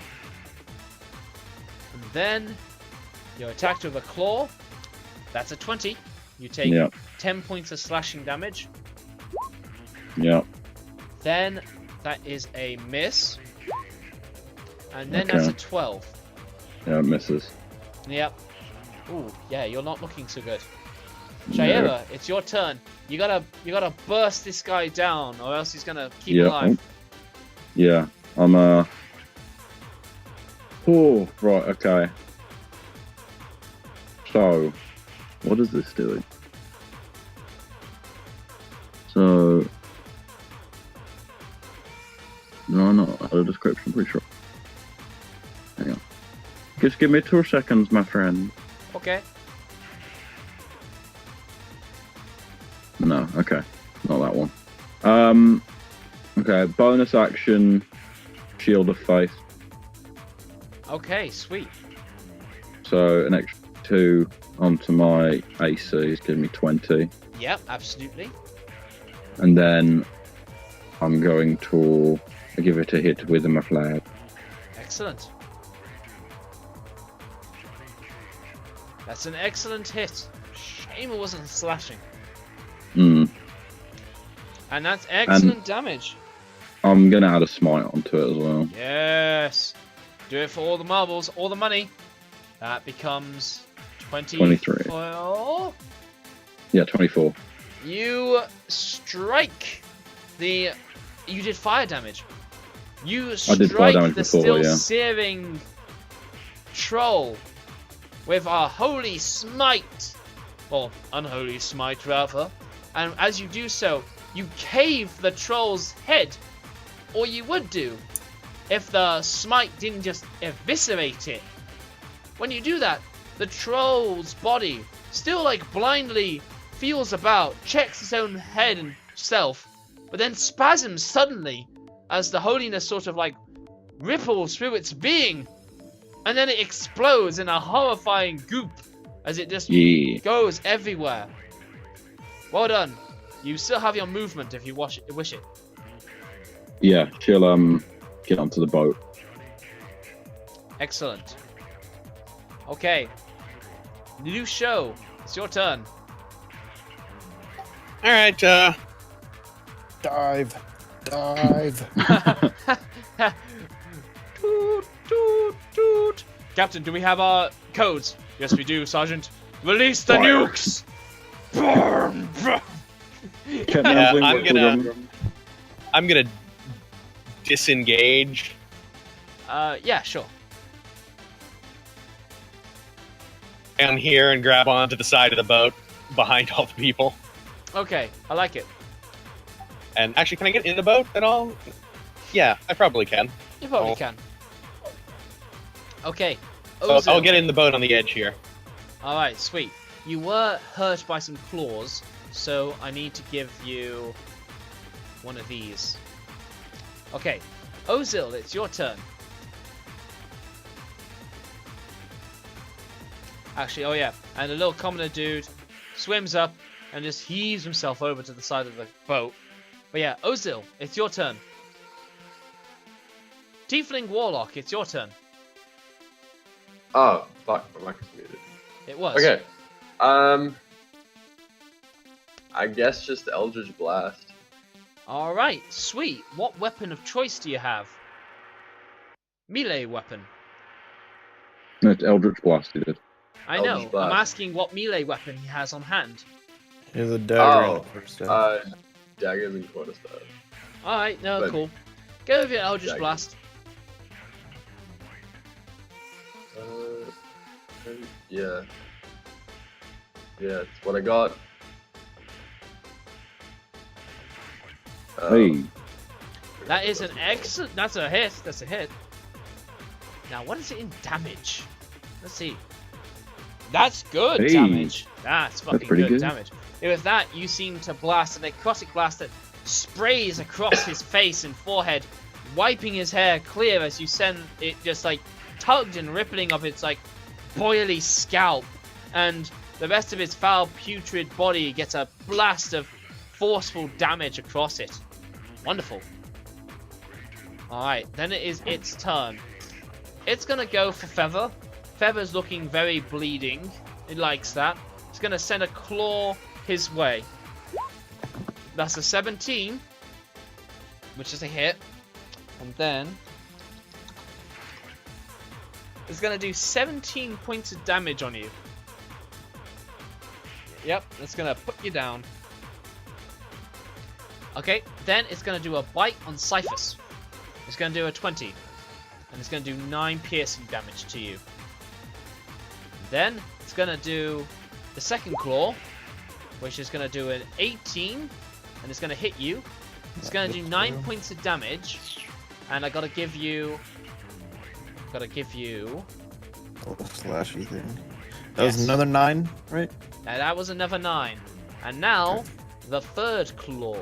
And then you're attacked with a claw. That's a 20. You take Yeah. 10 points of slashing damage. Yeah. Then that is a miss. And then Okay. that's a 12. Yeah, it misses. Yep. Ooh, yeah, you're not looking so good. No. Shaira, it's your turn. You gotta burst this guy down, or else he's gonna keep Yeah. alive. Yeah. I'm Oh, right. Okay. So, what is this doing? So, no, not a description. Pretty sure. Hang on. Just give me 2 seconds, my friend. Okay. No, okay. Not that one. Okay, bonus action, Shield of Faith. Okay, sweet. So an extra 2 onto my AC is giving me 20. Yep, absolutely. And then I'm going to give it a hit with my flag. Excellent. That's an excellent hit. Shame it wasn't slashing. Hmm. And that's excellent damage. I'm going to add a smite onto it as well. Yes. Do it for all the marbles, all the money. That becomes 23. Yeah, 24. You strike the... You did fire damage. You strike the before, still yeah. searing troll with a holy smite. Or unholy smite, rather. And as you do so, you cave the troll's head. Or you would do if the smite didn't just eviscerate it. When you do that, the troll's body still like blindly feels about, checks its own head and self, but then spasms suddenly as the holiness sort of like ripples through its being, and then it explodes in a horrifying goop as it just goes everywhere. Well done. You still have your movement if you wish it. Yeah, she'll get onto the boat. Excellent. Okay. New show. It's your turn. All right. Dive. Toot, toot, toot. Captain, do we have our codes? Yes, we do, Sergeant. Release the Fire. nukes. Burn. I'm gonna disengage. Yeah, sure. Down here and grab onto the side of the boat behind all the people. Okay, I like it. And actually, can I get in the boat at all? Yeah, I probably can. You probably can. Okay. So I'll get in the boat on the edge here. Alright, sweet. You were hurt by some claws, so I need to give you one of these. Okay. Ozil, it's your turn. Actually, oh yeah, and the little commoner dude swims up and just heaves himself over to the side of the boat. But yeah, Ozil, it's your turn. Tiefling Warlock, it's your turn. Oh, fuck, my mic is muted. It was. Okay. I guess just the Eldritch Blast. Alright, sweet. What weapon of choice do you have? Melee weapon. No, it's Eldritch Blast, he did. I know. Eldritch Blast. I'm asking what melee weapon he has on hand. He has a dagger in the first step. Dagger and quarterstaff. Alright, no, But- cool. Go with your Eldritch Dagger. Blast. Yeah. Yeah, it's what I got. Hey, That is an excellent... That's a hit. That's a hit. Now, what is it in damage? Let's see. That's good Hey. damage. That's fucking pretty good good. damage. And with that, you seem to blast a necrotic blast that sprays across his face and forehead, wiping his hair clear as you send it just like tugged and rippling of its like boily scalp, and the rest of his foul putrid body gets a blast of forceful damage across it. Wonderful. Alright, then it is its turn. It's gonna go for Feather. Feather's looking very bleeding. It likes that. It's gonna send a claw his way. That's a 17, which is a hit. And then it's gonna do 17 points of damage on you. Yep, it's gonna put you down. Okay, then it's gonna do a bite on Cyphus. It's gonna do a 20. And it's gonna do 9 piercing damage to you. Then it's gonna do the second claw, which is gonna do an 18, and it's gonna hit you. It's gonna do 9 points of damage, and I gotta give you Oh, slashy thing. That was another 9, right? That was another 9. And now, the third claw.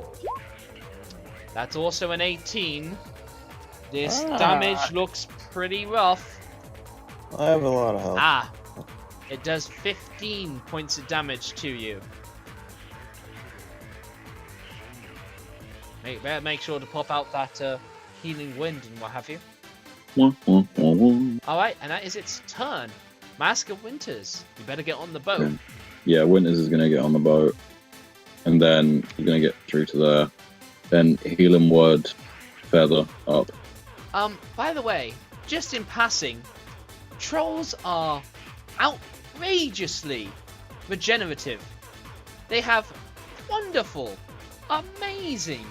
That's also an 18. This damage looks pretty rough. I have a lot of health. It does 15 points of damage to you. Make sure to pop out that healing wind and what have you. Alright, and that is its turn. Mask of Winters, you better get on the boat. Yeah, Winters is going to get on the boat. And then he's going to get through to there. Then Healing Word, Feather, up. By the way, just in passing, trolls are outrageously regenerative. They have wonderful, amazing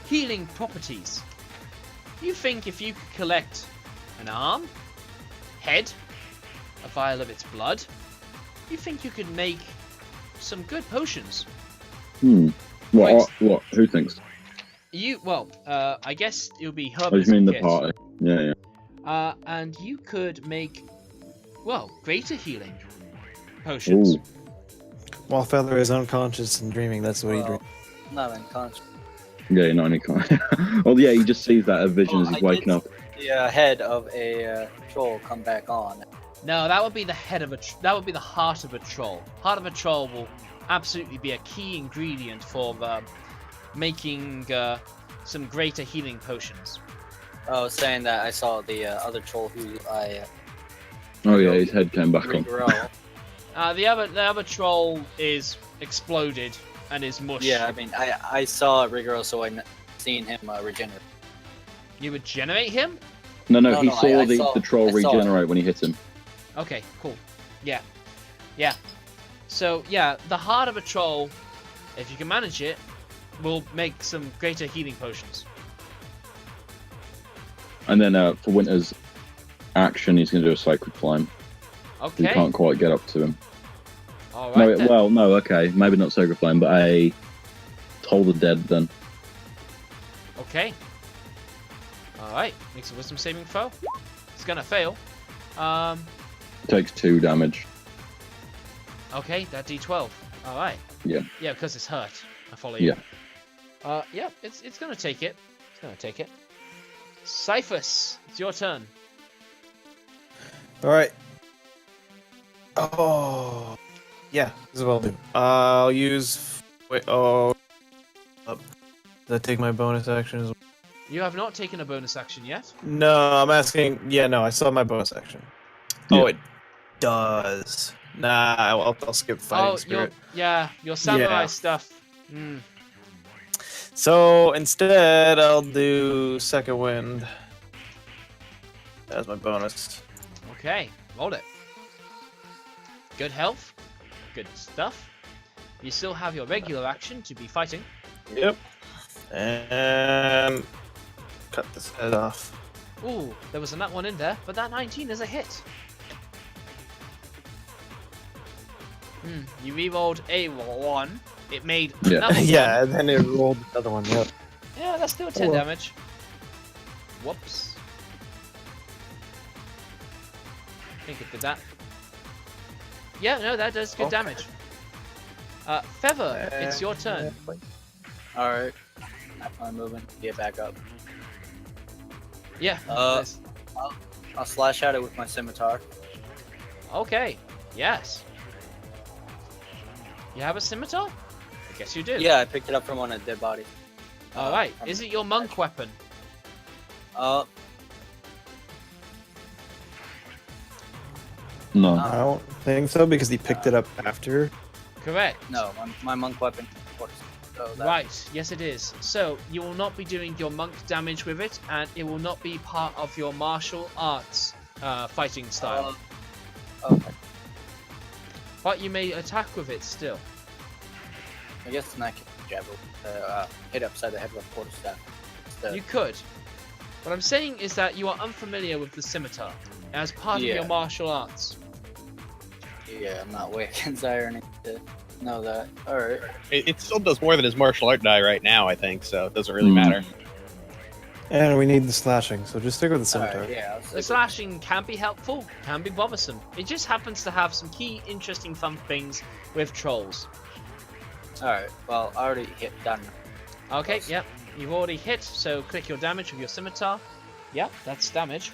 healing properties. You think if you could collect an arm, head, a vial of its blood, you think you could make some good potions? What? Who thinks? I guess it'll be Oh, Herbert's you mean the kit. party? Yeah. And you could make, greater healing potions. Ooh. While Feather is unconscious and dreaming, that's what he dreams. Not unconscious. Yeah, you know, he can't. Oh, yeah, he just sees that vision as he's waking up. The head of a troll come back on. No, that would be the head of that would be the heart of a troll. Heart of a troll will absolutely be a key ingredient for making some greater healing potions. I was saying that I saw the other troll who I. Oh yeah, his head came back on. The other troll is exploded and is mush. Yeah, I mean, I saw Rigoro, so I seen him regenerate. You regenerate him? No, he saw the troll regenerate when he hit him. Okay, cool. Yeah. So yeah, the heart of a troll, if you can manage it, will make some greater healing potions. And then for Winter's action, he's going to do a Sacred Flame. Okay. You can't quite get up to him. All right. Okay, maybe not Sacred Flame, but a Toll the Dead then. Okay. All right. Makes a Wisdom saving throw. It's gonna fail. Takes 2 damage. Okay, that D12. All right. Yeah. Yeah, because it's hurt. I follow you. Yeah. Yeah. It's gonna take it. Cyphus, it's your turn. All right. Oh, yeah. This is what I'll do. I'll use. Wait. Oh. Does that take my bonus action as well? You have not taken a bonus action yet. No, I'm asking. Yeah, no, I still have my bonus action. Yeah. Oh, it does. Nah, I'll skip fighting spirit. Your samurai stuff. So instead, I'll do second wind as my bonus. Okay, roll it. Good health, good stuff. You still have your regular action to be fighting. Yep. And cut this head off. Ooh, there was a nat one in there, but that 19 is a hit. You re-rolled a 1. It made another one. Yeah, and then it rolled another one. Yep. Yeah, that's still 10 damage. Whoops. I think it did that. Yeah, no, that does good damage. Feather, it's your turn. Alright. I'm moving. Get back up. Yeah. I'll slash at it with my scimitar. Okay. Yes. You have a scimitar? I guess you do. Yeah, I picked it up from on a dead body. Alright. Is it your monk weapon? No. I don't think so because he picked it up after. Correct. No, my monk weapon. Of course. So Right, yes it is. So, you will not be doing your monk damage with it, and it will not be part of your martial arts fighting style. Okay. But you may attack with it still. I guess not jab hit upside the head with a quarterstaff. You could. What I'm saying is that you are unfamiliar with the scimitar as part of your martial arts. Yeah, I'm not way against iron to know that. Alright. It still does more than his martial art die right now, I think, so it doesn't really matter. And we need the slashing, so just stick with the scimitar. Yeah. The slashing can be helpful, can be bothersome. It just happens to have some key, interesting, fun things with trolls. Alright, well, I already hit done. Okay, yep. You've already hit, so click your damage with your scimitar. Yep, that's damage.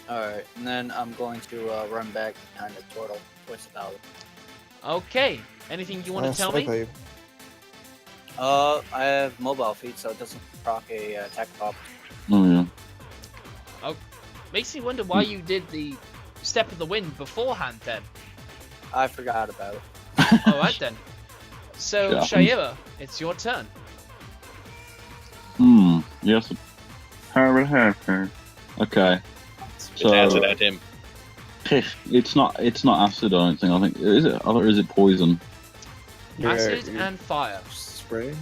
Alright, and then I'm going to run back behind the turtle towards the valley. Okay, anything you want to tell me? I have mobile feet, so it doesn't proc a attack pop. Oh yeah. Oh, makes me wonder why you did the Step of the Wind beforehand then. I forgot about it. Alright then. So, Yeah. Shaira, it's your turn. Yes. Okay. It's So acid at him. it's not acid. I don't think. I think is it? Or is it poison? Acid and fire. Spray?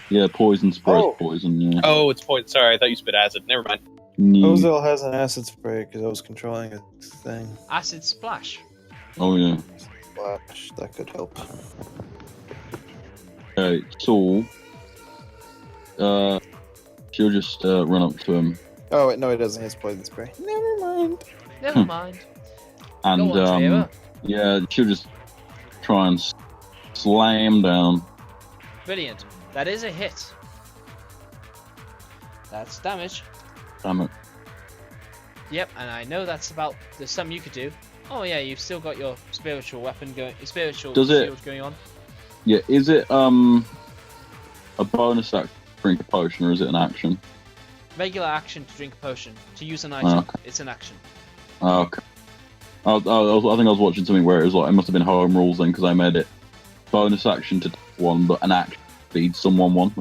Yeah, poison spray. Oh. Poison. Yeah. Oh, it's poison. Sorry, I thought you spit acid. Never mind. Ozil has an acid spray because I was controlling a thing. Acid splash. Oh yeah. Splash, that could help. Okay. So, she'll just run up to him Oh, wait, no, it doesn't. He has poison spray. Never mind. Never mind. and Go on, Shaira. yeah, she'll just try and slam down. Brilliant. That is a hit. That's damage. Damn it. Yep, and I know that's about. There's something you could do. Oh yeah, you've still got your spiritual weapon going. Your spiritual Does it- shield going on. Yeah. Is it a bonus action to drink a potion, or is it an action? Regular action to drink a potion. To use an item, Okay. it's an action. Oh, okay. I think I was watching something where it was like it must have been home rules then because I made it bonus action to one, but an action feeds someone one.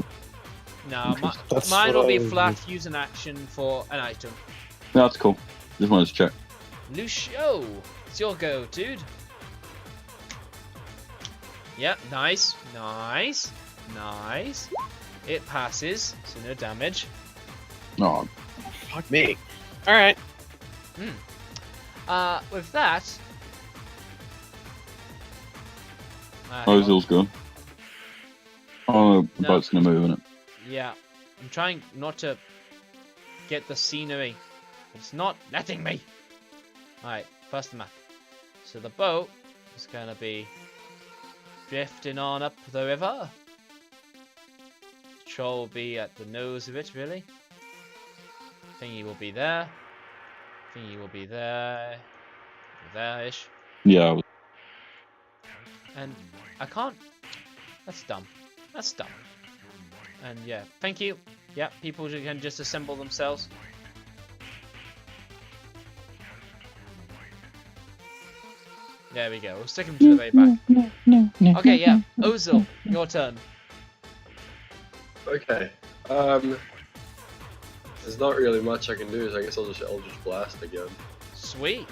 No, That's mine what will be I was flat. Use an action for an item. Yeah, that's cool. Just wanted to check. Lucio, it's your go, dude. Yep, nice, nice, nice. It passes, so no damage. Oh, Fuck me. All right. With that, Ozil's good. Oh, the No. boat's gonna move in it. yeah, I'm trying not to get the scenery. It's not letting me. Alright, first the map. So the boat is gonna be drifting on up the river. The troll will be at the nose of it, really. Thingy will be there. Thingy will be there. There-ish. Yeah. And I can't. That's dumb. That's dumb. And yeah, thank you. Yeah, people can just assemble themselves. There we go. We'll stick them to the very back. Okay, yeah. Ozil, your turn. Okay. There's not really much I can do, so I guess I'll just Eldritch Blast again. Sweet.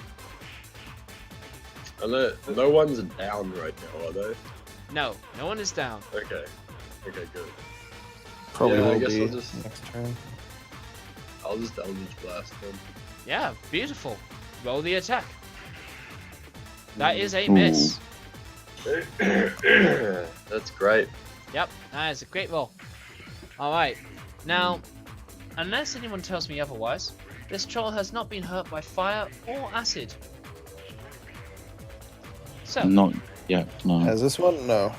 And no one's down right now, are they? No, no one is down. Okay. Okay, good. Probably Yeah, I will guess be I'll just- next turn. I'll just Eldritch Blast them. Yeah, beautiful. Roll the attack. That is a miss. That's great. Yep, that is a great roll. Alright, now, unless anyone tells me otherwise, this troll has not been hurt by fire or acid. So, Not yet. No. Has this one? No.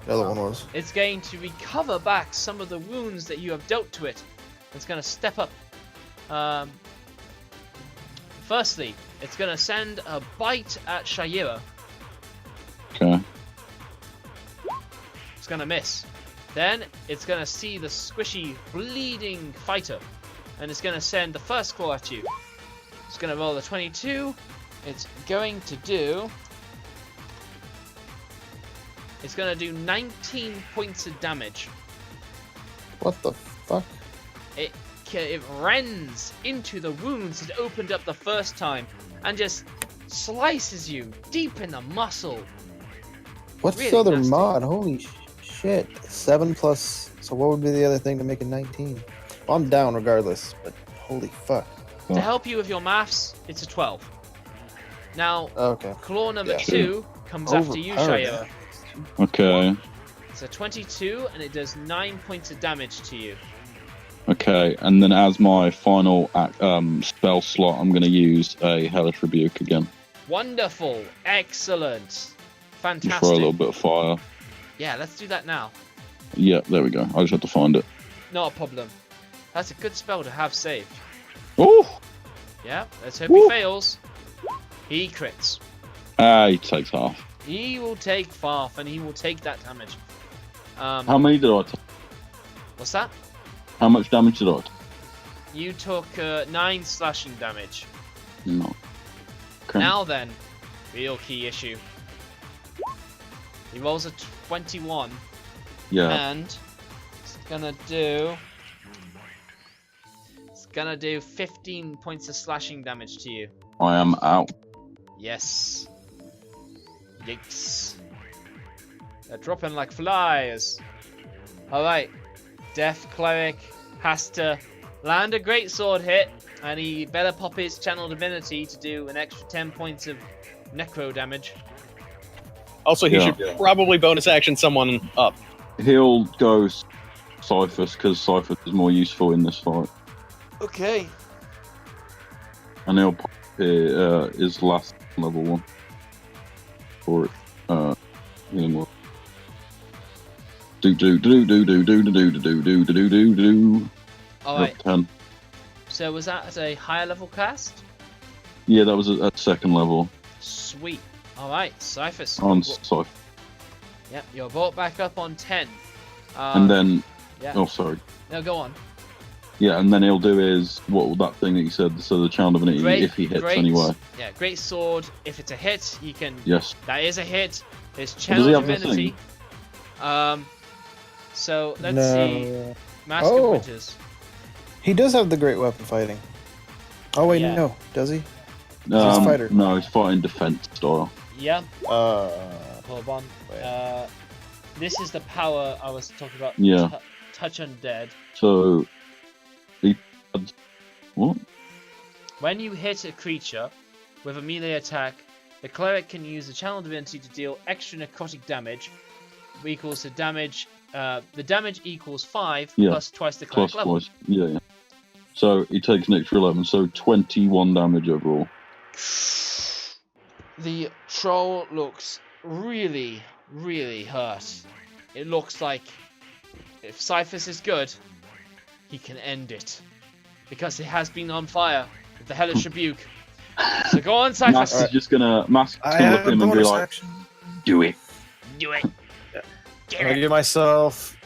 The other one was. it's going to recover back some of the wounds that you have dealt to it. It's going to step up. Firstly, it's going to send a bite at Shaira. Okay. It's going to miss. Then it's going to see the squishy, bleeding fighter. And it's going to send the first claw at you. It's going to roll a 22. It's going to do... It's going to do 19 points of damage. What the fuck? It rends into the wounds it opened up the first time and just slices you deep in the muscle. What's Really the other nasty. mod? Holy shit. 7 plus. So what would be the other thing to make it 19? Well, I'm down regardless, but holy fuck. To help you with your maths, it's a 12. Now, Okay. claw number Yeah. 2 comes after you, Overpowered. Shaira. Okay. It's a 22 and it does 9 points of damage to you. Okay. Okay, and then as my final spell slot, I'm going to use a Hellish Rebuke again. Wonderful. Excellent. Fantastic. Just throw a little bit of fire. Yeah, let's do that now. Yeah, there we go. I just have to find it. Not a problem. That's a good spell to have saved. Oh! Yeah, let's hope he fails. He crits. He takes half. He will take half, and he will take that damage. How many did I take? What's that? How much damage did I take? You took 9 slashing damage. No. Okay. Now then, real key issue. He rolls a 21. Yeah. And it's gonna do 15 points of slashing damage to you. I am out. Yes. Yikes. They're dropping like flies. Alright. Death Cleric has to land a greatsword hit, and he better pop his channel divinity to do an extra 10 points of necro damage. Also, he should probably bonus action someone up. He'll go Cyphus, because Cyphus is more useful in this fight. Okay. And he'll pop his last level 1. For healing word. Alright. 10. So was that at a higher level cast? Yeah, that was at second level. Sweet. Alright, Cyphus. On Cyphus. Yep, you're brought back up on 10. And then... Yeah. Oh, sorry. No, go on. Yeah, and then he'll do his... What that thing that you said, so the Channel Divinity, if he hits anyway. Yeah, great sword. If it's a hit, he can... Yes. That is a hit. His Channel Divinity. So, let's see. Mask of Winters. He does have the great weapon fighting. Oh, wait, no. Does he? He's a fighter. No, he's fighting defense style. Yeah. Hold on. This is the power I was talking about. Yeah. Touch Undead. So, what? When you hit a creature with a melee attack, the cleric can use the Channel Divinity to deal extra necrotic damage, equals the damage. The damage equals 5 plus twice the cleric level. Twice. Yeah. So he takes an extra 11, so 21 damage overall. The troll looks really, really hurt. It looks like if Cyphus is good, he can end it. Because it has been on fire with the Hellish Rebuke. So go on, Cyphus. Mask is just gonna look at him and be like, do it. Do it. I give myself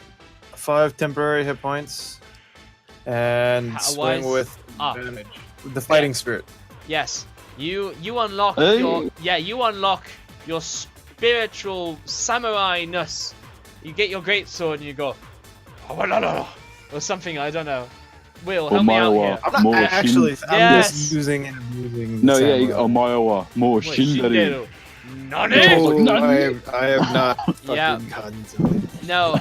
5 temporary hit points and swing with damage. The fighting spirit. Yes. You unlock you unlock your spiritual samurai-ness. You get your greatsword and you go or something, I don't know. Will, help me out here. I'm not actually I'm just using and abusing. No, Omayowa. More Shinderu. I have not fucking gotten to it. No.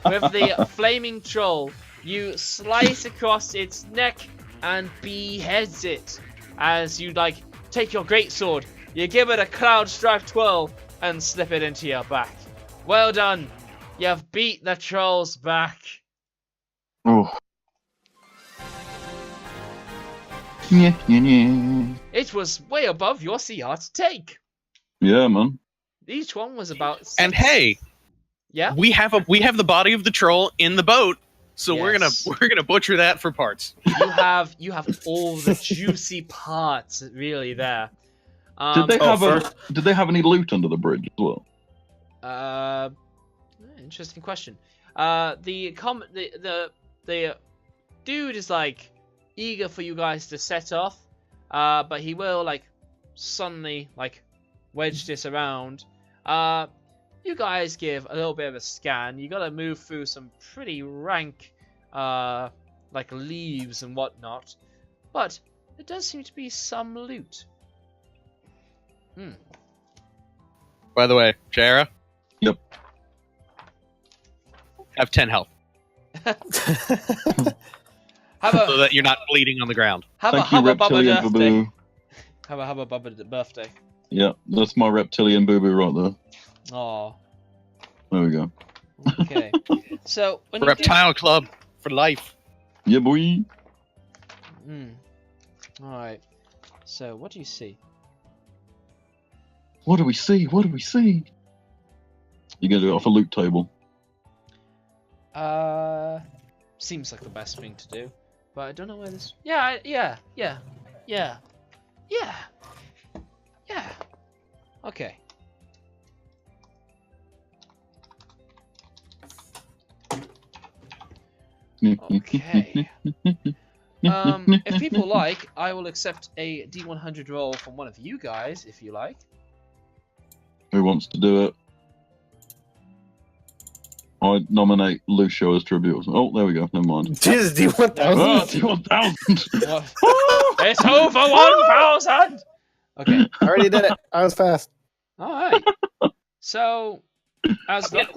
With the flaming troll, you slice across its neck and beheads it. As you take your greatsword, you give it a cloud stripe twirl and slip it into your back. Well done. You've beat the troll's back. Oh. It was way above your CR to take. Yeah, man. Each one was about 6. And hey, we have the body of the troll in the boat, so we're gonna butcher that for parts. You have all the juicy parts really there. Did they have any loot under the bridge as well? Interesting question. The dude is eager for you guys to set off, but he will suddenly wedge this around. You guys give a little bit of a scan. You gotta move through some pretty rank leaves and whatnot, but there does seem to be some loot. By the way, Jara? Yep. Have 10 health. So that you're not bleeding on the ground. Have a Hubba Bubba birthday. Have a Hubba Bubba birthday. Yeah, that's my reptilian boo-boo right there. Aw. There we go. Okay. So when Reptile Club for life. Yeah, boy. Alright. So, what do you see? What do we see? What do we see? You're gonna do it off a loot table. Seems like the best thing to do, but I don't know where this. Yeah. Okay. Okay. If people like, I will accept a D100 roll from one of you guys, if you like. Who wants to do it? I nominate Lucio as tribute. Oh, there we go. Never mind. Jesus, D1000. Oh, D1000. It's over 1,000. Okay. I already did it. I was fast. All right. So, as luck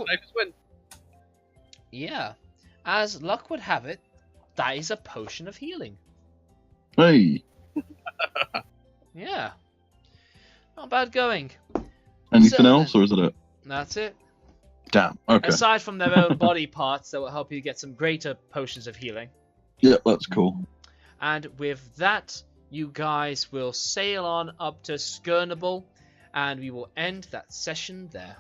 would have it, that is a potion of healing. Hey. Yeah. Not bad going. Anything else, or is it? That's it. Damn. Okay. Aside from their own body parts that will help you get some greater potions of healing. Yeah, that's cool. And with that, you guys will sail on up to Skirnable, and we will end that session there.